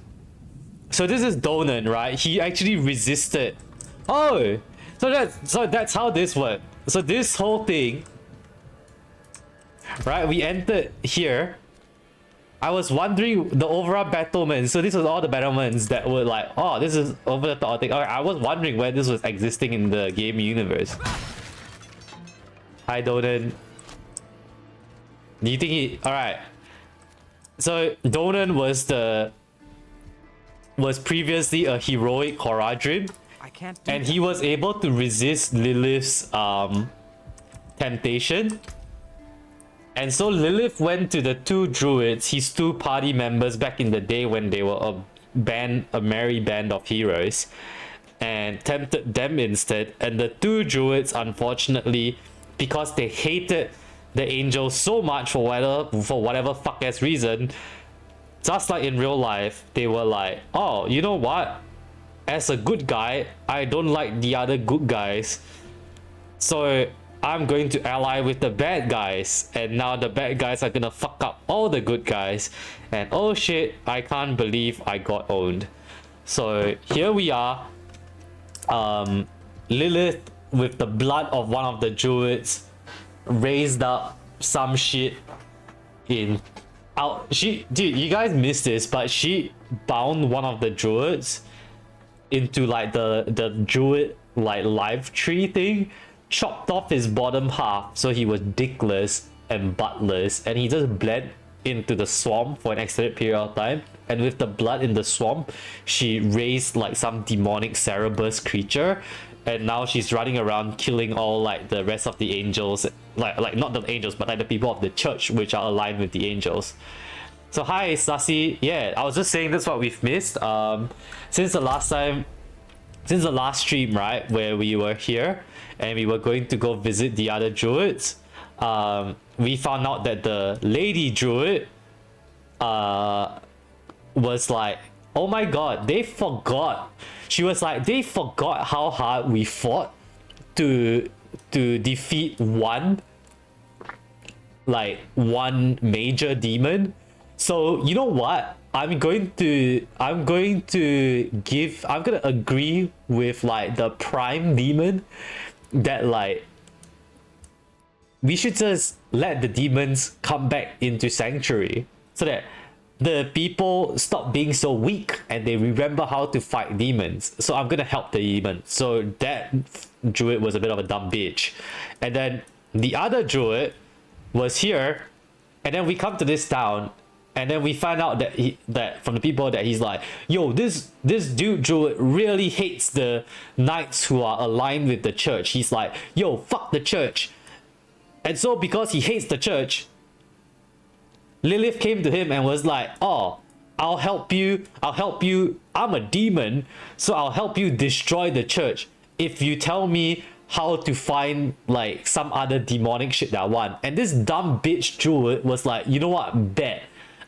So this is Donan, right? He actually resisted. Oh, so that's how this worked. So this whole thing, right? We entered here. I was wondering the overall battlements. So this was all the battlements that were like, oh, this is over the top thing. Okay, I was wondering where this was existing in the game universe. Hi, Donan. Do you think he... Alright. So, Donan was previously a heroic Horadrim. And he was able to resist Lilith's temptation. And so Lilith went to the 2 druids, his 2 party members back in the day when they were a merry band of heroes, and tempted them instead. And the 2 druids, unfortunately, because they hated the angels so much for whatever fuck ass reason, just like in real life, they were like, oh, you know what? As a good guy, I don't like the other good guys, so I'm going to ally with the bad guys, and now the bad guys are gonna fuck up all the good guys, and oh shit, I can't believe I got owned. So here we are, Lilith with the blood of one of the druids raised up some shit in dude, you guys missed this, but she bound one of the druids into like the druid like life tree thing, chopped off his bottom half so he was dickless and buttless, and he just bled into the swamp for an extended period of time. And with the blood in the swamp, she raised like some demonic Cerebus creature, and now she's running around killing all like the rest of the angels, like not the angels but like the people of the church which are aligned with the angels. So hi Sassy, yeah, I was just saying that's what we've missed. Since the last time since the last stream, right, where we were here and we were going to go visit the other druids, we found out that the lady druid was like, oh my god, they forgot. She was like, they forgot how hard we fought to defeat one major demon. So you know what? I'm gonna agree with like the prime demon that like we should just let the demons come back into sanctuary so that the people stop being so weak and they remember how to fight demons. So I'm gonna help the demon. So that druid was a bit of a dumb bitch. And then the other druid was here, and then we come to this town, and then we find out that from the people that he's like, yo, this dude druid really hates the knights who are aligned with the church. He's like, yo, fuck the church. And so because he hates the church, Lilith came to him and was like, oh, I'll help you. I'm a demon, so I'll help you destroy the church if you tell me how to find like some other demonic shit that I want. And this dumb bitch druid was like, you know what, bet,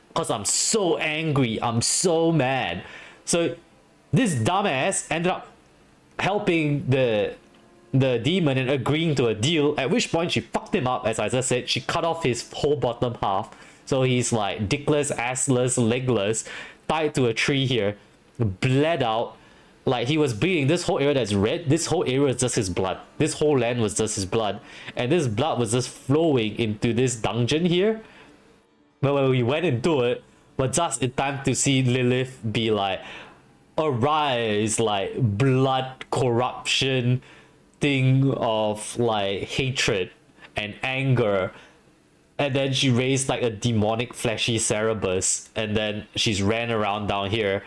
because I'm so angry, I'm so mad. So this dumbass ended up helping the demon and agreeing to a deal, at which point she fucked him up. As I just said, she cut off his whole bottom half, so he's like dickless, assless, legless, tied to a tree here, bled out. Like he was bleeding. This whole area that's red, this whole area is just his blood. This whole land was just his blood, and this blood was just flowing into this dungeon here. But when we went into it, but just in time to see Lilith be like, arise, like blood corruption thing of like hatred and anger. And then she raised like a demonic fleshy Cerebus, and then she's ran around down here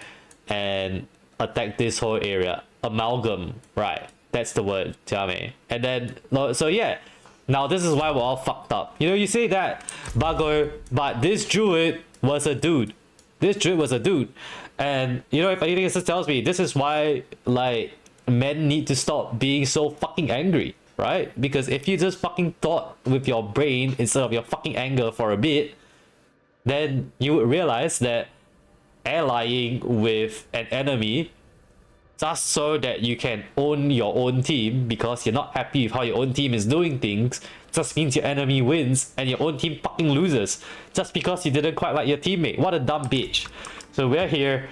and attacked this whole area. Amalgam, right? That's the word, Tiame. And then, so yeah, now this is why we're all fucked up. You know, you say that, Bago, but this druid was a dude. This druid was a dude. And, you know, if anything, it just tells me this is why, like, men need to stop being so fucking angry, right? Because if you just fucking thought with your brain instead of your fucking anger for a bit, then you would realize that allying with an enemy just so that you can own your own team because you're not happy with how your own team is doing things just means your enemy wins and your own team fucking loses just because you didn't quite like your teammate. What a dumb bitch. So we're here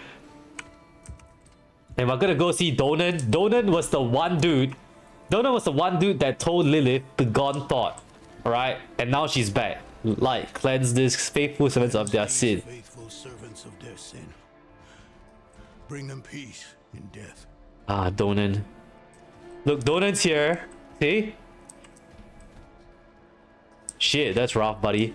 and we're gonna go see Donan. Donan was the one dude that told Lilith the gone thought, alright? And now she's back. Like, cleanse these faithful servants of their sin. Faithful servants of their sin. Bring them peace in death. Ah, Donan. Look, Donan's here. See? Shit, that's rough, buddy.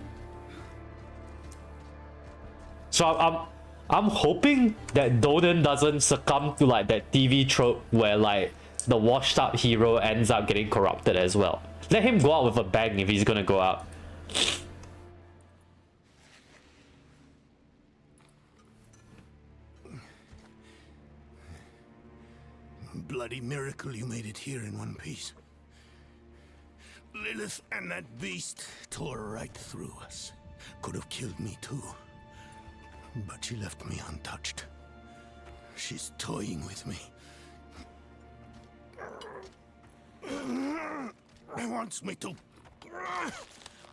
So I'm hoping that Donan doesn't succumb to like that TV trope where like the washed up hero ends up getting corrupted as well. Let him go out with a bang if he's gonna go out. Bloody miracle you made it here in one piece. Lilith and that beast tore right through us. Could have killed me too. But she left me untouched. She's toying with me. Wants me to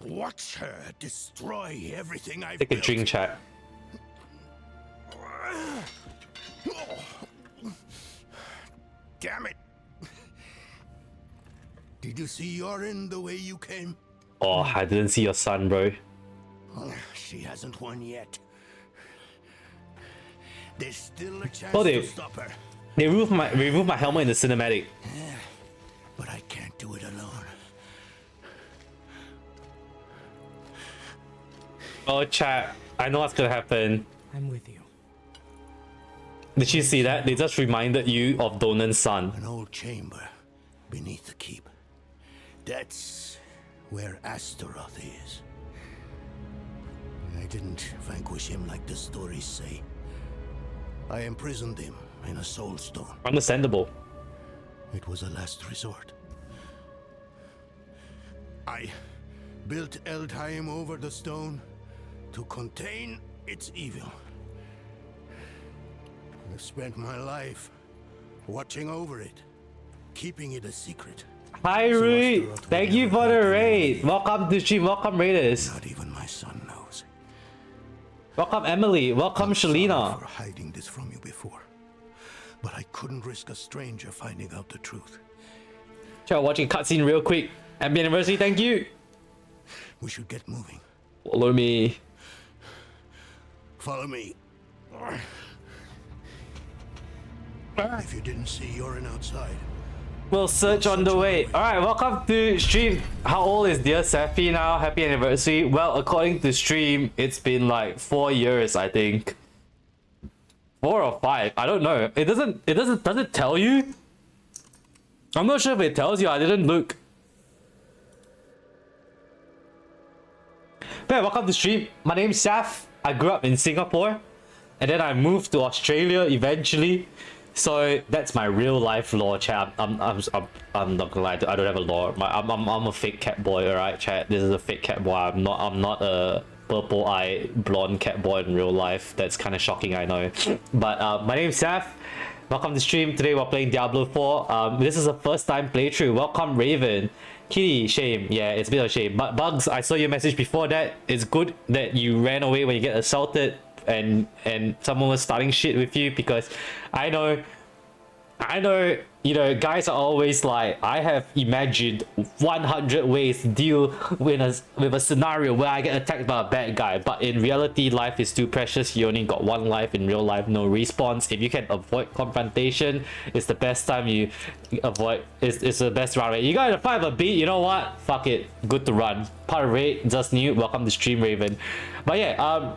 watch her destroy everything I've Take a drink, chat. Damn it! Did you see Yorin the way you came? Oh, I didn't see your son, bro. She hasn't won yet. There's still a chance Oh, to stop her. They removed my helmet in the cinematic. But I can't do it alone. Oh, chat. I know what's gonna happen. I'm with you. Did you see that? They just reminded you of Donan's son. An old chamber beneath the keep. That's where Astaroth is. I didn't vanquish him like the stories say. I imprisoned him in a soul stone. Understandable. It was a last resort. I built Eldheim over the stone to contain its evil. I've spent my life watching over it, keeping it a secret. Hi Rui, thank you for the raid. Welcome to stream, welcome raiders. Not even my son knows. Welcome Emily, welcome Shalina. For hiding this from you before, but I couldn't risk a stranger finding out the truth. Chat, watching cutscene real quick. Happy anniversary, thank you. We should get moving. Follow me. Follow me. If you didn't see Yorin outside, We'll search on the way. Alright, welcome to stream. How old is dear Safi now? Happy anniversary. Well, according to stream, it's been like 4 years, I think. 4 or 5. I don't know. Does it tell you? I'm not sure if it tells you. I didn't look. But yeah, welcome to stream. My name's Saf. I grew up in Singapore. And then I moved to Australia eventually. So that's my real life lore, chat. I'm not gonna lie, I don't have a lore. I'm a fake cat boy, alright, chat. This is a fake cat boy. I'm not a purple-eyed blonde cat boy in real life. That's kind of shocking, I know. But my name's Saf. Welcome to stream. Today we're playing Diablo 4. This is a first time playthrough. Welcome Raven. Kitty, shame. Yeah, it's a bit of a shame. But Bugs, I saw your message before that. It's good that you ran away when you get assaulted and someone was starting shit with you, because I know, you know, guys are always like, I have imagined 100 ways to deal with a scenario where I get attacked by a bad guy, but in reality, life is too precious. You only got one life. In real life, no respawns. If you can avoid confrontation, it's the best time you avoid. It's the best round. You gotta fight a beat. You know what? Fuck it. Good to run. Part of raid, just new. Welcome to stream, Raven. But yeah,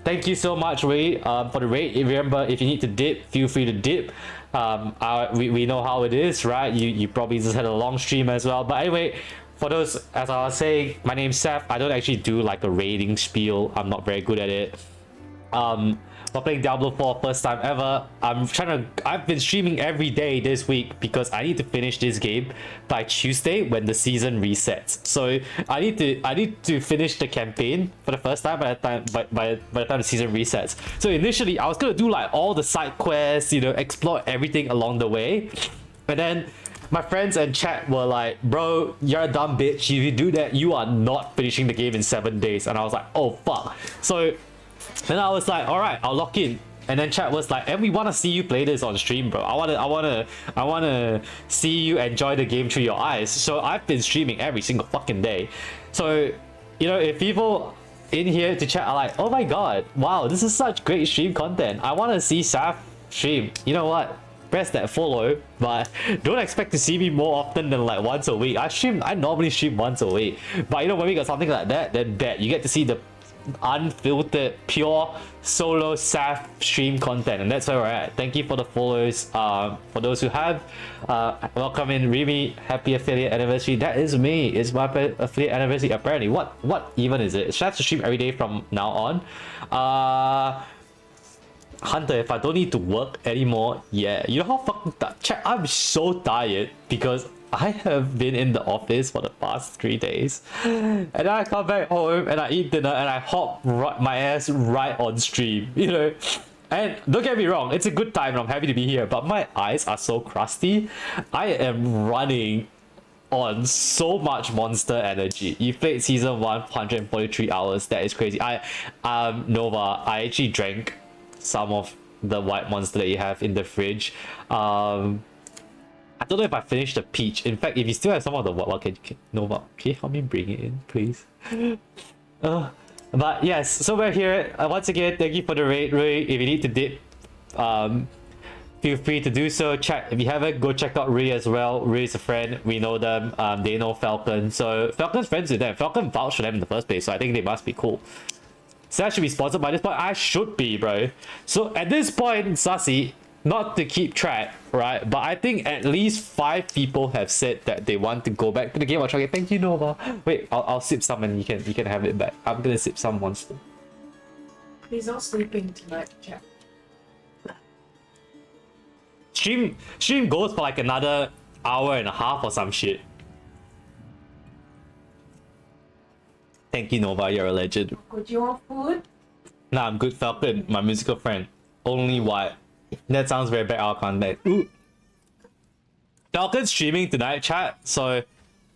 thank you so much, Ray, for the raid. Remember, if you need to dip, feel free to dip. We know how it is, right? You probably just had a long stream as well. But anyway, for those, as I was saying, my name's Seth. I don't actually do like a raiding spiel. I'm not very good at it. We're playing Diablo 4 first time ever. I've been streaming every day this week because I need to finish this game by Tuesday when the season resets. So I need to finish the campaign for the first time by the time the season resets. So initially I was gonna do like all the side quests, you know, explore everything along the way. And then my friends and chat were like, bro, you're a dumb bitch. If you do that, you are not finishing the game in 7 days. And I was like, oh fuck. So then I was like, all right, I'll lock in. And then chat was like, and we want to see you play this on stream, bro. I want to see you enjoy the game through your eyes. So I've been streaming every single fucking day. So, you know, if people in here to chat are like, oh my god, wow, this is such great stream content, I want to see Saf stream. You know what? Press that follow, but don't expect to see me more often than like once a week. I normally stream once a week. But you know, when we got something like that, then bet you get to see the unfiltered, pure solo Saf stream content, and that's where we're at. Thank you for the follows. For those who have, welcome in Remy. Happy affiliate anniversary. That is me. It's my affiliate anniversary. Apparently, what even is it? Should I have to stream every day from now on? Hunter, if I don't need to work anymore, yeah. You know how fucking I'm so tired because I have been in the office for the past 3 days, and then I come back home and I eat dinner and I hop my ass right on stream, you know. And don't get me wrong, it's a good time and I'm happy to be here, but my eyes are so crusty. I am running on so much monster energy. You played season 1 143 hours. That is crazy. Nova, I actually drank some of the white monster that you have in the fridge. I don't know if I finished the peach. In fact, if you still have some of the Nova, can you help me bring it in, please? But yes, so we're here. Once again, thank you for the raid, Rui. If you need to dip, feel free to do so. Check if you haven't, go check out Rui as well. Rui is a friend. We know them. They know Falcon. So Falcon's friends with them. Falcon vouched for them in the first place, so I think they must be cool. So that should be sponsored by this point. I should be, bro. So at this point, Sassy, not to keep track, right? But I think at least 5 people have said that they want to go back to the game. I'll try. Thank you, Nova. Wait, I'll sip some and you can have it back. I'm gonna sip some monster. He's not sleeping tonight, chat. Stream goes for like another hour and a half or some shit. Thank you, Nova. You're a legend. Could you want food? Nah, I'm good, Falcon. My musical friend. Only what? That sounds very bad out of context. Ooh. Falcon's streaming tonight, chat. So,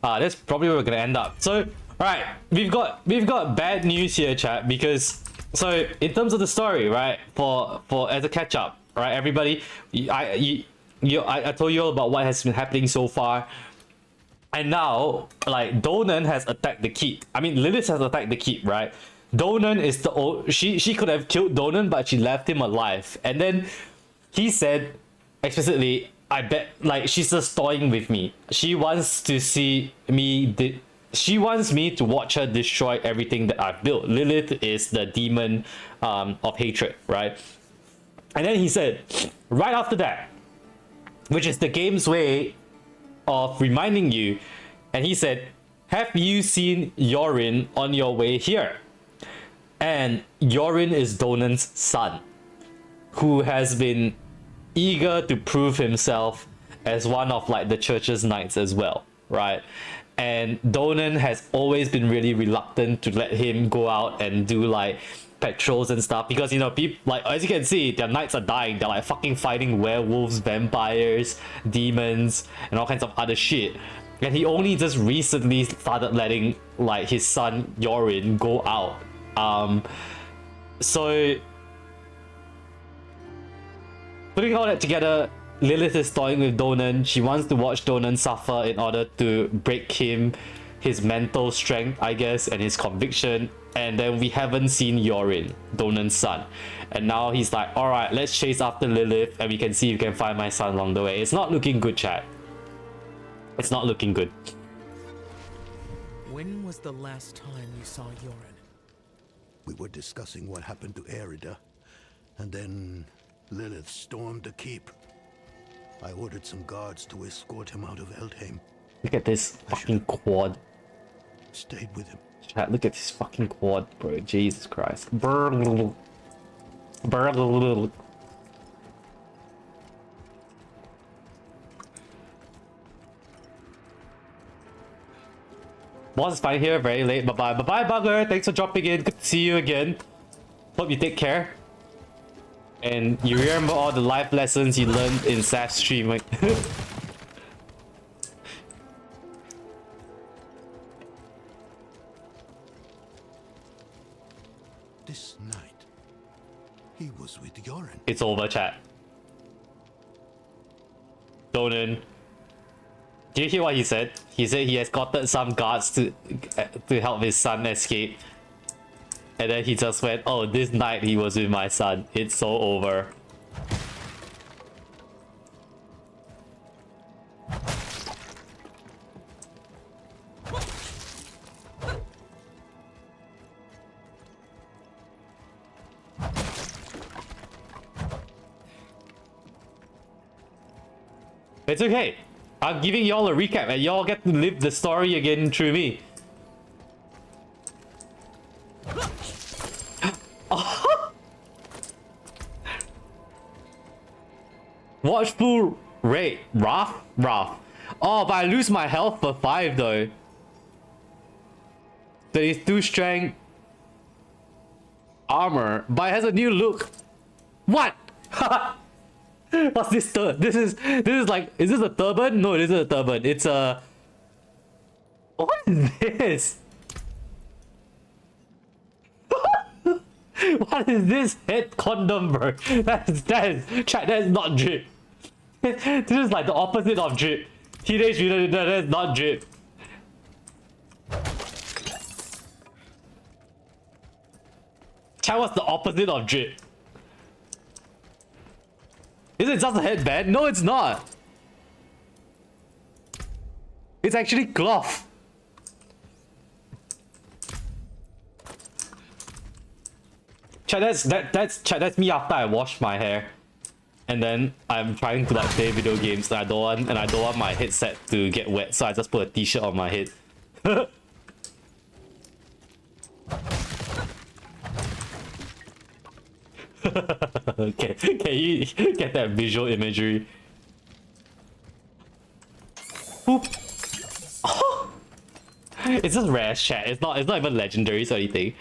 that's probably where we're gonna end up. So, alright, we've got bad news here, chat. Because so in terms of the story, right? For as a catch up, right? Everybody, I told you all about what has been happening so far. And now, like, Donan has attacked the keep. I mean, Lilith has attacked the keep, right? Donan is the old... She could have killed Donan, but she left him alive. And then he said explicitly, I bet, like, she's just toying with me. She wants to see me... She wants me to watch her destroy everything that I've built. Lilith is the demon of hatred, right? And then he said, right after that, which is the game's way of reminding you, and he said, have you seen Yorin on your way here? And Yorin is Donan's son, who has been eager to prove himself as one of like the church's knights as well, right? And Donan has always been really reluctant to let him go out and do like patrols and stuff, because you know, people, like, as you can see, their knights are dying. They're like fucking fighting werewolves, vampires, demons, and all kinds of other shit. And he only just recently started letting like his son Yorin go out. So putting all that together, Lilith is toying with Donan. She wants to watch Donan suffer in order to break his mental strength, I guess, and his conviction. And then we haven't seen Yorin, Donan's son. And now he's like, alright, let's chase after Lilith and we can see if we can find my son along the way. It's not looking good, chat. It's not looking good. When was the last time you saw Yorin? We were discussing what happened to Erida, and then Lilith stormed the keep. I ordered some guards to escort him out of Eldheim. Look at this fucking quad. Stayed with him. Chat, look at this fucking quad, bro. Jesus Christ. Boss is fine here, very late. Bye-bye. Bye-bye, Bugger. Thanks for dropping in. Good to see you again. Hope you take care. And you remember all the life lessons you learned in Saf's stream. This night, he was with Yorin. It's over, chat. Donan. Do you hear what he said? He said he escorted some guards to help his son escape. And then he just went, oh, this night he was with my son. It's so over. It's okay. I'm giving y'all a recap and y'all get to live the story again through me. Watch full rate. Rough? Oh, but I lose my health for 5 though. 32 strength. Armor. But it has a new look. What? What's this? This is like, is this a turban? No, it isn't a turban. It's a... What is this? What is this head condom, bro? That is not drip. This is like the opposite of drip. Teenage Mutant Ninja, that is not drip. Chat, what's the opposite of drip? Is it just a headband? No, it's not. It's actually cloth. Chat, that's me after I wash my hair. And then I'm trying to like play video games and I don't want my headset to get wet, so I just put a t-shirt on my head. Okay, can you get that visual imagery? Boop. Oh. It's just rare chat. It's not even legendaries or anything.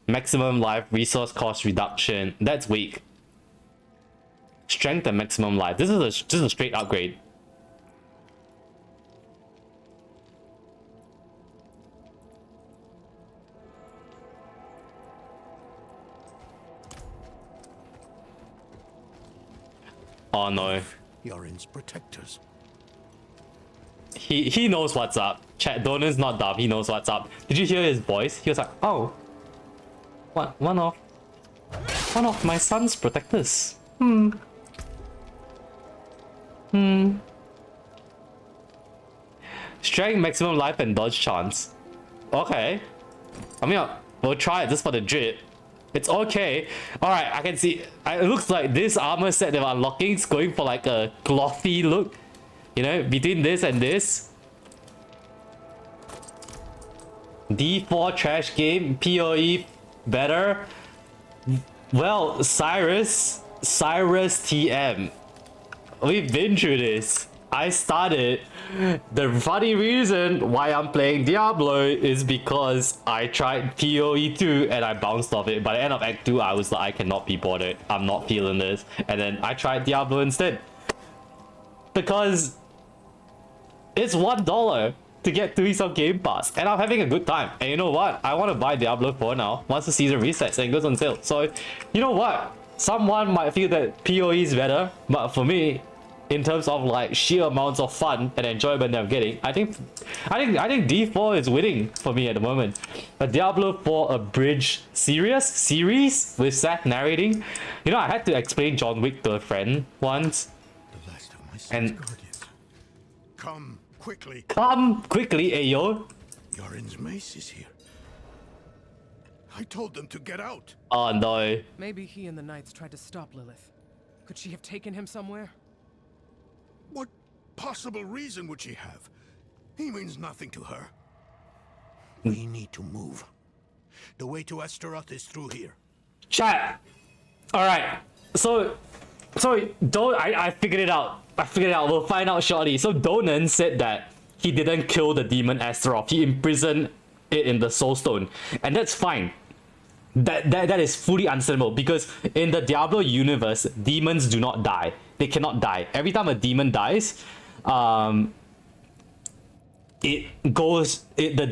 Maximum life, resource cost reduction. That's weak. Strength and maximum life. This is a straight upgrade. Oh no. Yorin's protectors. He knows what's up. Chat, Donan's not dumb. He knows what's up. Did you hear his voice? He was like, oh. One of my son's protectors. Strength, maximum life, and dodge chance. Okay. I mean, we'll try it just for the drip. It's okay. Alright, I can see. It looks like this armor set that I'm unlocking is going for like a clothy look. You know, between this and this. D4 trash game, PoE better. Well, Cyrus TM. We've been through this. I started. The funny reason why I'm playing Diablo is because I tried PoE 2 and I bounced off it. By the end of Act 2, I was like, I cannot be bothered. I'm not feeling this. And then I tried Diablo instead. Because it's $1 to get 2 weeks of Game Pass. And I'm having a good time. And you know what? I want to buy Diablo 4 now once the season resets and it goes on sale. So, you know what? Someone might feel that PoE is better. But for me, in terms of like sheer amounts of fun and enjoyment that I'm getting, I think D4 is winning for me at the moment. A Diablo 4 abridged series with Seth narrating. You know, I had to explain John Wick to a friend once. The last of my son's And guardians. Come quickly. Come quickly, Ayo. Yorin's mace is here. I told them to get out. Oh no. Maybe he and the Knights tried to stop Lilith. Could she have taken him somewhere? What possible reason would she have? He means nothing to her. We need to move. The way to Astaroth is through here. Chat. Alright. So I figured it out. We'll find out shortly. So Donan said that he didn't kill the demon Astaroth. He imprisoned it in the Soul Stone. And that's fine. That is fully understandable because in the Diablo universe, demons do not die. They cannot die. Every time a demon dies, the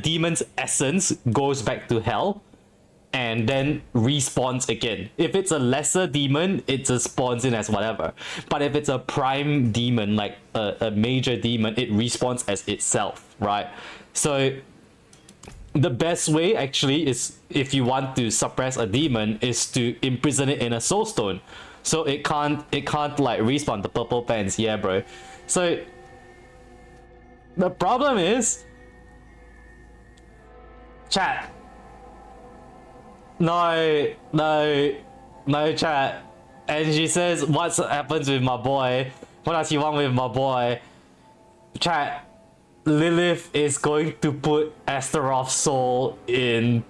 demon's essence goes back to hell and then respawns again. If it's a lesser demon, it just spawns in as whatever. But if it's a prime demon, like a major demon, it respawns as itself, right? So the best way actually is, if you want to suppress a demon, is to imprison it in a soul stone. So it can't like respawn the purple pants, yeah bro. So the problem is, chat. No chat. And she says, what happens with my boy? What does he want with my boy? Chat. Lilith is going to put Astaroth's soul into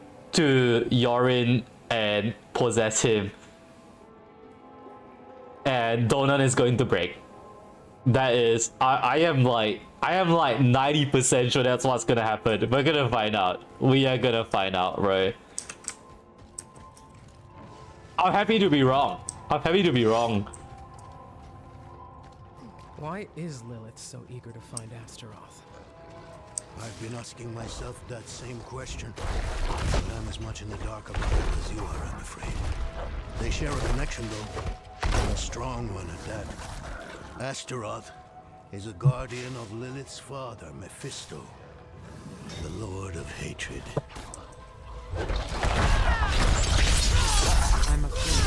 Yorin and possess him. And Donan is going to break. That is, I am like 90% sure that's what's gonna happen. We're gonna find out. We are gonna find out, bro. I'm happy to be wrong. Why is Lilith so eager to find Astaroth? I've been asking myself that same question. But I'm as much in the dark about it as you are, I'm afraid. They share a connection, though. And a strong one at that. Astaroth is a guardian of Lilith's father, Mephisto, the Lord of Hatred. I'm afraid.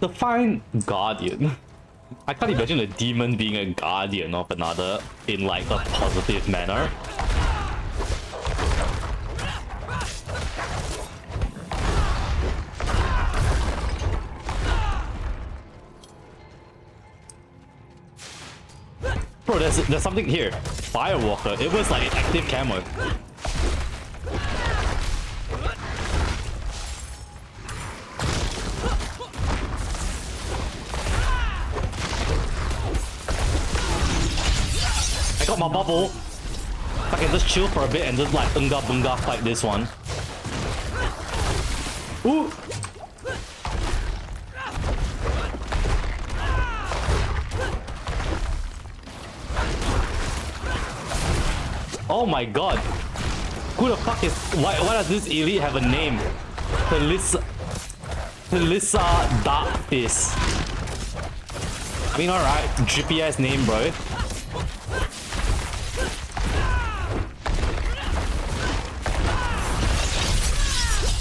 Define guardian. I can't imagine a demon being a guardian of another in like a positive manner. Bro, there's something here. Firewalker. It was like an active camo. got my bubble. If I can just chill for a bit and just like unga bunga fight this one. Ooh! Oh my god! Who the fuck is... Why does this elite have a name? Felissa Darkfist. I mean, alright. Drippy ass name, bro.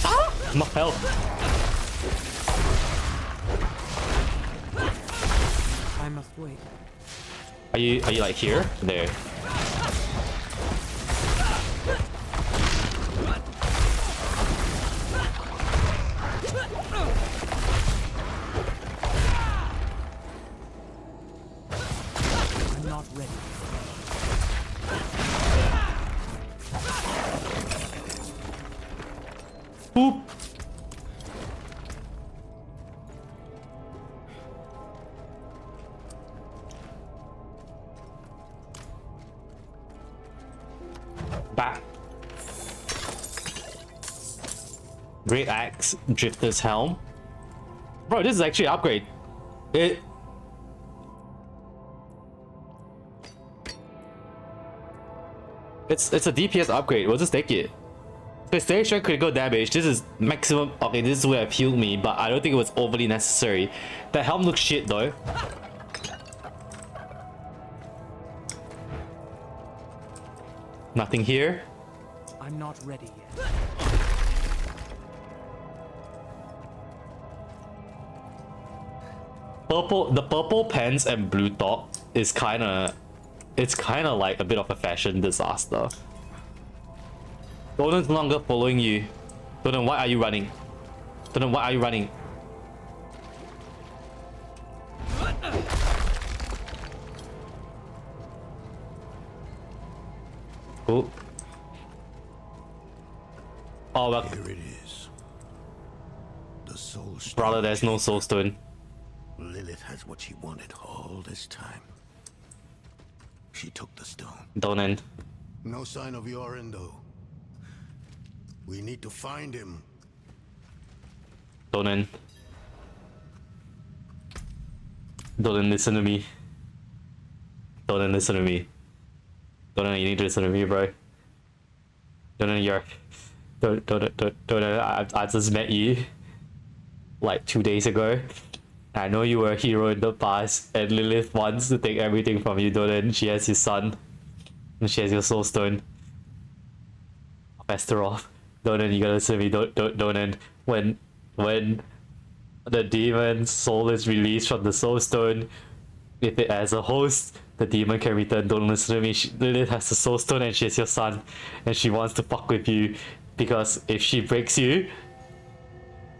Ah! My health. I must wait. Are you like here? There. I'm not ready. Boop. Back. Great Axe, Drifter's Helm. Bro, this is actually an upgrade. It's a DPS upgrade. We'll just take it. So stay strength critical damage. This is maximum. Okay, this is where it healed me, but I don't think it was overly necessary. The helm looks shit though. Nothing here. I'm not ready yet. The purple pants and blue top is it's kind of like a bit of a fashion disaster. Donan's no longer following you. Donan, why are you running? Donan, why are you running? Oh. Oh, well. Here it is. The soul stone. Brother, there's no soul stone. Lilith has what she wanted all this time. She took the stone. Donan. No sign of Yorin though. We need to find him. Donan. Donan, listen to me. Donan, listen to me. Donan, you need to listen to me, bro. Donan, Donan, I just met you like 2 days ago. I know you were a hero in the past, and Lilith wants to take everything from you, Donan. She has his son, and she has your soul stone. I'll best her off. Donan, you gotta listen to me. Donan, when the demon's soul is released from the soul stone, if it has a host, the demon can return. Don't listen to me. Lilith has the soul stone and she has your son, and she wants to fuck with you because if she breaks you,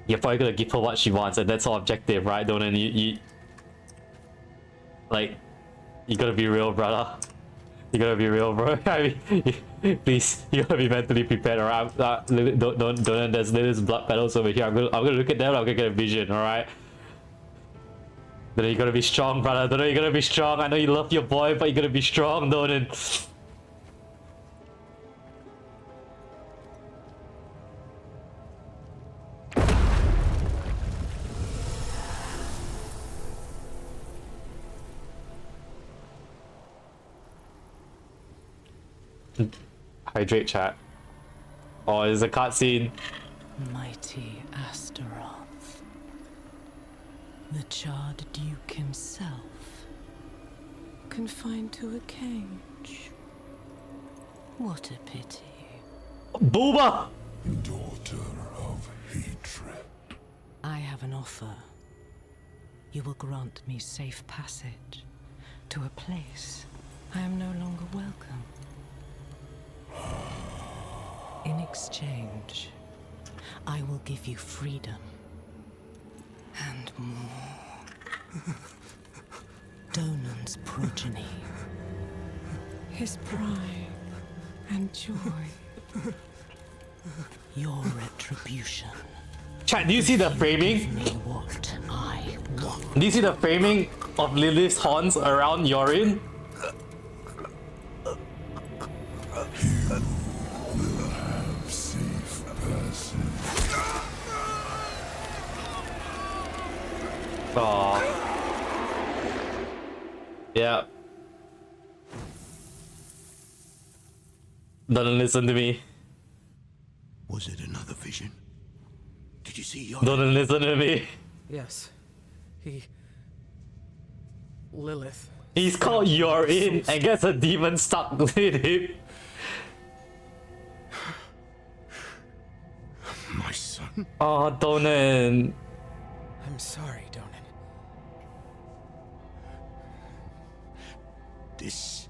you're probably gonna give her what she wants, and that's our objective, right, Donan? You gotta be real, brother. You gotta be real, bro. I mean, please, you gotta be mentally prepared, alright? Don't, there's Lilith's blood petals over here. I'm gonna look at them. I'm gonna get a vision, alright? Donan, you gotta be strong, brother. Donan, you gotta be strong. I know you love your boy, but you gotta be strong, Donan. Hydrate, chat. Oh, there's a cutscene. Mighty Astaroth. The charred duke himself. Confined to a cage. What a pity. Booba! Daughter of hatred. I have an offer. You will grant me safe passage to a place I am no longer welcome. In exchange, I will give you freedom and more. Donan's progeny, his pride and joy, your retribution. Chat, do you see the framing? What I want. Do you see the framing of Lilith's horns around Yorin? Aw. Yeah. Don't listen to me. Was it another vision? Did you see your... Don't listen to me. Yes. Lilith. He's called Yorin and gets a demon stuck with him. My son? Oh, Donan. I'm sorry, Donan. This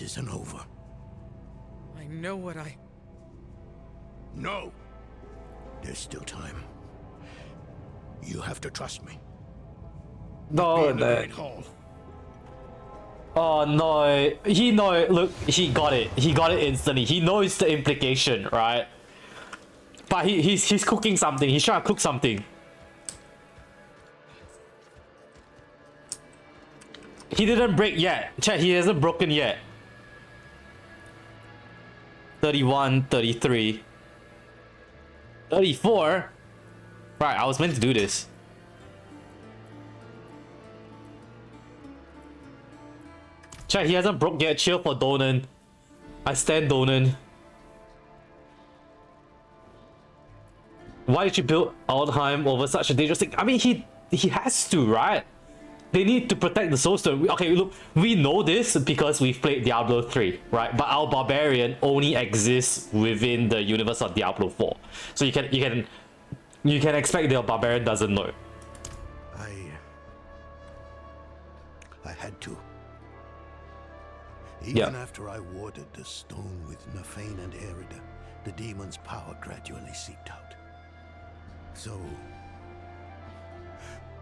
isn't over. I know what I... No! There's still time. You have to trust me. No, oh no, look, he got it instantly. He knows the implication, right? But he's cooking something. He's trying to cook something. He didn't break yet. Chat, he hasn't broken yet. 31, 33, 34. Right, I was meant to do this. Chat, he hasn't broke yet. Chill for Donan. I stand Donan. Why did you build Altheim over such a dangerous thing? I mean, he has to, right? They need to protect the Soulstone. Okay, look, we know this because we've played Diablo 3, right? But our Barbarian only exists within the universe of Diablo 4. So you can expect the Barbarian doesn't know. I had to. Even after I warded the stone with Nafane and Erida, the demon's power gradually seeped out. So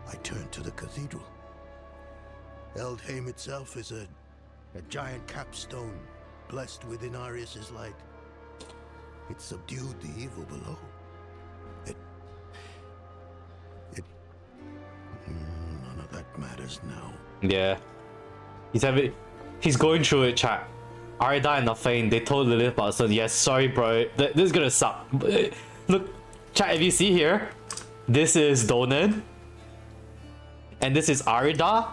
I turned to the cathedral. Eldheim itself is a giant capstone blessed with Inarius' light. It subdued the evil below. None of that matters now. Yeah. He's going through it, chat. Arida and Nafane, they told Lilith about so yes, sorry bro, this is gonna suck. Look, chat, if you see here, this is Donan. And this is Arida,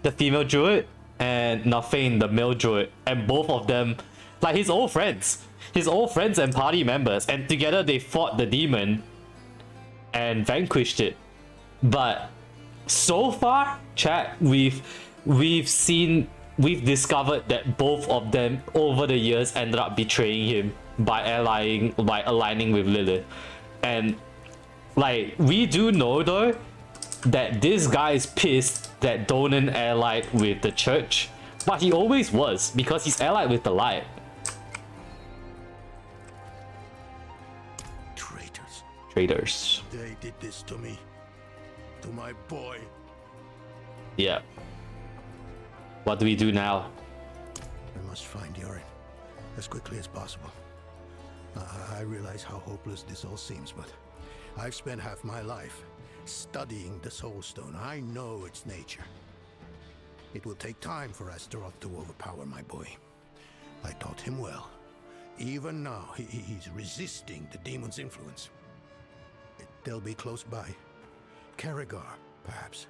the female druid, and Nafane, the male druid. And both of them, like his old friends. His old friends and party members. And together they fought the demon and vanquished it. But so far, chat, we've discovered that both of them over the years ended up betraying him by aligning with Lilith. And like, we do know though that this guy is pissed that Donan allied with the church, but he always was because he's allied with the light. Traitors. They did this to me. To my boy. Yeah. What do we do now? I must find Yorin as quickly as possible. I realize how hopeless this all seems, but I've spent half my life studying the Soulstone. I know its nature. It will take time for Astaroth to overpower my boy. I taught him well. Even now, he's resisting the demon's influence. They'll be close by. Karagar, perhaps.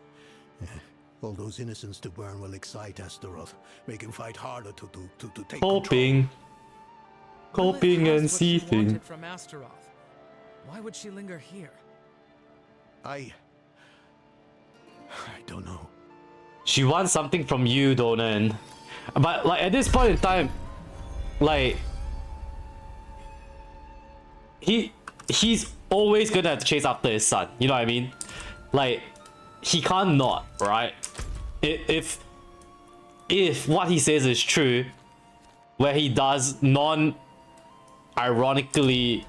All those innocents to burn will excite Astaroth, make him fight harder to take Hoping and seething. From Astaroth. Why would she linger here? I don't know. She wants something from you, Donan. But like at this point in time, like he's always gonna have to chase after his son. You know what I mean? Like he can't not, right? If what he says is true, where he does non-ironically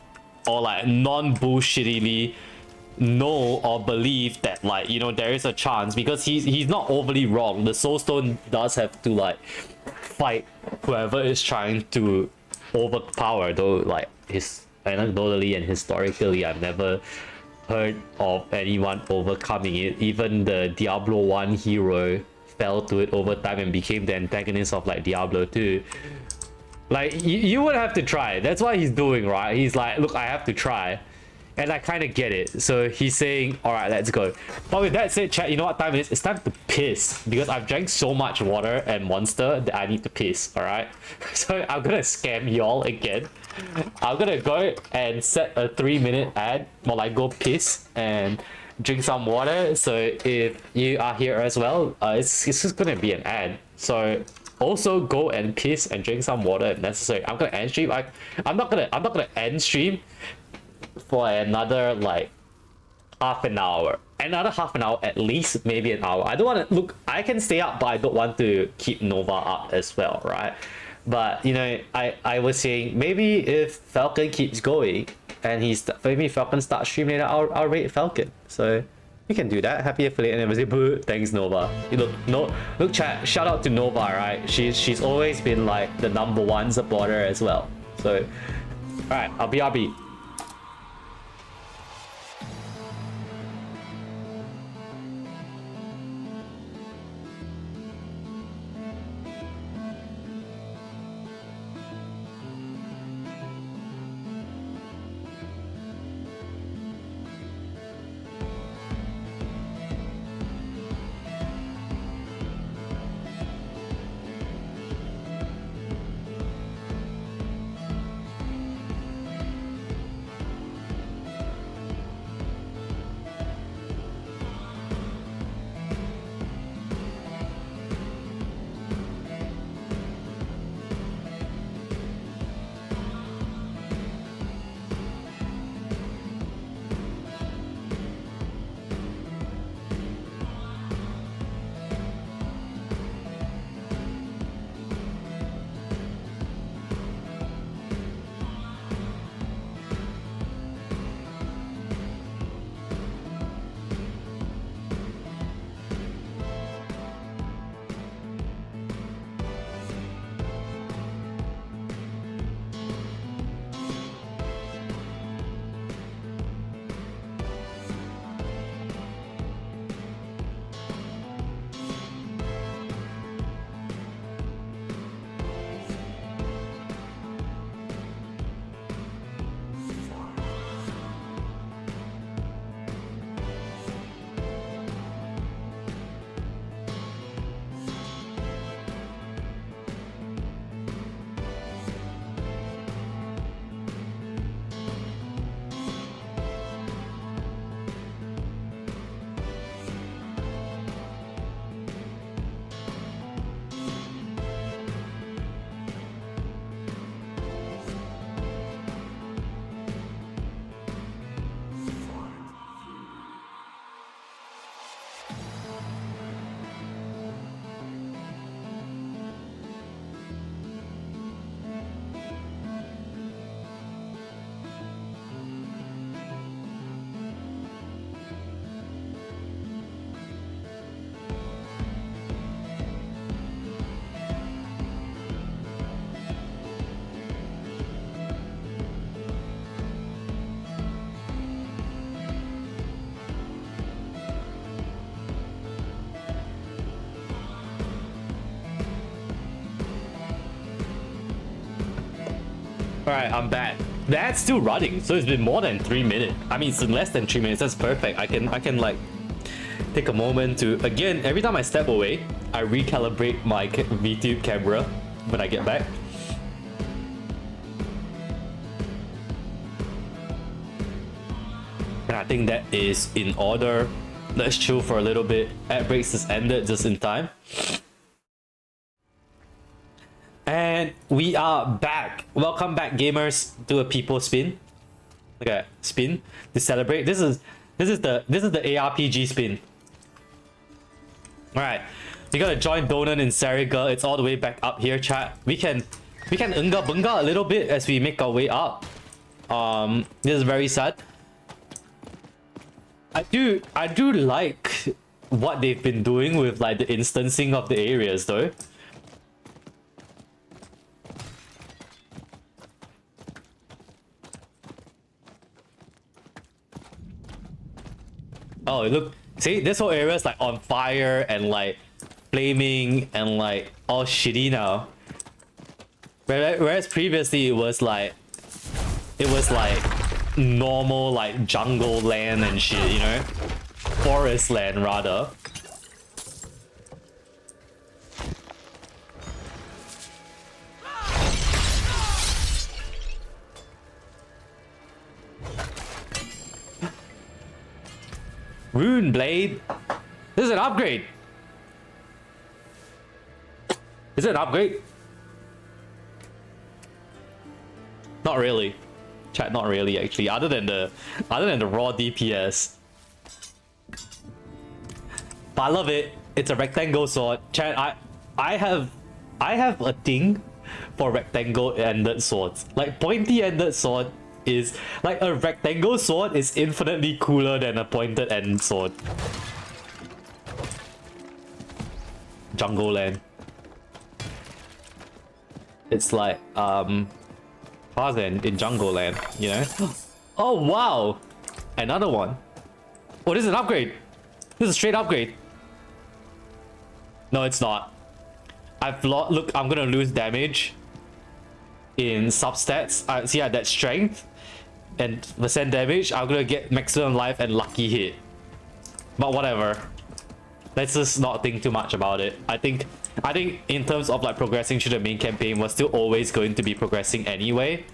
or like non-bullshittily know or believe that, like, you know, there is a chance, because he's not overly wrong. The Soulstone does have to like fight whoever is trying to overpower, though like anecdotally and historically I've never heard of anyone overcoming it. Even the Diablo 1 hero fell to it over time and became the antagonist of like Diablo 2. Like you would have to try. That's what he's doing, right? He's like, look, I have to try. And I kind of get it. So he's saying, all right, let's go. But with that said, chat, you know what time it is? It's time to piss. Because I've drank so much water and Monster that I need to piss, all right? So I'm going to scam y'all again. I'm going to go and set a 3-minute ad while I go piss and drink some water. So if you are here as well, it's just going to be an ad. So also go and piss and drink some water if necessary. I'm going to end stream. I'm not going to end stream for another like half an hour, at least, maybe an hour. I don't want to look, I can stay up, but I don't want to keep Nova up as well, right? But you know, I was saying maybe if Falcon keeps going and maybe Falcon starts streaming later, I'll rate Falcon. So you can do that. Happy affiliate anniversary. Boo. Thanks, Nova. Look chat, shout out to Nova, right? She's always been like the #1 supporter as well. So all right, I'll be Alright, I'm back. The ad's still running, so it's been more than 3 minutes. I mean, it's less than 3 minutes. That's perfect. I can like take a moment to, again, every time I step away, I recalibrate my VTube camera when I get back. And I think that is in order. Let's chill for a little bit. Ad breaks just ended just in time. And we are back. Welcome back, gamers, to a people spin. Okay, spin to celebrate. This is the ARPG spin. All right, we gotta join Donan and Sariga. It's all the way back up here, chat. We can unga bunga a little bit as we make our way up. This is very sad. I do like what they've been doing with like the instancing of the areas though. Oh, look, see, this whole area is like on fire and like flaming and like all shitty now. Whereas previously it was like normal like jungle land and shit, you know? Forest land rather. Rune Blade. This is an upgrade. Is it an upgrade? Not really. Chat, not really actually. Other than the raw DPS. But I love it. It's a rectangle sword. Chat, I have a thing for rectangle-ended swords. Like pointy-ended sword is like a rectangle sword is infinitely cooler than a pointed end sword. Jungle land. It's like Tarzan in Jungle Land, you know? Oh wow! Another one. Oh, this is an upgrade. This is a straight upgrade. No, it's not. Look, I'm gonna lose damage in substats. See, that strength and percent damage. I'm gonna get maximum life and lucky hit. But whatever. Let's just not think too much about it. I think in terms of like progressing through the main campaign, we're still always going to be progressing anyway.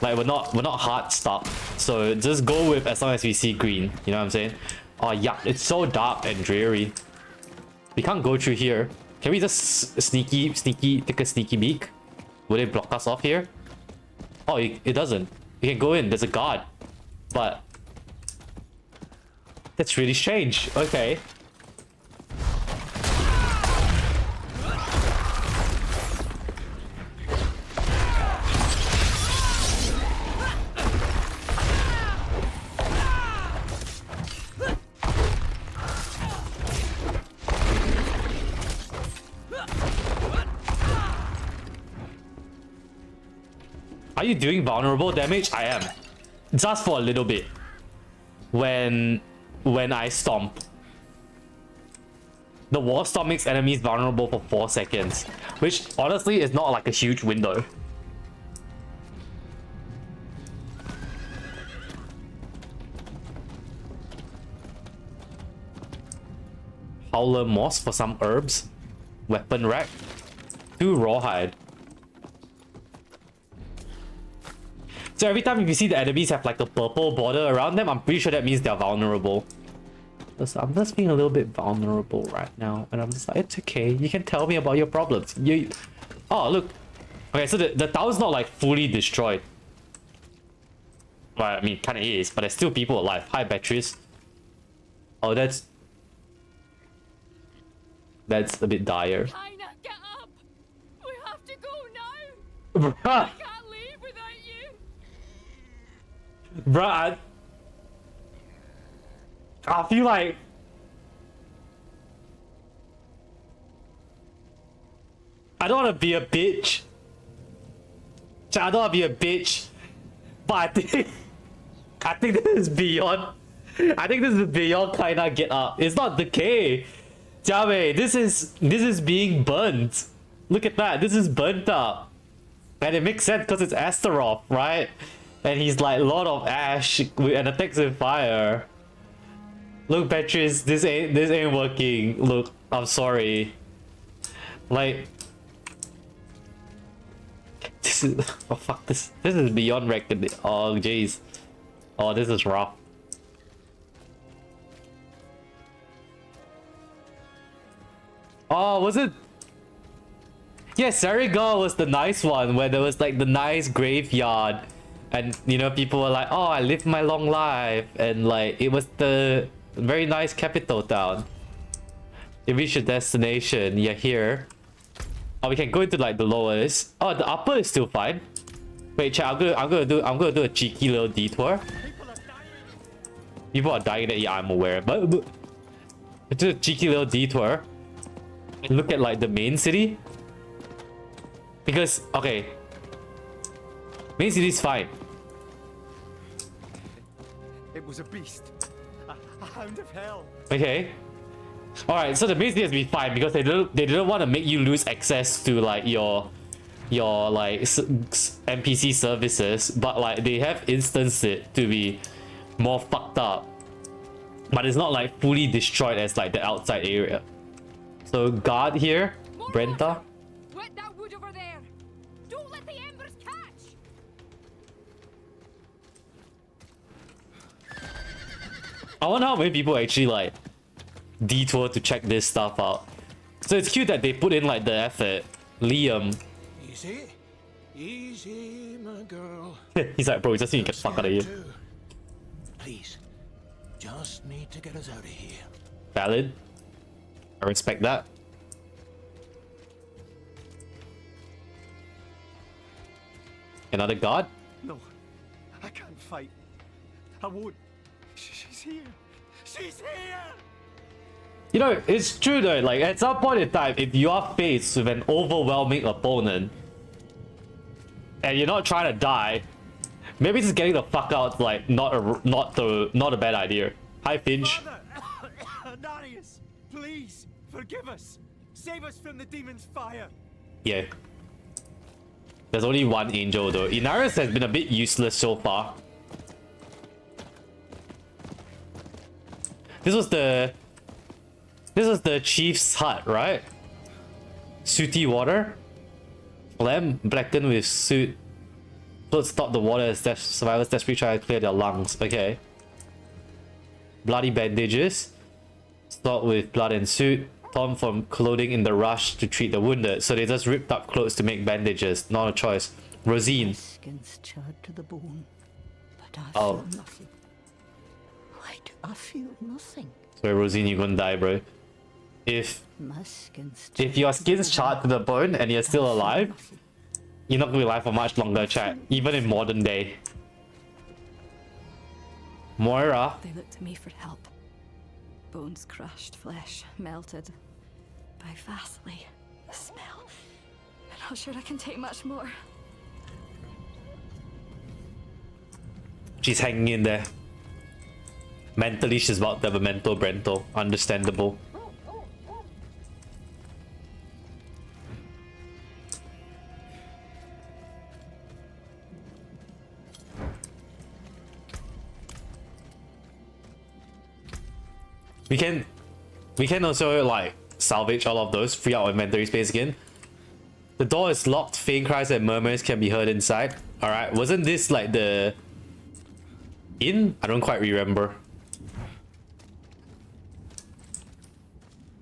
Like we're not hard stuck. So just go with as long as we see green. You know what I'm saying? Oh yeah, it's so dark and dreary. We can't go through here. Can we just take a sneaky peek? Will it block us off here? Oh, it doesn't. We can go in. There's a guard. But that's really strange. Okay. Are you doing vulnerable damage? I am. Just for a little bit. When I stomp. The wall stomp makes enemies vulnerable for 4 seconds. Which honestly is not like a huge window. Howler moss for some herbs. Weapon rack. 2 rawhide. So every time if you see the enemies have like the purple border around them, I'm pretty sure that means they're vulnerable. So I'm just being a little bit vulnerable right now. And I'm just like, it's okay. You can tell me about your problems. Oh, look. Okay, so the tower's not like fully destroyed. Well, I mean, kind of is, but there's still people alive. Hi, Beatrice. Oh, that's a bit dire. China, get up! We have to go now! Bruh. Bruh, I feel like I don't want to be a bitch. I don't want to be a bitch, but I think this is beyond. I think this is beyond kinda get up. It's not decay. Jiawei, this is being burnt. Look at that. This is burnt up, and it makes sense because it's Astaroth, right? And he's like Lord of Ash and attacks with fire. Look, Beatrice, this ain't working. Look, I'm sorry. Like, this is oh fuck this is beyond reckoning. Oh jeez. Oh, this is rough. Oh, was it? Yeah, Serigal was the nice one where there was like the nice graveyard. And you know, people were like, oh, I lived my long life, and like it was the very nice capital town. You reach your destination, you're here. Oh, we can go into like the lowest. Oh, the upper is still fine. Wait, chat, I'm gonna do a cheeky little detour. People are dying there, yeah, I'm aware. But do a cheeky little detour and look at like the main city. Because okay. Main city is fine. It was a beast. A hound of hell. Okay. Alright, so the main city has been fine because they didn't want to make you lose access to like your your like NPC services, but like they have instanced it to be more fucked up, but it's not like fully destroyed as like the outside area. So guard here, Brenta. Wet that wood over there. Don't let the embers catch. I wonder how many people actually like detour to check this stuff out. So it's cute that they put in like the effort. Liam. Easy. Easy, my girl. He's like, bro, we just need to get the fuck out of here. Please. Just need to get us out of here. Valid. I respect that. Another guard? No, I can't fight. I won't. She's here. She's here! You know, it's true though, like at some point in time, if you are faced with an overwhelming opponent and you're not trying to die, maybe just getting the fuck out like not a bad idea. Hi Finch. Darius, please forgive us. Save us from the demon's fire. Yeah. There's only one angel though. Inaris has been a bit useless so far. This was the chief's hut, right? Sooty water. Lamp blackened with soot. Float stop the water as survivors desperately try to clear their lungs. Okay. Bloody bandages. Stopped with blood and soot. Torn from clothing in the rush to treat the wounded. So they just ripped up clothes to make bandages. Not a choice. Rosine. Skin's charred to the bone, but I Oh. feel nothing. Why do I feel nothing? Sorry, Rosine, you're gonna die, bro. If My skin's your skin's charred to the bone and you're still alive, you're not gonna be alive for much longer, chat. Even in modern day. Moira. They look to me for help. Bones crushed, flesh melted. By Vasily. The smell. I'm not sure I can take much more. She's hanging in there. Mentally, she's about to have a mental Brento. Understandable. We can also like salvage all of those, free out inventory space again. The door is locked. Faint cries and murmurs can be heard inside. All right, wasn't this like the inn? I don't quite remember.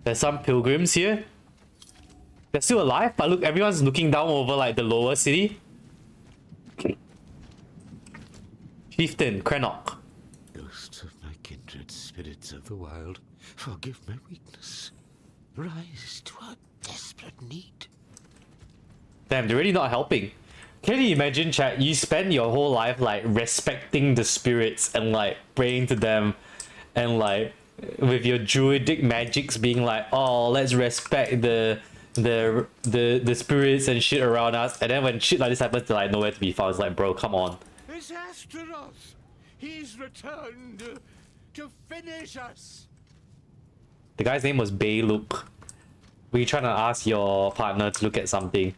There's some pilgrims here. They're still alive, but look, everyone's looking down over like the lower city. Chieftain Krenok. Ghosts of my kindred, spirits of the wild, forgive my weakness. Rise to our desperate need. Damn, they're really not helping. Can you imagine, chat? You spend your whole life like respecting the spirits and like praying to them, and like with your druidic magics being like, oh, let's respect the spirits and shit around us. And then when shit like this happens, they're like nowhere to be found. It's like, bro, come on. It's Astaroth. He's returned to finish us. The guy's name was Bayluk. Were you trying to ask your partner to look at something?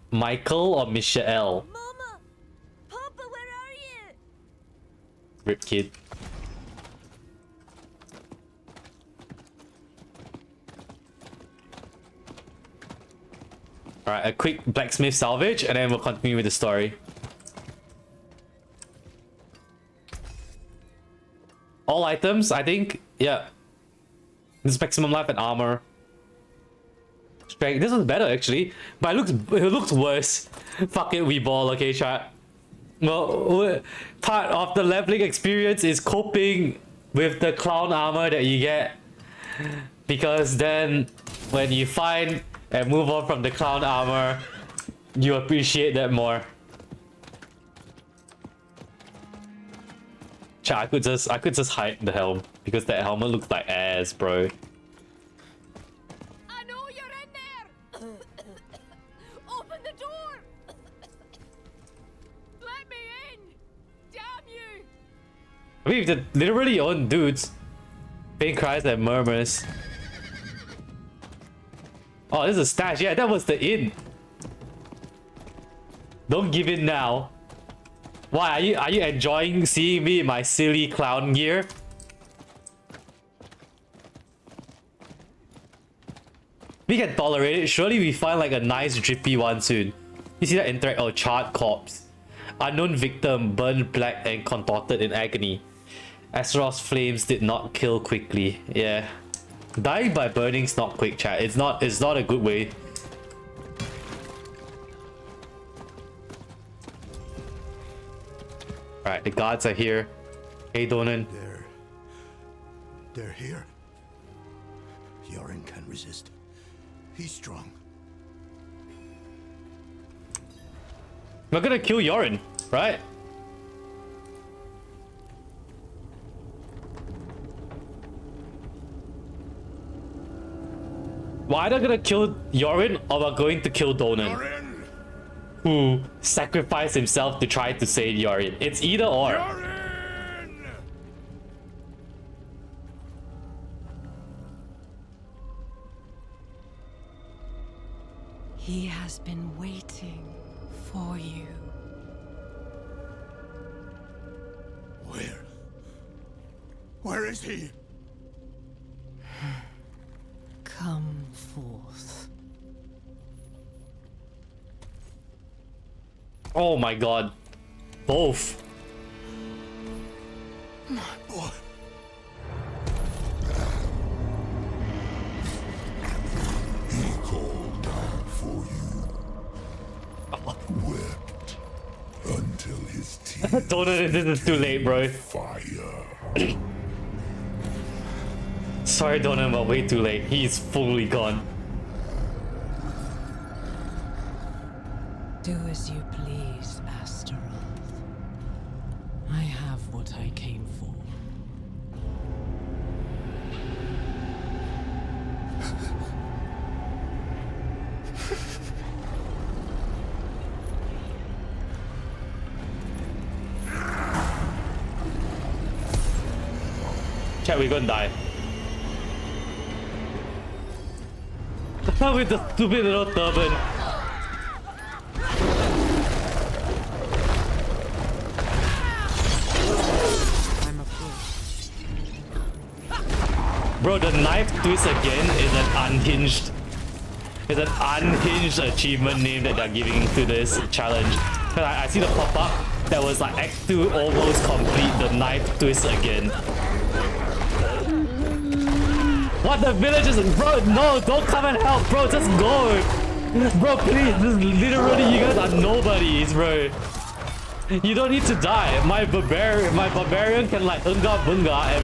Michael or Michelle? Mama! Papa, where are you? Rip kid. Alright, a quick blacksmith salvage and then we'll continue with the story. All items, I think. Yeah. This is maximum life and armor. Strength. This was better actually, but it looks worse. Fuck it, we ball. Okay, chat. Well, part of the leveling experience is coping with the clown armor that you get, because then when you find and move on from the clown armor, you appreciate that more. Chat, I could just hide the helm because that helmet looks like ass, bro. I know you're in there! Open the door! Let me in! Damn you! I mean, they're literally your own dudes. Faint cries and murmurs. Oh, this is a stash. Yeah, that was the inn. Don't give in now. Why are you enjoying seeing me in my silly clown gear? We can tolerate it. Surely we find like a nice drippy one soon. You see that interact? Oh, charred corpse. Unknown victim burned black and contorted in agony. Azeroth's flames did not kill quickly. Yeah. Dying by burning's not quick, chat. It's not a good way. Alright, the guards are here. Hey, Donan. They're here. Yorin can resist. He's strong. We're gonna kill Yorin, right? We're either gonna kill Yorin or we're going to kill Donan, who sacrificed himself to try to save Yorin. It's either or. He has been waiting for you. Where is he? Come forth. Oh my god. Both. My boy. He called down for you. Wept until his tears. Donan, this is too late, bro. Fire. Sorry, Donan, but way too late. He's fully gone. Do as you please, Astaroth. I have what I came for. Chat, we're gonna die. With the stupid little turban. Bro, the knife twist again is an unhinged achievement name that they're giving to this challenge. Cause I see the pop-up that was like Act 2 almost complete, the knife twist again. What, the villagers? Bro, no, don't come and help, bro, just go. Bro, please, this literally, you guys are nobodies, bro. You don't need to die. My barbarian can like unga bunga and